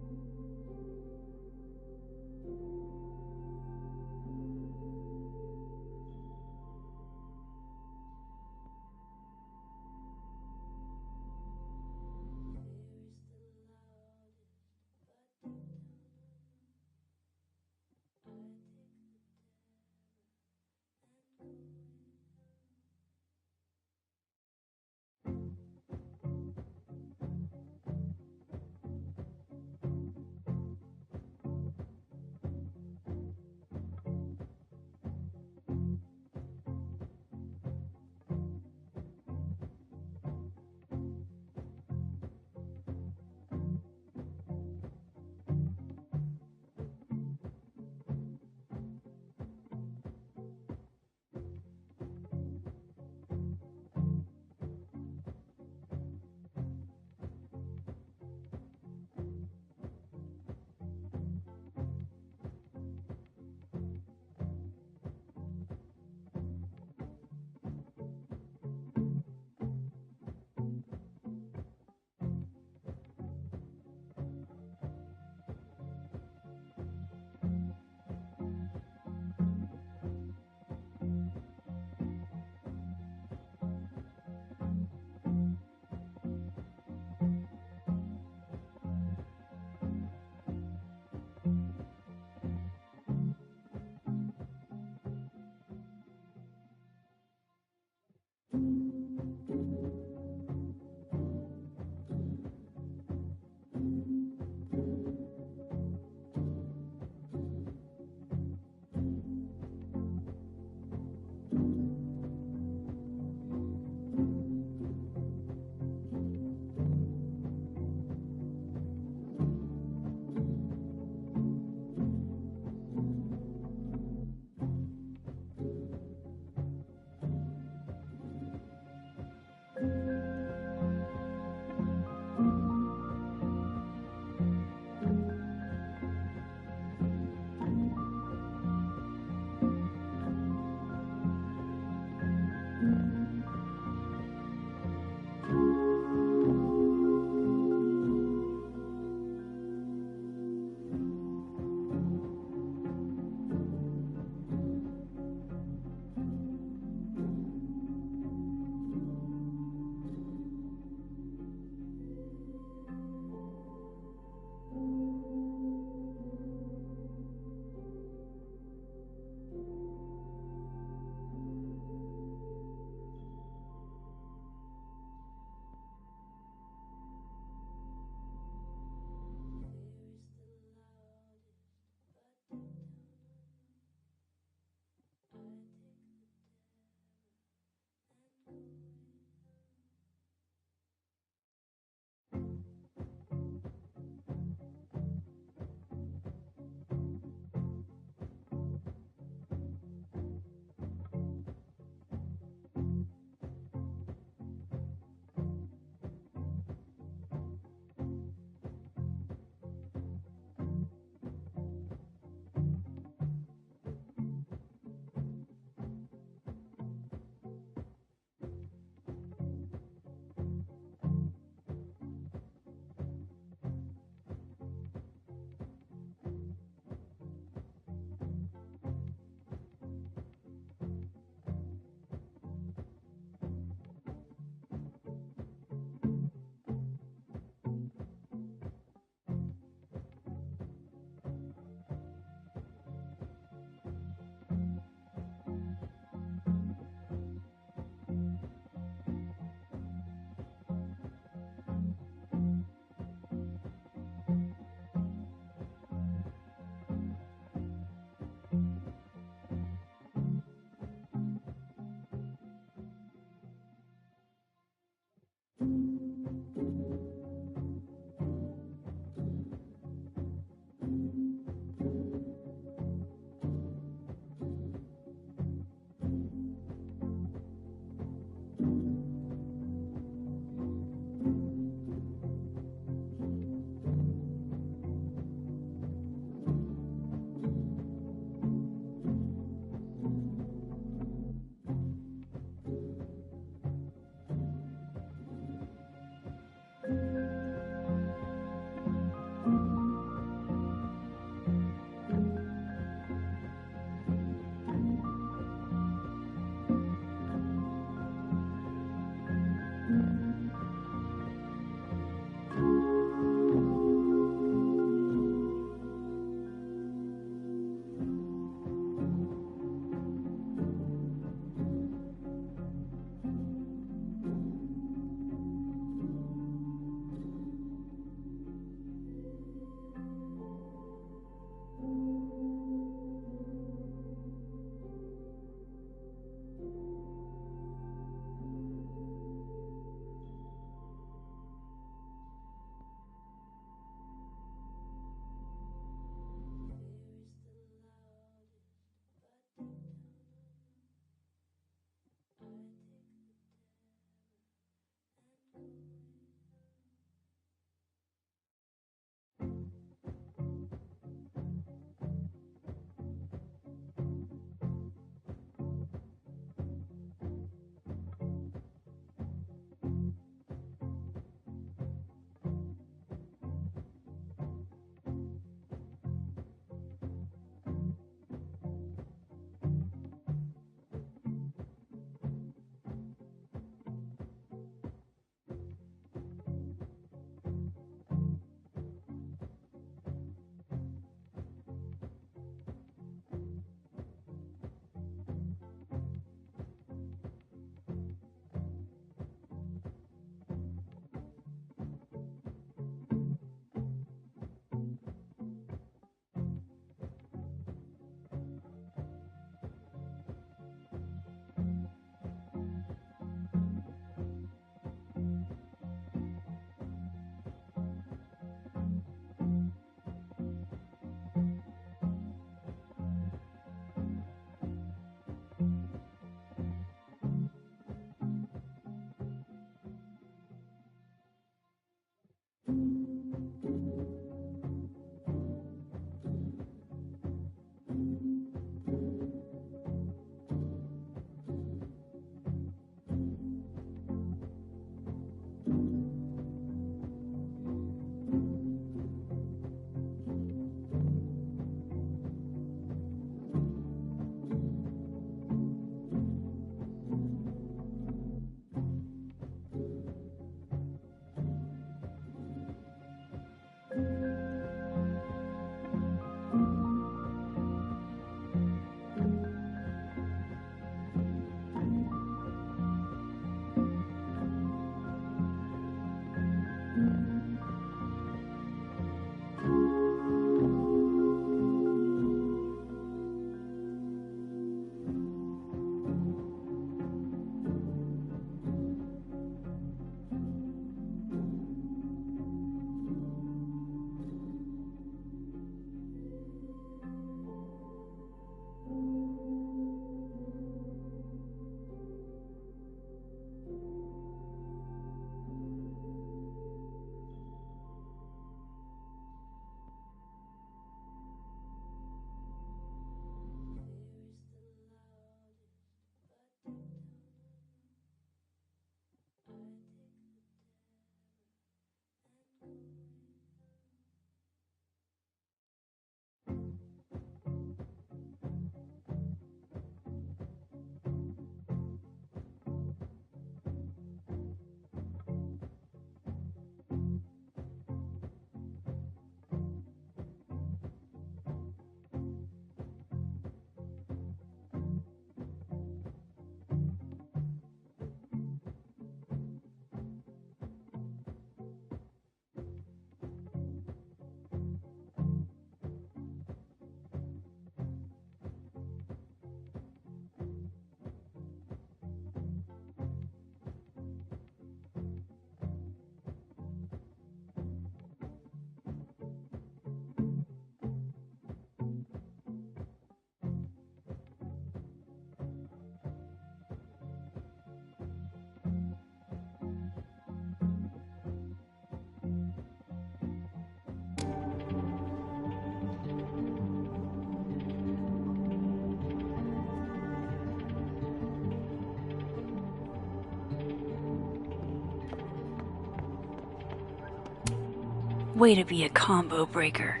Way to be a combo breaker.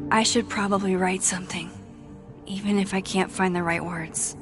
I should probably write something, even if I can't find the right words.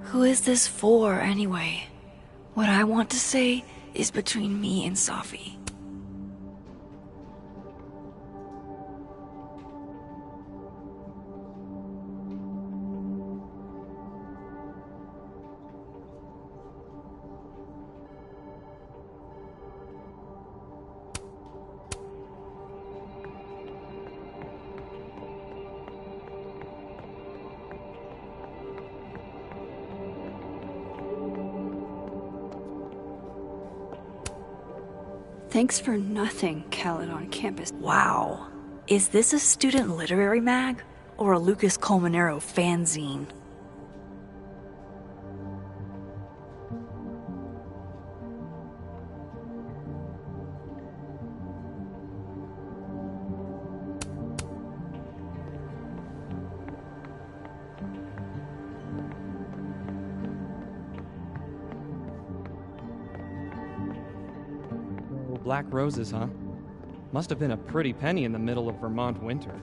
Who is this for, anyway? What I want to say is between me and Safi. Thanks for nothing, Khaled on campus. Wow. Is this a student literary mag? Or a Lucas Colmenero fanzine? Black roses, huh? Must have been a pretty penny in the middle of Vermont winter.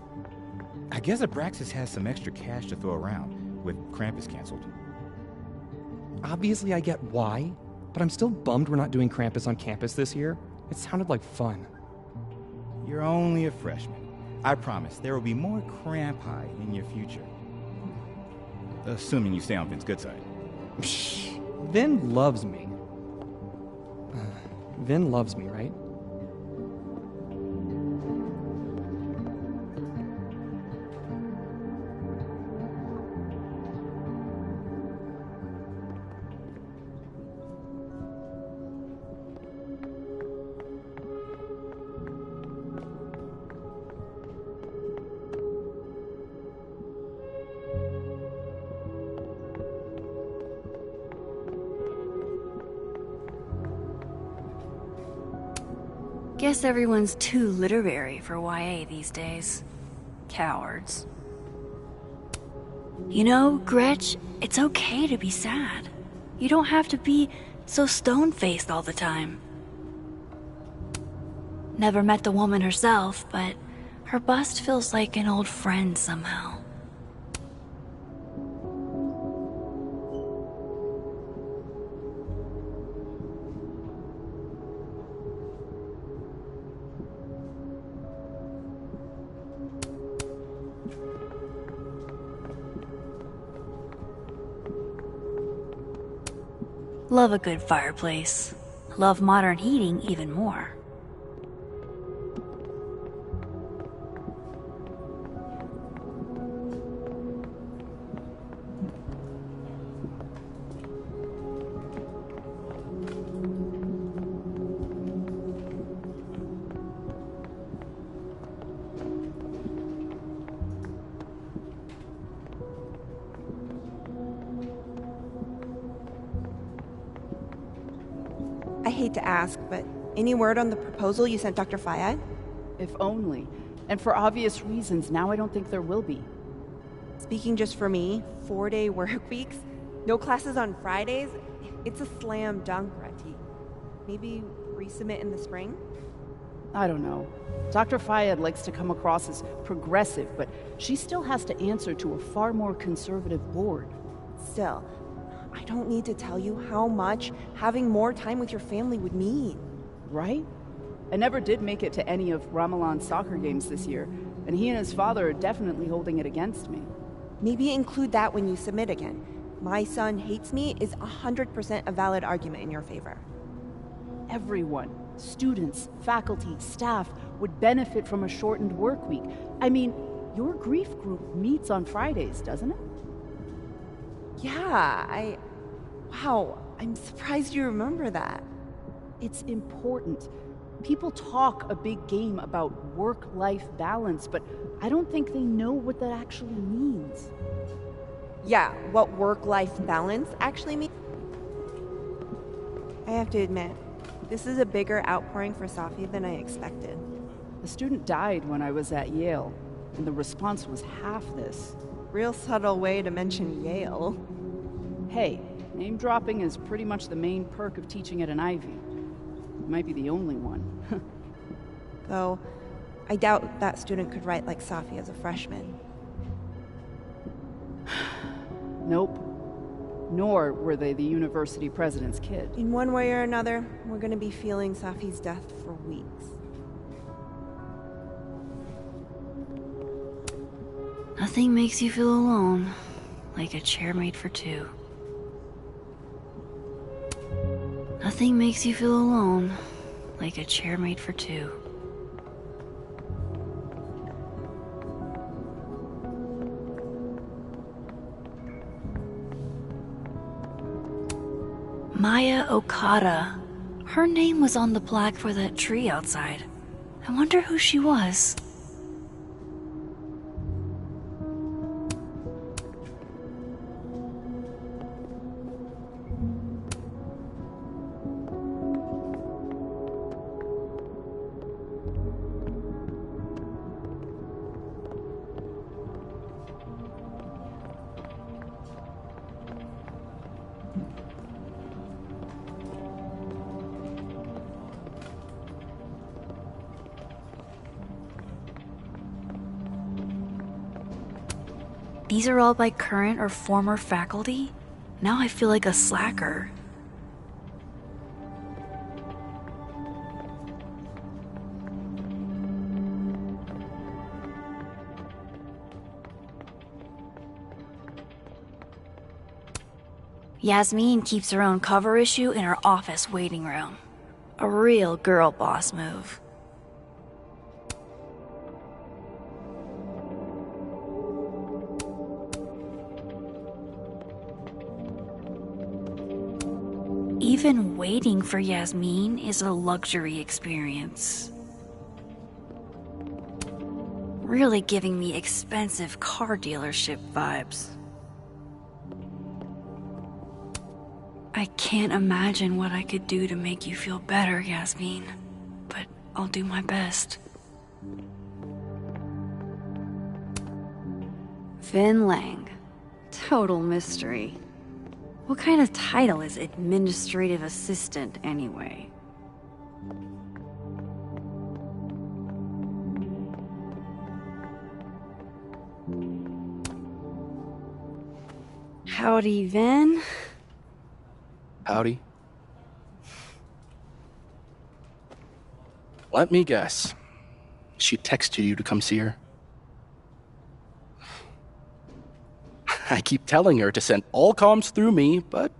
I guess Abraxas has some extra cash to throw around, with Krampus canceled. Obviously I get why, but I'm still bummed we're not doing Krampus on campus this year. It sounded like fun. You're only a freshman. I promise there will be more Krampi in your future. Assuming you stay on Vin's good side. Psh, Vin loves me. Vin loves me, right? Guess everyone's too literary for YA these days. Cowards. You know, Gretch, it's okay to be sad. You don't have to be so stone-faced all the time. Never met the woman herself, but her bust feels like an old friend somehow. Love a good fireplace. Love modern heating even more. I hate to ask, but any word on the proposal you sent Dr. Fayad? If only. And for obvious reasons, now I don't think there will be. Speaking just for me, 4-day work weeks, no classes on Fridays, it's a slam dunk, Rati. Maybe resubmit in the spring? I don't know. Dr. Fayad likes to come across as progressive, but she still has to answer to a far more conservative board. Still, I don't need to tell you how much having more time with your family would mean. Right? I never did make it to any of Ramalan's soccer games this year, and he and his father are definitely holding it against me. Maybe include that when you submit again. My son hates me is 100% a valid argument in your favor. Everyone, students, faculty, staff, would benefit from a shortened work week. I mean, your grief group meets on Fridays, doesn't it? Yeah, Wow, I'm surprised you remember that. It's important. People talk a big game about work-life balance, but I don't think they know what that actually means. Yeah, what work-life balance actually means? I have to admit, this is a bigger outpouring for Safi than I expected. A student died when I was at Yale, and the response was half this. Real subtle way to mention Yale. Hey, name dropping is pretty much the main perk of teaching at an Ivy. It might be the only one. Though, I doubt that student could write like Safi as a freshman. Nope. Nor were they the university president's kid. In one way or another, we're gonna be feeling Safi's death for weeks. Nothing makes you feel alone like a chair made for two. Nothing makes you feel alone like a chair made for two. Maya Okada. Her name was on the plaque for that tree outside. I wonder who she was. These are all by current or former faculty? Now I feel like a slacker. Yasmin keeps her own cover issue in her office waiting room. A real girl boss move. Even waiting for Yasmin is a luxury experience. Really giving me expensive car dealership vibes. I can't imagine what I could do to make you feel better, Yasmin, but I'll do my best. Vin Lang. Total mystery. What kind of title is administrative assistant, anyway? Howdy, Vin. Howdy. Let me guess. She texted you to come see her? I keep telling her to send all comms through me, but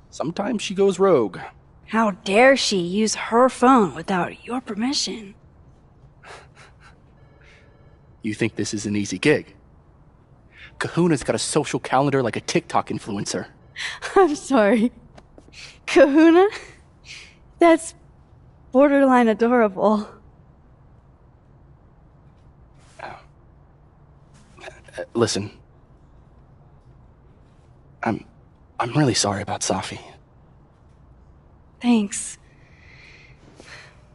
sometimes she goes rogue. How dare she use her phone without your permission? You think this is an easy gig? Kahuna's got a social calendar like a TikTok influencer. I'm sorry. Kahuna? That's borderline adorable. Listen. I'm really sorry about Safi. Thanks.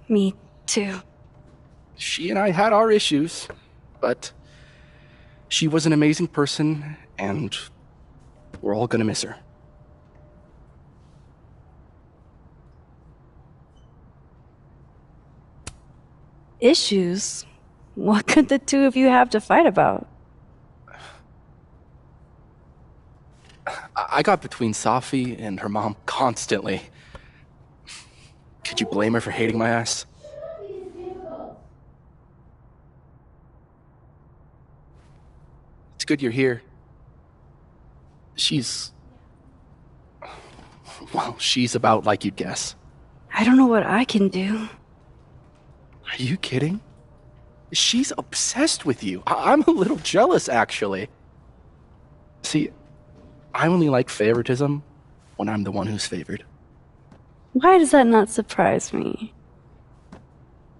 Me too. She and I had our issues, but she was an amazing person, and we're all gonna miss her. Issues? What could the two of you have to fight about? I got between Safi and her mom constantly. Could you blame her for hating my ass? It's good you're here. She's about like you'd guess. I don't know what I can do. Are you kidding? She's obsessed with you. I'm a little jealous, actually. See, I only like favoritism when I'm the one who's favored. Why does that not surprise me?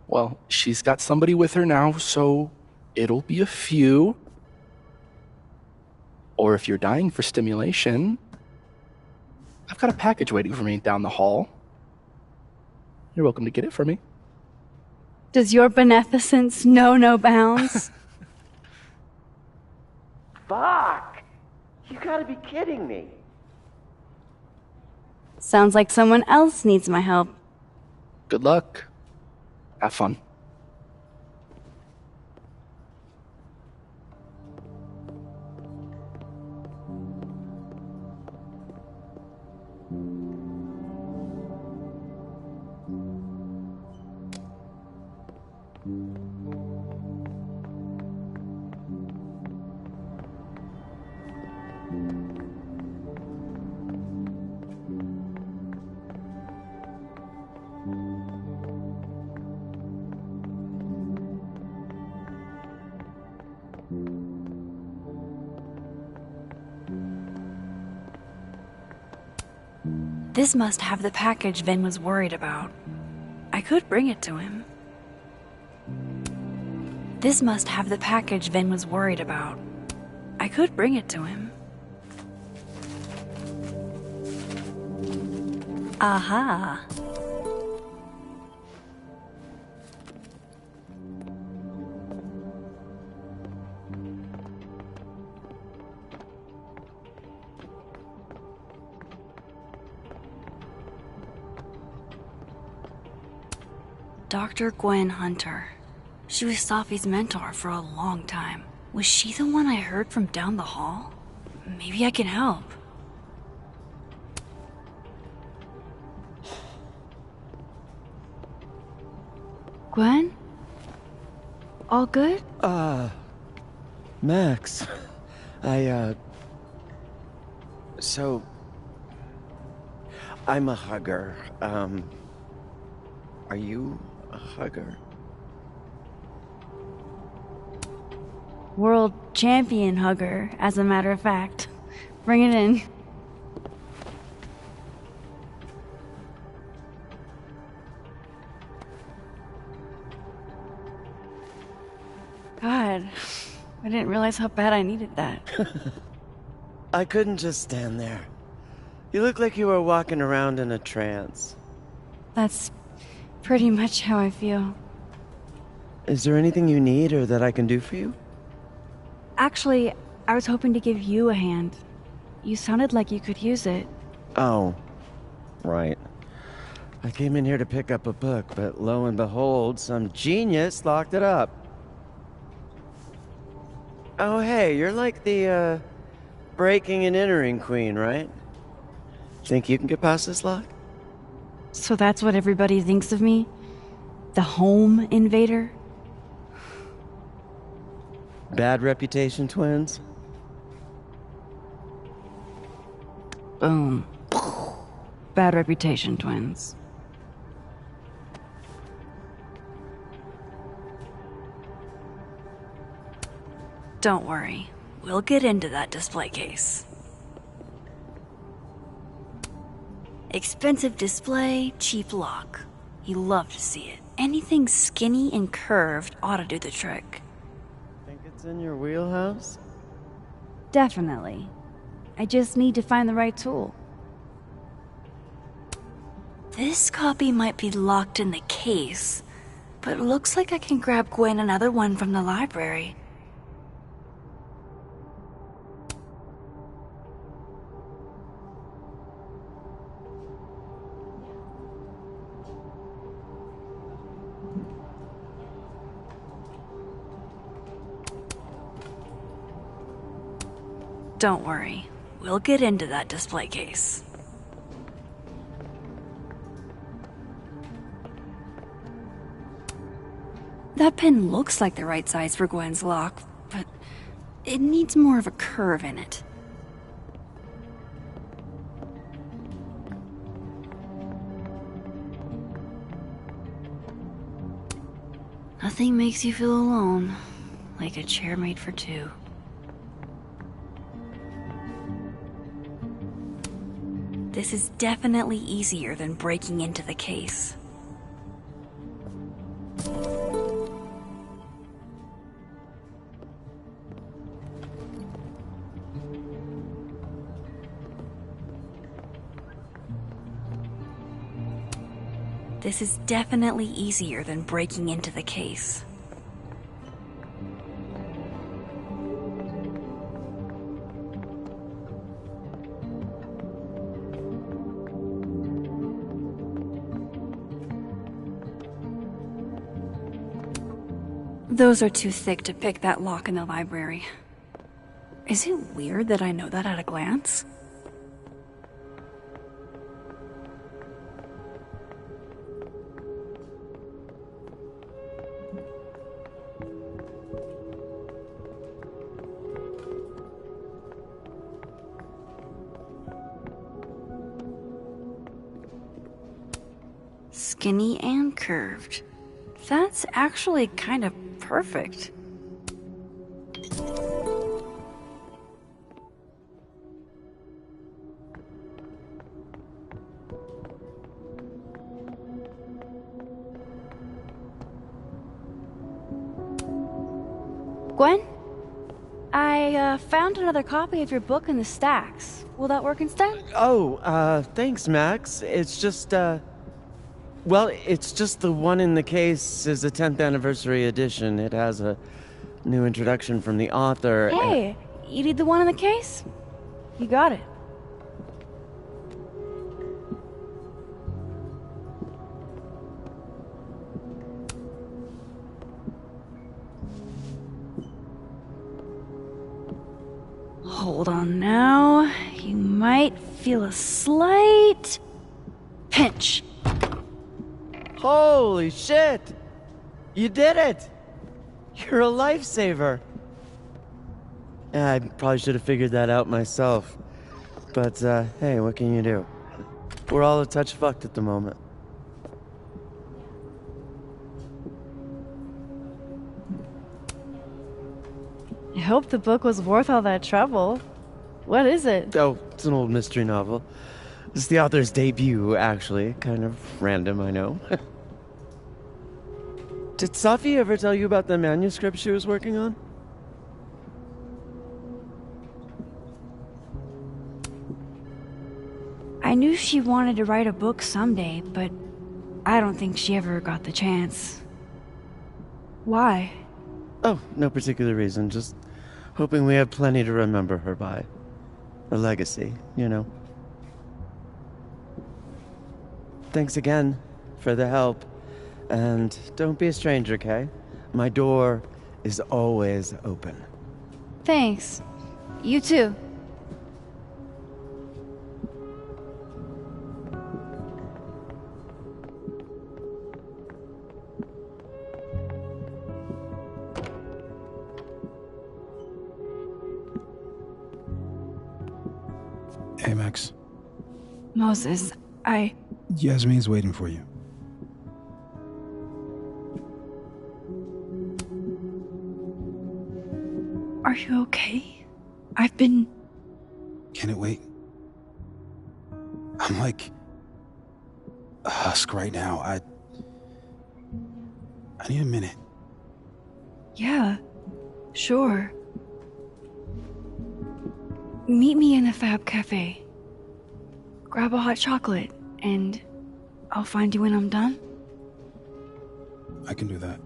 Well, she's got somebody with her now, so it'll be a few. Or if you're dying for stimulation, I've got a package waiting for me down the hall. You're welcome to get it for me. Does your beneficence know no bounds? Fuck! You gotta be kidding me. Sounds like someone else needs my help. Good luck. Have fun. This must have the package Vin was worried about. I could bring it to him. This must have the package Vin was worried about. I could bring it to him. Aha. Dr. Gwen Hunter. She was Safi's mentor for a long time. Was she the one I heard from down the hall? Maybe I can help. Gwen? All good? Max. So... I'm a hugger. Are you a hugger? World champion hugger, as a matter of fact. Bring it in. God, I didn't realize how bad I needed that. I couldn't just stand there. You look like you were walking around in a trance. That's pretty much how I feel. Is there anything you need or that I can do for you? Actually, I was hoping to give you a hand. You sounded like you could use it. Oh, right. I came in here to pick up a book, but lo and behold, some genius locked it up. Oh, hey, you're like the breaking and entering queen, right? Think you can get past this lock? So that's what everybody thinks of me? The home invader? Bad reputation, twins? Boom. Bad reputation, twins. Don't worry. We'll get into that display case. Expensive display, cheap lock. You love to see it. Anything skinny and curved ought to do the trick. Think it's in your wheelhouse? Definitely. I just need to find the right tool. This copy might be locked in the case, but it looks like I can grab Gwen another one from the library. Don't worry. We'll get into that display case. That pin looks like the right size for Gwen's lock, but it needs more of a curve in it. Nothing makes you feel alone like a chair made for two. This is definitely easier than breaking into the case. This is definitely easier than breaking into the case. Those are too thick to pick that lock in the library. Is it weird that I know that at a glance? Skinny and curved. That's actually kind of perfect. Gwen? I found another copy of your book in the stacks. Will that work instead? Oh, thanks, Max. It's just, well, it's just the one in the case is a 10th anniversary edition. It has a new introduction from the author. Hey, you need the one in the case? You got it. Hold on now. You might feel a slight pinch. Holy shit! You did it! You're a lifesaver! I probably should have figured that out myself. But, hey, what can you do? We're all a touch fucked at the moment. I hope the book was worth all that trouble. What is it? Oh, it's an old mystery novel. It's the author's debut, actually. Kind of random, I know. Did Safi ever tell you about the manuscript she was working on? I knew she wanted to write a book someday, but I don't think she ever got the chance. Why? Oh, no particular reason. Just hoping we have plenty to remember her by. A legacy, you know. Thanks again for the help. And don't be a stranger, Kay? My door is always open. Thanks. You too. Hey, Max. Moses, Yasmin's waiting for you. Are you okay? I've been... Can it wait? I'm like a husk right now. I need a minute. Yeah, sure. Meet me in a Fab Cafe. Grab a hot chocolate, and I'll find you when I'm done. I can do that.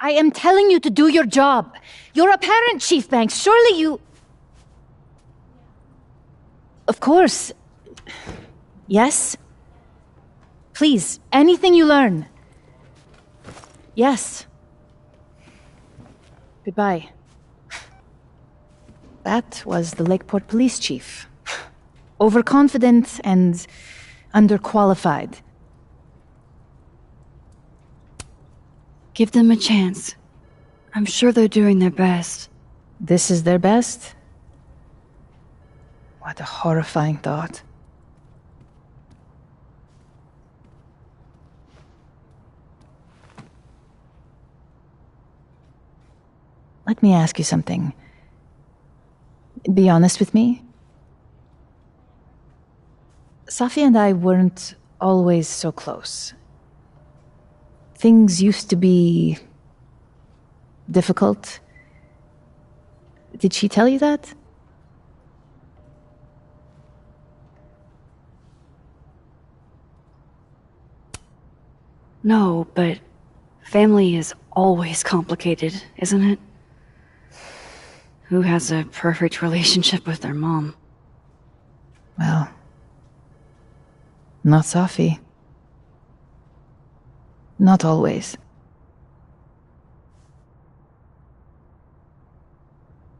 I am telling you to do your job. You're a parent, Chief Banks. Surely you... Of course. Yes? Please, anything you learn. Yes. Goodbye. That was the Lakeport Police Chief. Overconfident and underqualified. Give them a chance. I'm sure they're doing their best. This is their best? What a horrifying thought. Let me ask you something. Be honest with me. Safi and I weren't always so close. Things used to be difficult. Did she tell you that? No, but family is always complicated, isn't it? Who has a perfect relationship with their mom? Well, not Safi. Not always.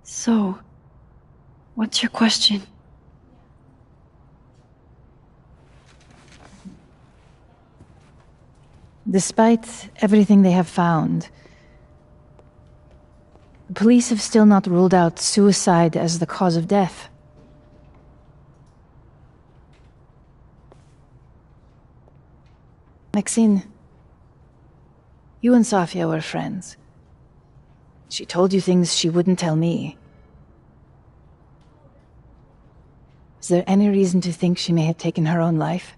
So, what's your question? Despite everything they have found, the police have still not ruled out suicide as the cause of death. Maxine, you and Safia were friends. She told you things she wouldn't tell me. Is there any reason to think she may have taken her own life?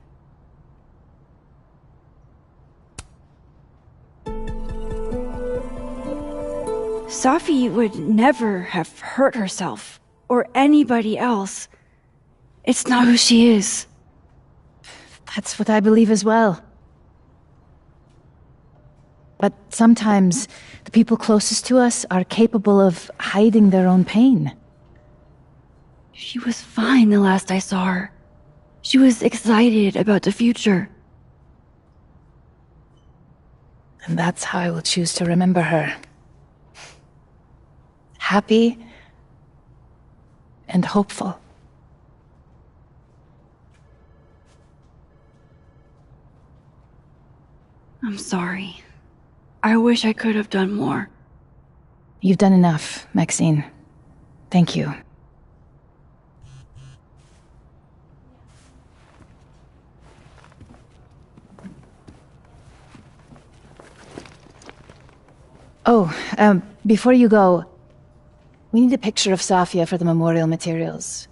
Safi would never have hurt herself, or anybody else. It's not who she is. That's what I believe as well. But sometimes the people closest to us are capable of hiding their own pain. She was fine the last I saw her. She was excited about the future. And that's how I will choose to remember her. Happy and hopeful. I'm sorry. I wish I could have done more. You've done enough, Maxine. Thank you. Oh, before you go, we need a picture of Safia for the memorial materials.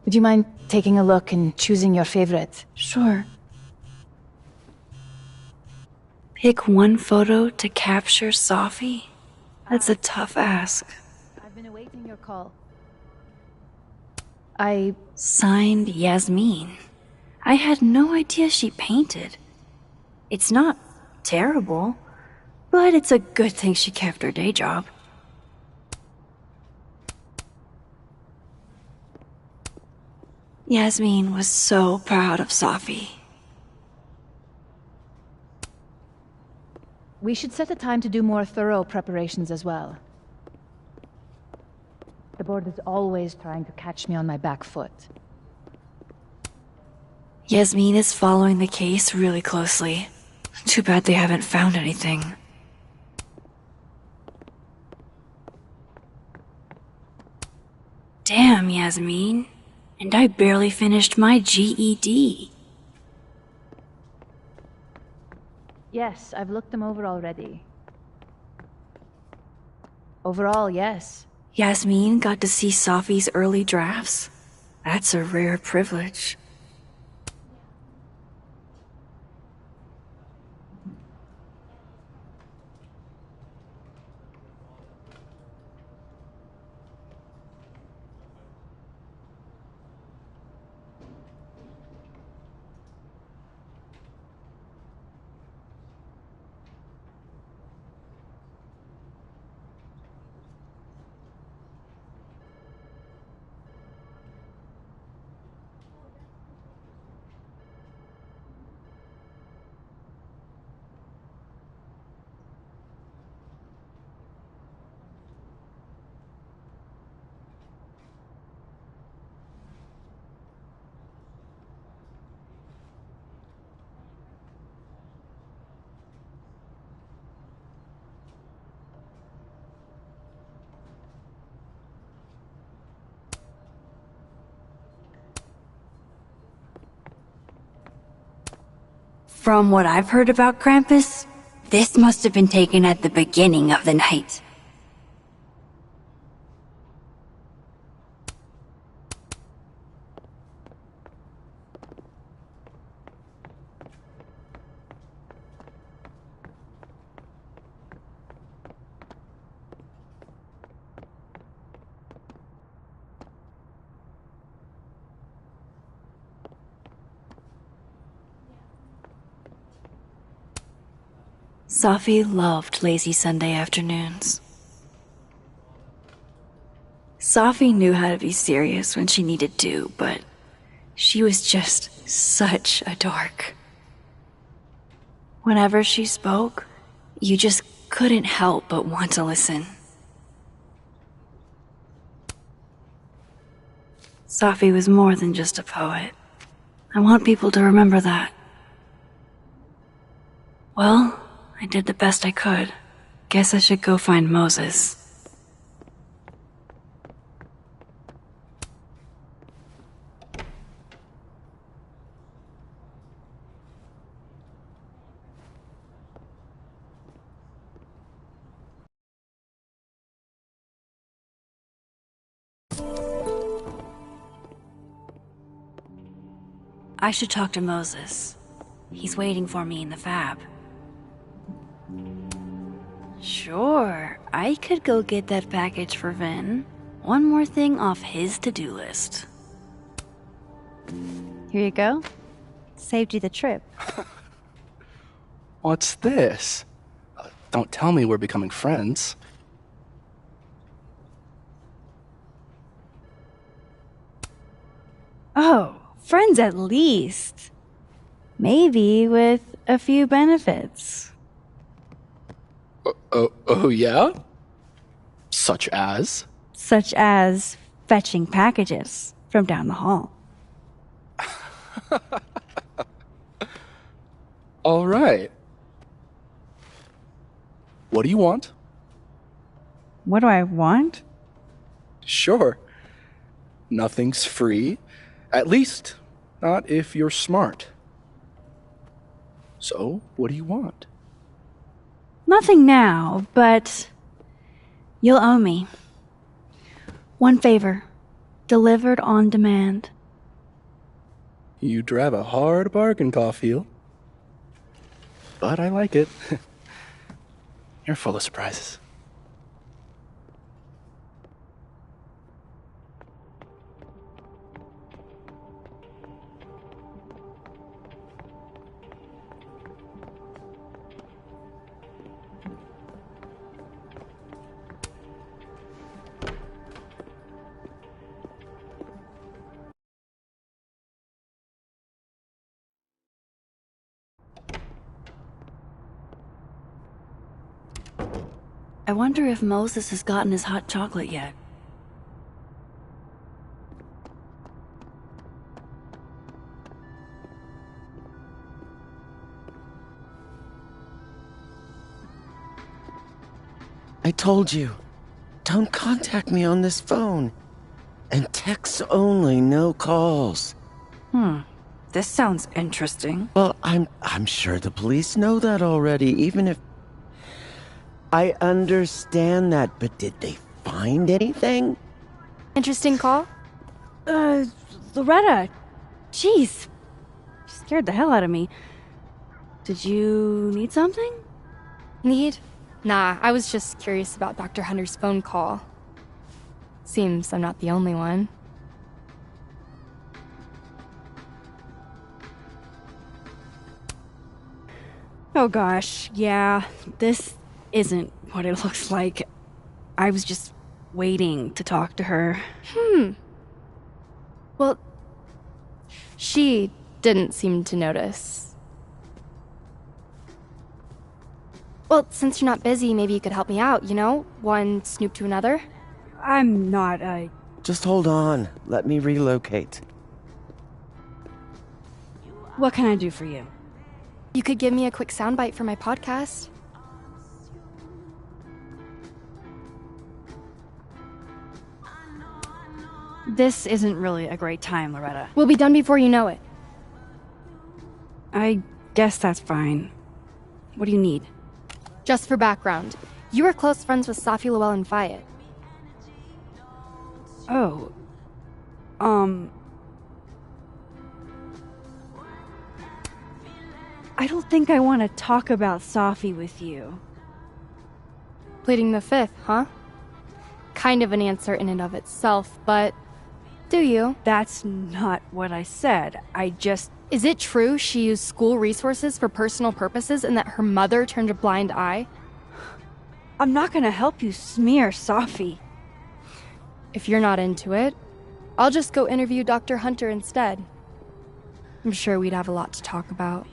Would you mind taking a look and choosing your favorite? Sure. Pick one photo to capture Safi? That's a tough ask. I've been awaiting your call. Signed Yasmin. I had no idea she painted. It's not terrible, but it's a good thing she kept her day job. Yasmin was so proud of Safi. We should set a time to do more thorough preparations as well. The board is always trying to catch me on my back foot. Yasmin is following the case really closely. Too bad they haven't found anything. Damn, Yasmin. And I barely finished my GED. Yes, I've looked them over already. Overall, yes. Yasmin got to see Safi's early drafts. That's a rare privilege. From what I've heard about Krampus, this must have been taken at the beginning of the night. Safi loved lazy Sunday afternoons. Safi knew how to be serious when she needed to, but she was just such a dork. Whenever she spoke, you just couldn't help but want to listen. Safi was more than just a poet. I want people to remember that. Well, I did the best I could. Guess I should go find Moses. I should talk to Moses. He's waiting for me in the fab. Sure, I could go get that package for Vin. One more thing off his to-do list. Here you go. Saved you the trip. What's this? Don't tell me we're becoming friends. Oh, friends at least. Maybe with a few benefits. Oh yeah? Such as? Such as fetching packages from down the hall. All right. What do you want? What do I want? Sure. Nothing's free. At least, not if you're smart. So, what do you want? Nothing now, but you'll owe me. One favor. Delivered on demand. You drive a hard bargain, Caulfield. But I like it. You're full of surprises. I wonder if Moses has gotten his hot chocolate yet. I told you, don't contact me on this phone. And texts only, no calls. This sounds interesting. Well, I'm sure the police know that already, even if... I understand that, but did they find anything? Interesting call? Loretta, jeez. Scared the hell out of me. Did you need something? Need? Nah, I was just curious about Dr. Hunter's phone call. Seems I'm not the only one. Oh gosh, yeah, this isn't what it looks like. I was just waiting to talk to her. Well, she didn't seem to notice. Well, since you're not busy, maybe you could help me out, you know? One snoop to another. I'm not, Just hold on. Let me relocate. What can I do for you? You could give me a quick soundbite for my podcast. This isn't really a great time, Loretta. We'll be done before you know it. I guess that's fine. What do you need? Just for background, you were close friends with Safi, Llewellyn, and Fayed. Oh. I don't think I want to talk about Safi with you. Pleading the fifth, huh? Kind of an answer in and of itself, but do you? That's not what I said. I just... Is it true she used school resources for personal purposes and that her mother turned a blind eye? I'm not gonna help you smear Safi. If you're not into it, I'll just go interview Dr. Hunter instead. I'm sure we'd have a lot to talk about.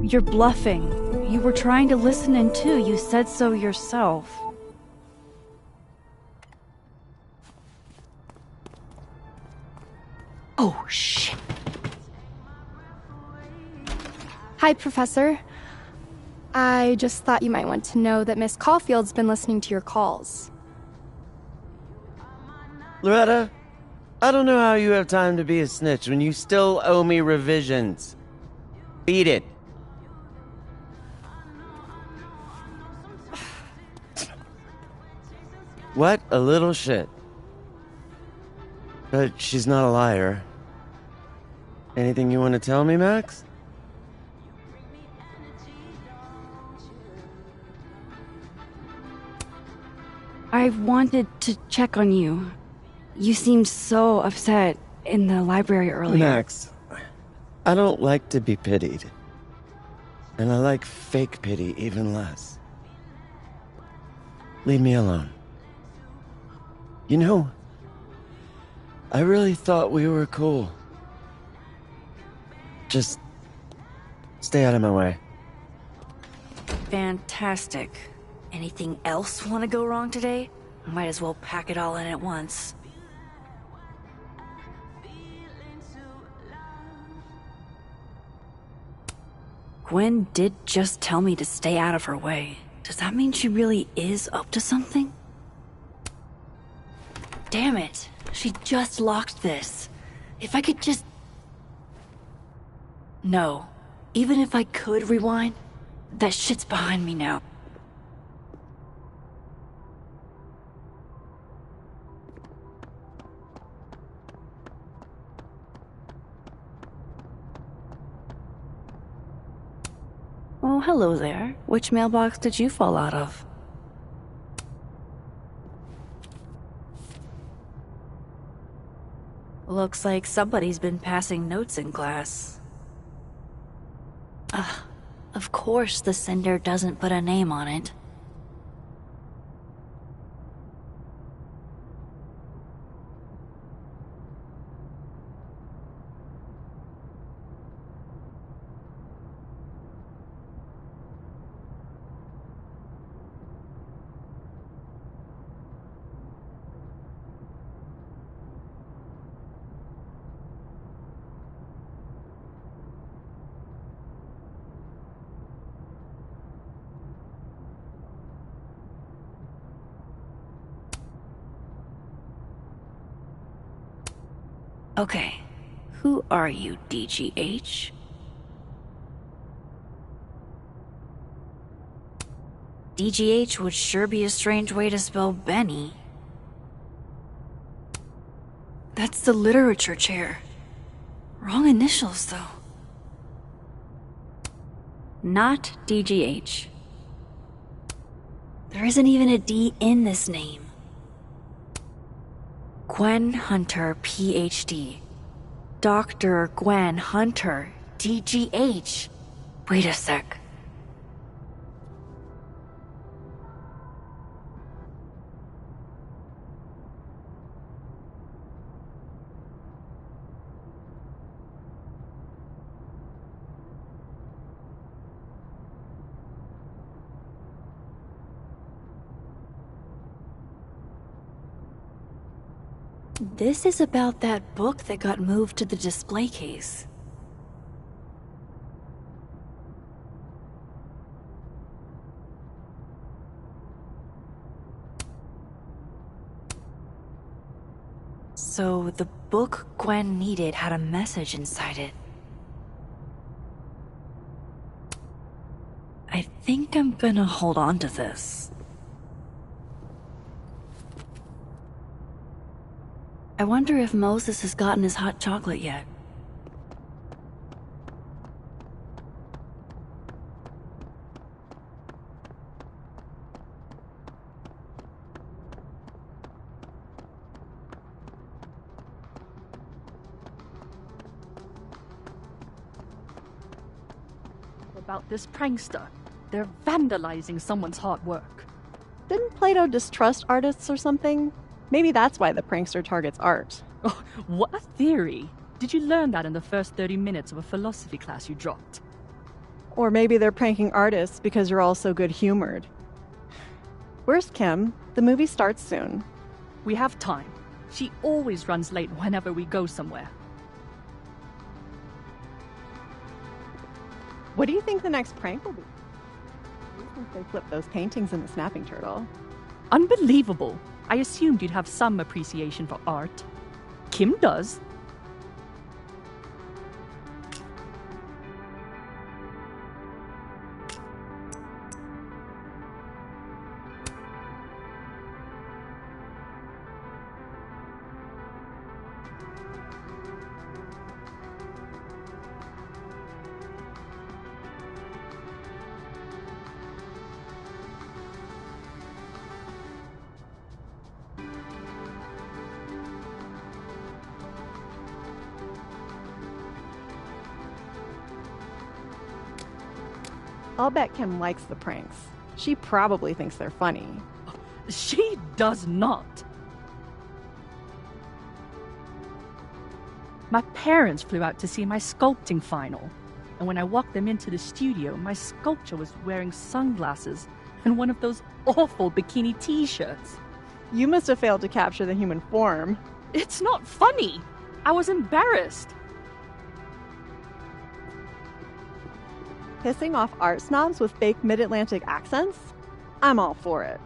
You're bluffing. You were trying to listen in too. You said so yourself. Oh, shit. Hi, Professor. I just thought you might want to know that Miss Caulfield's been listening to your calls. Loretta, I don't know how you have time to be a snitch when you still owe me revisions. Beat it. What a little shit. But she's not a liar. Anything you want to tell me, Max? I wanted to check on you. You seemed so upset in the library earlier. Max, I don't like to be pitied. And I like fake pity even less. Leave me alone. You know, I really thought we were cool. Just stay out of my way. Fantastic. Anything else want to go wrong today? Might as well pack it all in at once. Gwen did just tell me to stay out of her way. Does that mean she really is up to something? Damn it. She just locked this. If I could just... No. Even if I could rewind, that shit's behind me now. Oh, hello there. Which mailbox did you fall out of? Looks like somebody's been passing notes in class. Of course the sender doesn't put a name on it. Okay, who are you, DGH? DGH would sure be a strange way to spell Benny. That's the literature chair. Wrong initials, though. Not DGH. There isn't even a D in this name. Gwen Hunter, PhD. Dr. Gwen Hunter, DGH. Wait a sec. This is about that book that got moved to the display case. So the book Gwen needed had a message inside it. I think I'm gonna hold on to this. I wonder if Moses has gotten his hot chocolate yet. About this prankster. They're vandalizing someone's hard work. Didn't Plato distrust artists or something? Maybe that's why the prankster targets art. Oh, what a theory! Did you learn that in the first 30 minutes of a philosophy class you dropped? Or maybe they're pranking artists because you're all so good-humored. Where's Kim? The movie starts soon. We have time. She always runs late whenever we go somewhere. What do you think the next prank will be? Since they flipped those paintings in the snapping turtle. Unbelievable! I assumed you'd have some appreciation for art. Kim does. I'll bet Kim likes the pranks. She probably thinks they're funny. She does not. My parents flew out to see my sculpting final, and when I walked them into the studio, my sculpture was wearing sunglasses and one of those awful bikini t-shirts. You must have failed to capture the human form. It's not funny. I was embarrassed. Pissing off art snobs with fake mid-Atlantic accents? I'm all for it.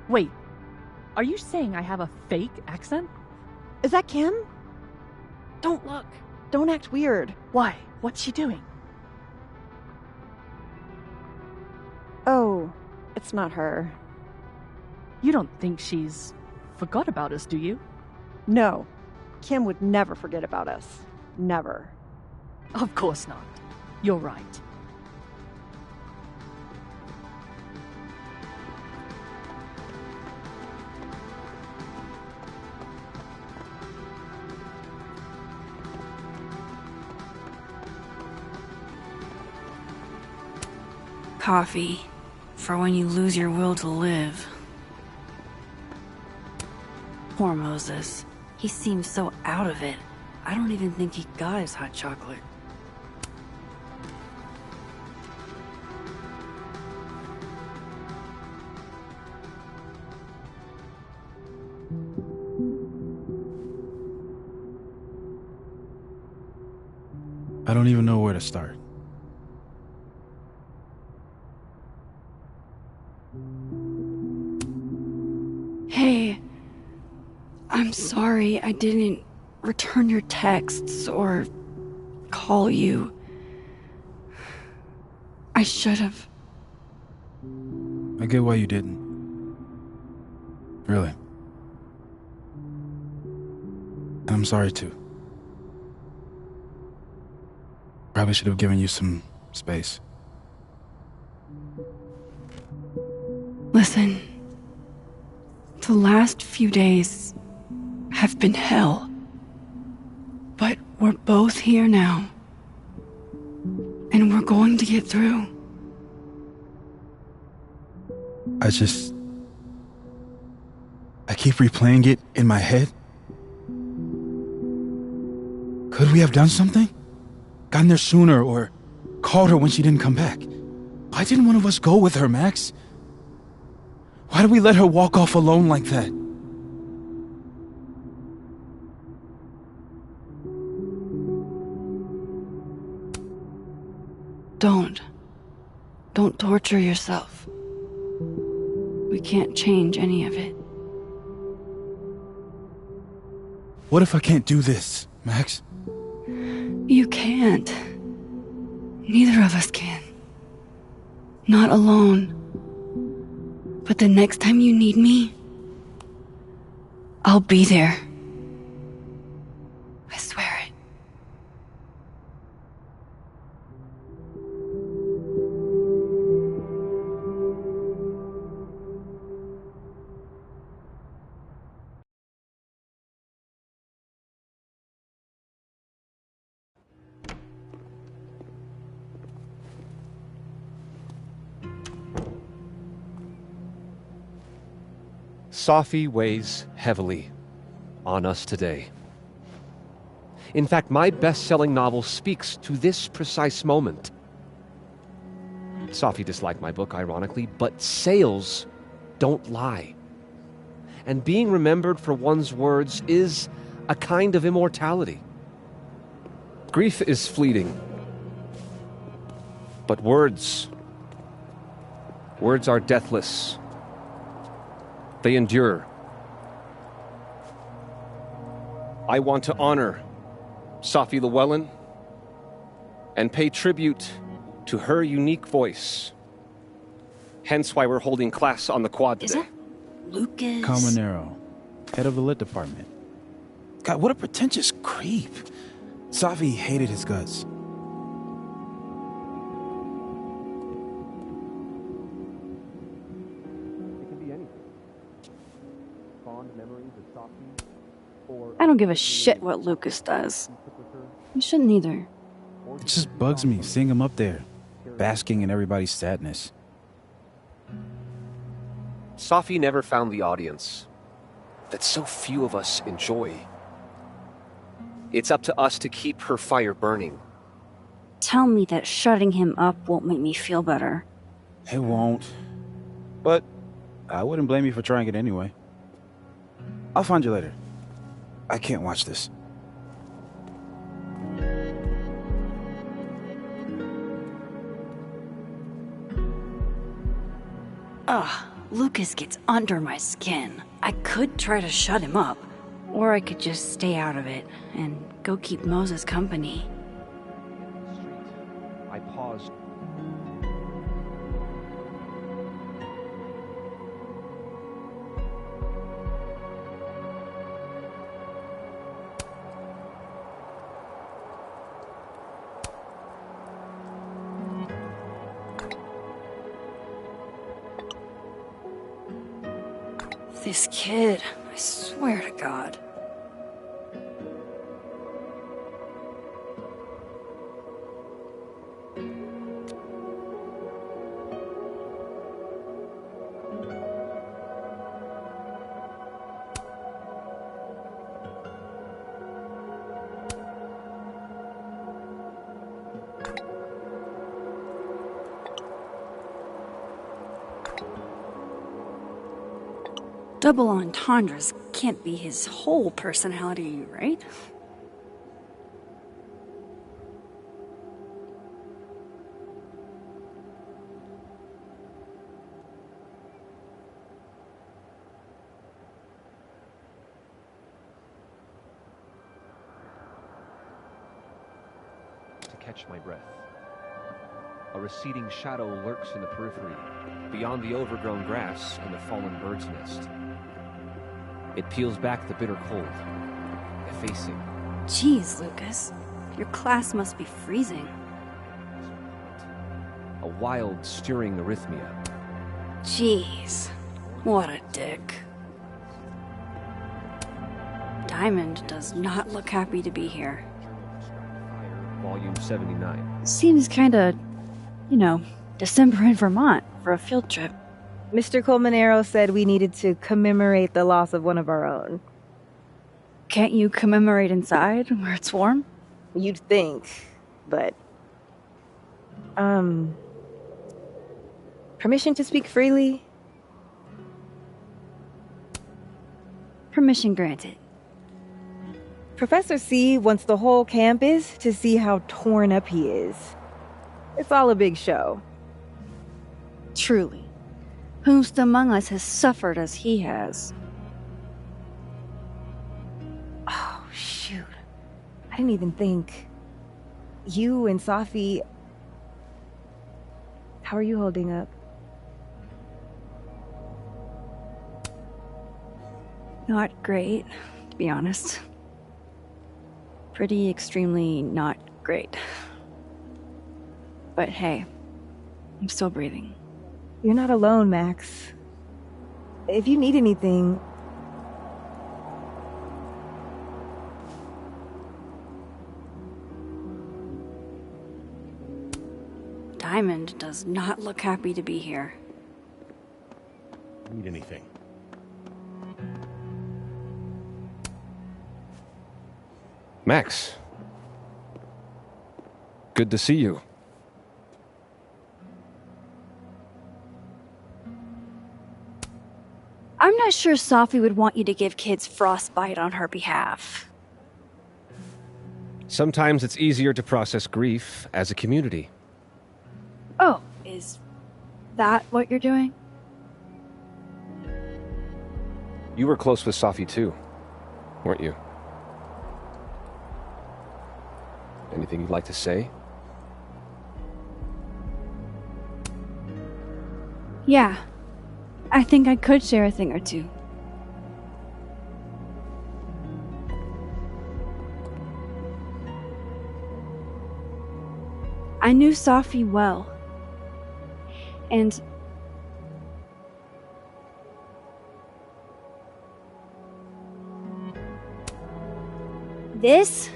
Wait, are you saying I have a fake accent? Is that Kim? Don't look. Don't act weird. Why? What's she doing? Oh, it's not her. You don't think she's forgot about us, do you? No. Kim would never forget about us. Never. Of course not. You're right. Coffee. For when you lose your will to live. Poor Moses. He seems so out of it. I don't even think he got his hot chocolate. I don't even know where to start. Hey, I'm sorry I didn't return your texts or call you. I should have. I get why you didn't. Really. And I'm sorry too. Probably should have given you some space. Listen, the last few days have been hell. But we're both here now. And we're going to get through. I keep replaying it in my head. Could we have done something? Gotten there sooner or called her when she didn't come back? Why didn't one of us go with her, Max? Why did we let her walk off alone like that? Don't torture yourself. We can't change any of it. What if I can't do this, Max? You can't. Neither of us can. Not alone. But the next time you need me, I'll be there. I swear it. Safi weighs heavily on us today. In fact, my best-selling novel speaks to this precise moment. Safi disliked my book, ironically, but sales don't lie. And being remembered for one's words is a kind of immortality. Grief is fleeting, but words are deathless. They endure. I want to honor Safi Llewellyn and pay tribute to her unique voice. Hence why we're holding class on the quad today. Is that Lucas? Caminero, head of the lit department. God, what a pretentious creep. Safi hated his guts. I don't give a shit what Lucas does. You shouldn't either. It just bugs me seeing him up there, basking in everybody's sadness. Safi never found the audience that so few of us enjoy. It's up to us to keep her fire burning. Tell me that shutting him up won't make me feel better. It won't. But I wouldn't blame you for trying it anyway. I'll find you later. I can't watch this. Ugh, Lucas gets under my skin. I could try to shut him up, or I could just stay out of it and go keep Moses company. I paused. This kid, I swear to God. Double entendres can't be his whole personality, right? catch my breath. A receding shadow lurks in the periphery, beyond the overgrown grass and the fallen bird's nest. It peels back the bitter cold, effacing. Jeez, Lucas. Your class must be freezing. A wild, stirring arrhythmia. Jeez. What a dick. Diamond does not look happy to be here. Volume 79. Seems kinda, December in Vermont for a field trip. Mr. Colmenero said we needed to commemorate the loss of one of our own. Can't you commemorate inside, where it's warm? You'd think, but... Permission to speak freely? Permission granted. Professor C wants the whole campus to see how torn up he is. It's all a big show. Truly. Who's among us has suffered as he has? Oh, shoot. I didn't even think. You and Safi... How are you holding up? Not great, to be honest. Pretty extremely not great. But hey, I'm still breathing. You're not alone, Max. If you need anything... Diamond does not look happy to be here. Need anything? Max. Good to see you. I'm not sure Safi would want you to give kids frostbite on her behalf. Sometimes it's easier to process grief as a community. Oh, is that what you're doing? You were close with Safi too, weren't you? Anything you'd like to say? Yeah. I think I could share a thing or two. I knew Safi well. And this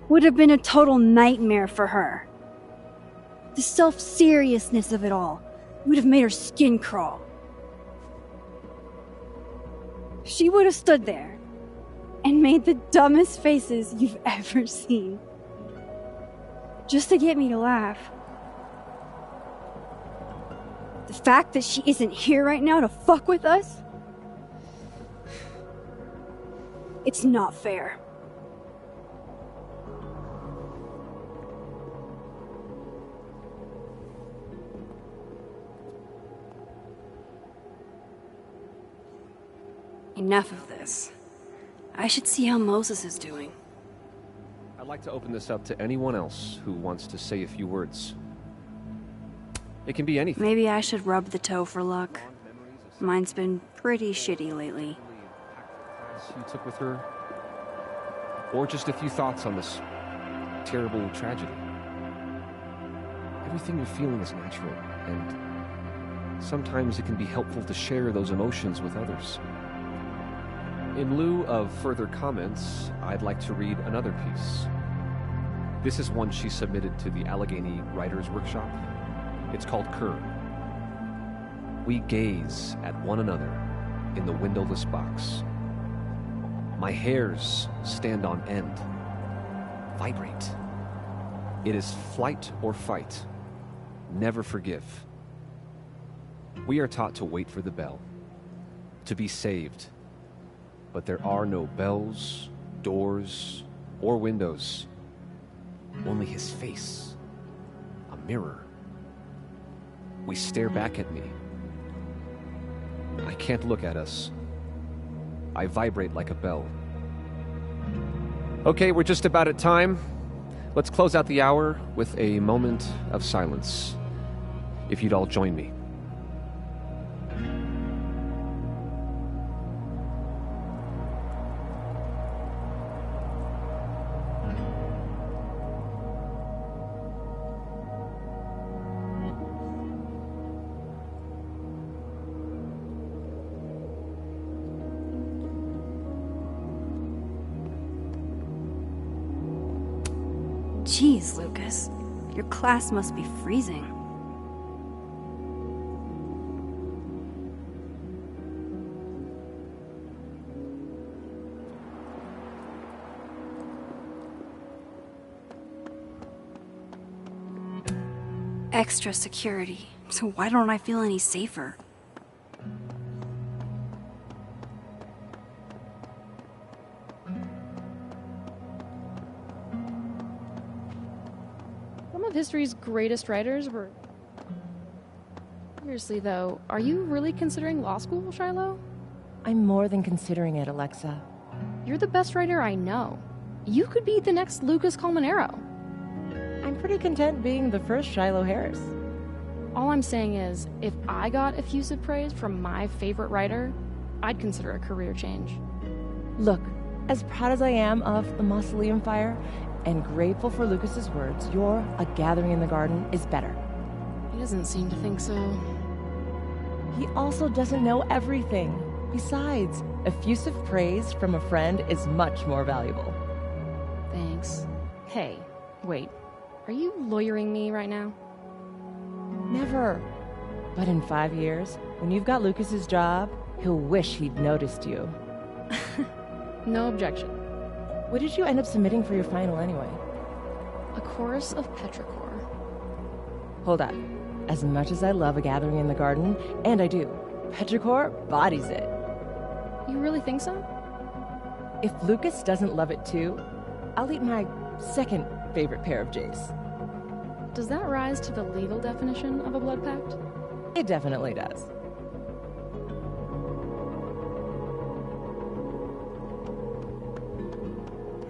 would have been a total nightmare for her. The self-seriousness of it all would have made her skin crawl. She would have stood there and made the dumbest faces you've ever seen. Just to get me to laugh. The fact that she isn't here right now to fuck with us? It's not fair. Enough of this. I should see how Moses is doing. I'd like to open this up to anyone else who wants to say a few words. It can be anything. Maybe I should rub the toe for luck. Mine's been pretty shitty lately. You took with her, or just a few thoughts on this terrible tragedy. Everything you're feeling is natural, and sometimes it can be helpful to share those emotions with others. In lieu of further comments, I'd like to read another piece. This is one she submitted to the Allegheny Writers Workshop. It's called Kerr. We gaze at one another in the windowless box. My hairs stand on end, vibrate. It is flight or fight, never forgive. We are taught to wait for the bell, to be saved. But there are no bells, doors, or windows. Only his face, a mirror. We stare back at me. I can't look at us. I vibrate like a bell. Okay, we're just about at time. let's close out the hour with a moment of silence. If you'd all join me. Jeez, Lucas. Your class must be freezing. Extra security. So why don't I feel any safer? Some of history's greatest writers were... Seriously, though, are you really considering law school, Shiloh? I'm more than considering it, Alexa. You're the best writer I know. You could be the next Lucas Colmenero. I'm pretty content being the first Shiloh Harris. All I'm saying is, if I got effusive praise from my favorite writer, I'd consider a career change. Look, as proud as I am of the Mausoleum Fire, and grateful for Lucas's words, your A Gathering in the Garden is better. He doesn't seem to think so. He also doesn't know everything. Besides, effusive praise from a friend is much more valuable. Thanks. Hey, wait. Are you lawyering me right now? Never. But in 5 years, when you've got Lucas's job, he'll wish he'd noticed you. No objection. What did you end up submitting for your final anyway? A chorus of petrichor. Hold up. As much as I love A Gathering in the Garden, and I do, petrichor bodies it. You really think so? If Lucas doesn't love it too, I'll eat my second favorite pair of J's. Does that rise to the legal definition of a blood pact? It definitely does.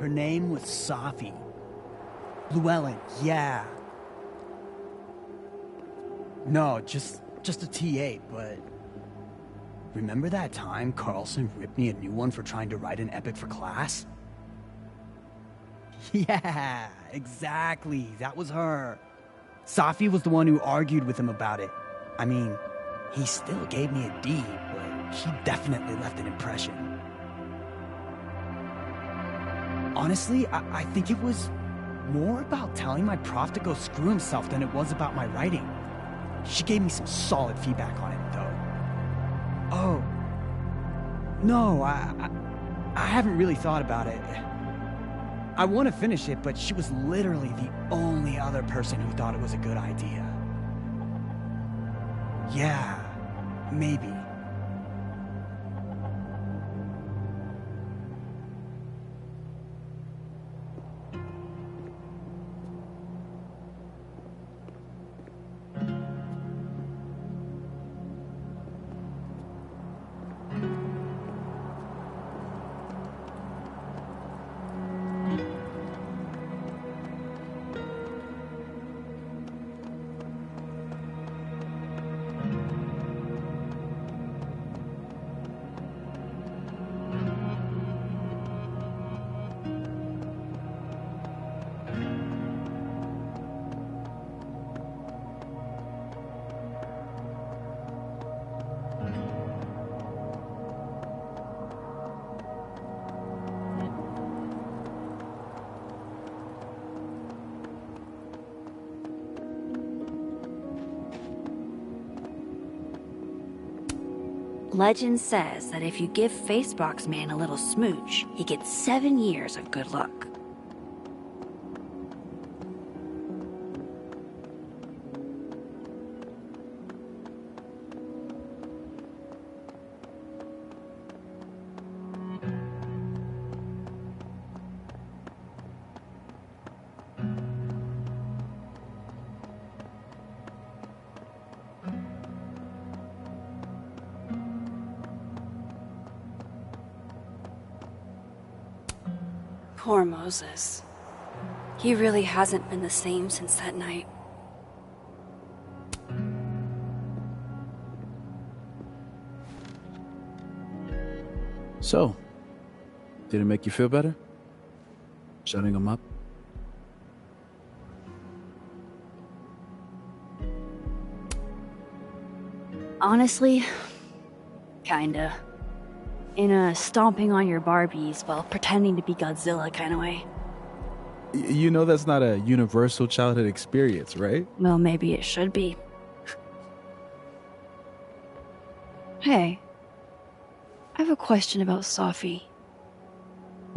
Her name was Safi. Llewellyn, yeah. No, just a T8, but... Remember that time Carlson ripped me a new one for trying to write an epic for class? Yeah, exactly. That was her. Safi was the one who argued with him about it. I mean, he still gave me a D, but she definitely left an impression. Honestly, I think it was more about telling my prof to go screw himself than it was about my writing. She gave me some solid feedback on it, though. Oh. No, I haven't really thought about it. I want to finish it, but she was literally the only other person who thought it was a good idea. Yeah, maybe. Legend says that if you give Facebox Man a little smooch, he gets 7 years of good luck. Poor Moses. He really hasn't been the same since that night. So, did it make you feel better? Shutting him up? Honestly, kinda. In a stomping on your Barbies while pretending to be Godzilla kind of way. You know that's not a universal childhood experience, right? Well, maybe it should be. Hey, I have a question about Sophie.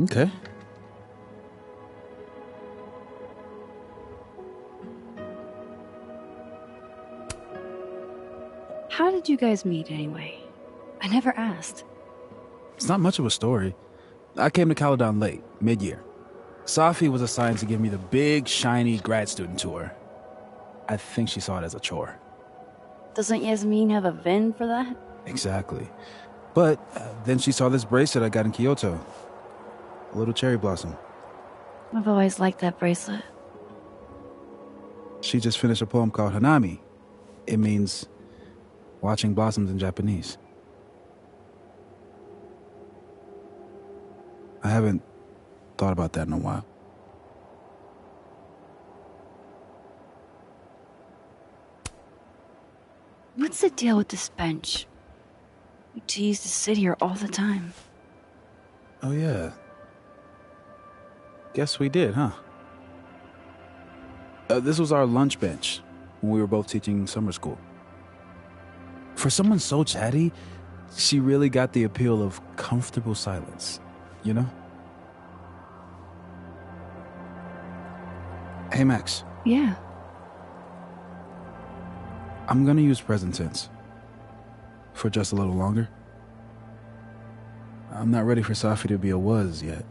Okay. How did you guys meet anyway? I never asked. It's not much of a story. I came to Caledon late, mid-year. Sophie was assigned to give me the big, shiny grad student tour. I think she saw it as a chore. Doesn't Yasmin have a VIN for that? Exactly. But then she saw this bracelet I got in Kyoto. A little cherry blossom. I've always liked that bracelet. She just finished a poem called Hanami. It means watching blossoms in Japanese. I haven't thought about that in a while. What's the deal with this bench? We used to sit here all the time. Oh, yeah. Guess we did, huh? This was our lunch bench when we were both teaching summer school. For someone so chatty, she really got the appeal of comfortable silence, you know? Hey, Max. Yeah. I'm gonna use present tense. For just a little longer. I'm not ready for Sophie to be a was yet.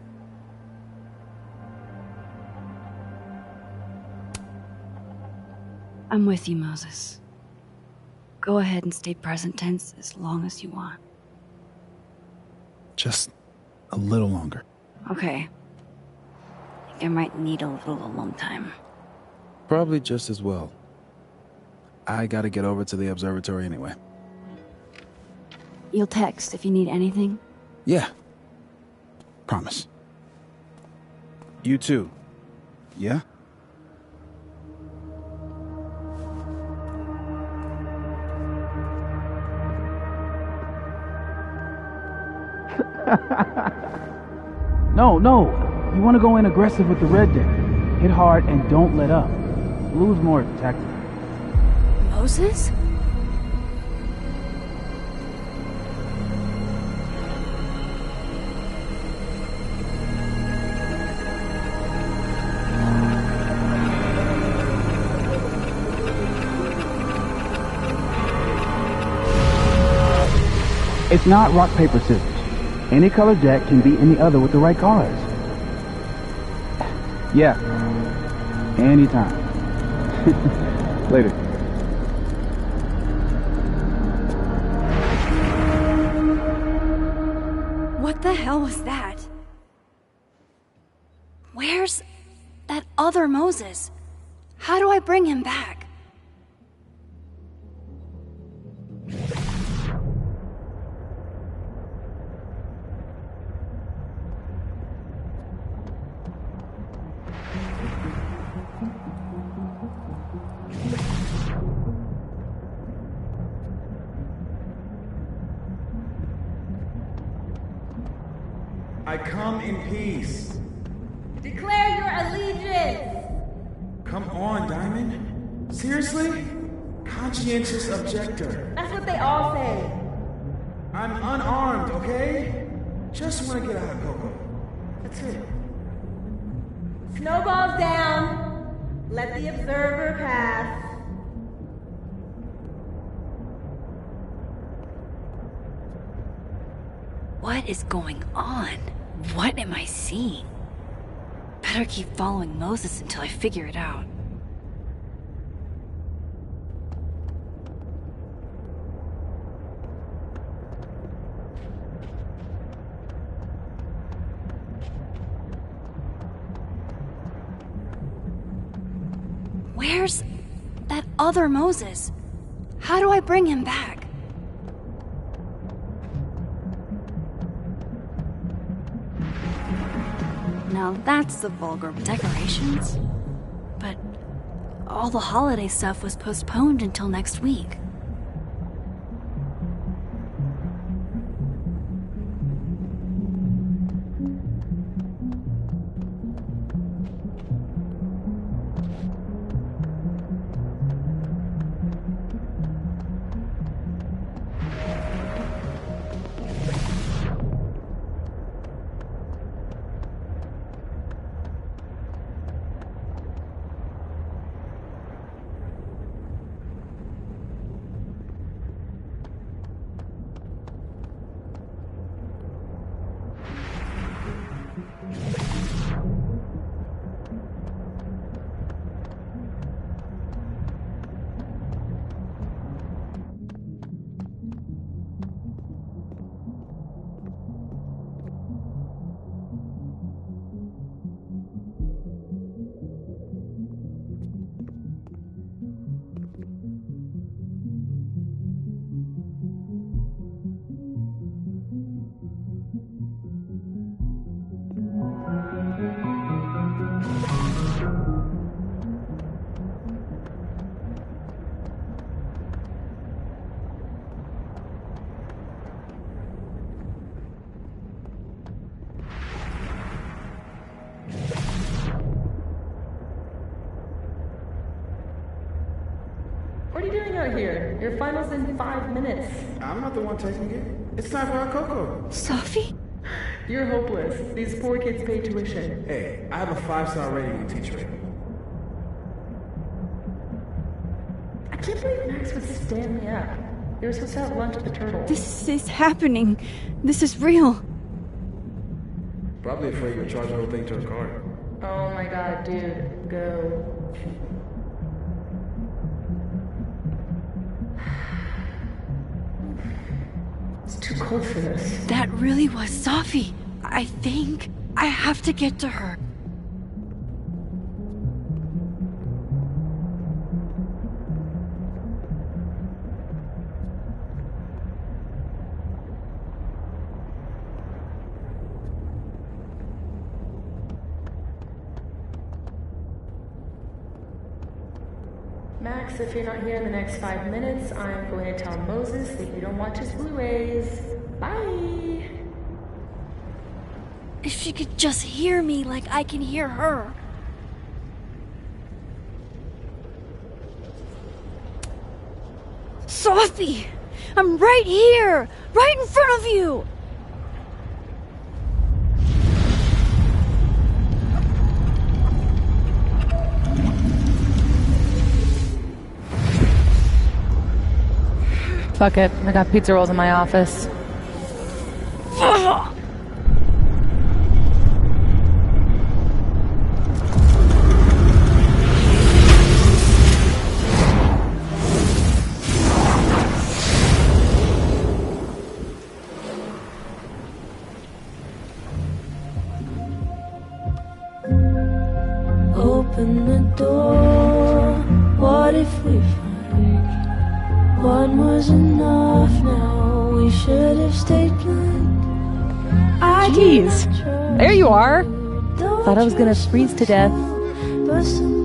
I'm with you, Moses. Go ahead and stay present tense as long as you want. Just a little longer. Okay. I think I might need a little alone time. Probably just as well. I gotta get over to the observatory anyway. You'll text if you need anything? Yeah. Promise. You too. Yeah? No. You want to go in aggressive with the red deck. Hit hard and don't let up. Blue's more tactical. Moses? It's not rock, paper, scissors. Any color jack can beat any other with the right cards. Yeah. Anytime. Later. What the hell was that? Where's that other Moses? How do I bring him back? I come in peace. Declare your allegiance! Come on, Diamond. Seriously? Conscientious objector. That's what they all say. I'm unarmed, okay? Just want to get out of Coco. That's it. Snowballs down. Let the observer pass. What is going on? What am I seeing? Better keep following Moses until I figure it out. where's that other Moses? How do I bring him back? Now that's the vulgar decorations. But all the holiday stuff was postponed until next week. What are you doing out here? Your final's in 5 minutes. I'm not the one taking it. It's time for our Coco. Sophie? You're hopeless. These poor kids pay tuition. Hey, I have a 5-star rating in teacher rating. I can't believe Max would stand me up. They were supposed to have lunch at the Turtle. This is happening. This is real. Probably afraid you'll charge the whole thing to her card. Oh my god, dude. Go. It's too cold for this. That really was Sophie. I think I have to get to her. Max, if you're not here in the next 5 minutes, I'm going to tell Moses that you don't watch his Blu-rays. Bye! If she could just hear me like I can hear her. Sophie! I'm right here! Right in front of you! Fuck it. I got pizza rolls in my office. Open the door. What if we find one was enough? Now we should have stayed blind. Jeez. There you are. Thought I was gonna freeze to death. But some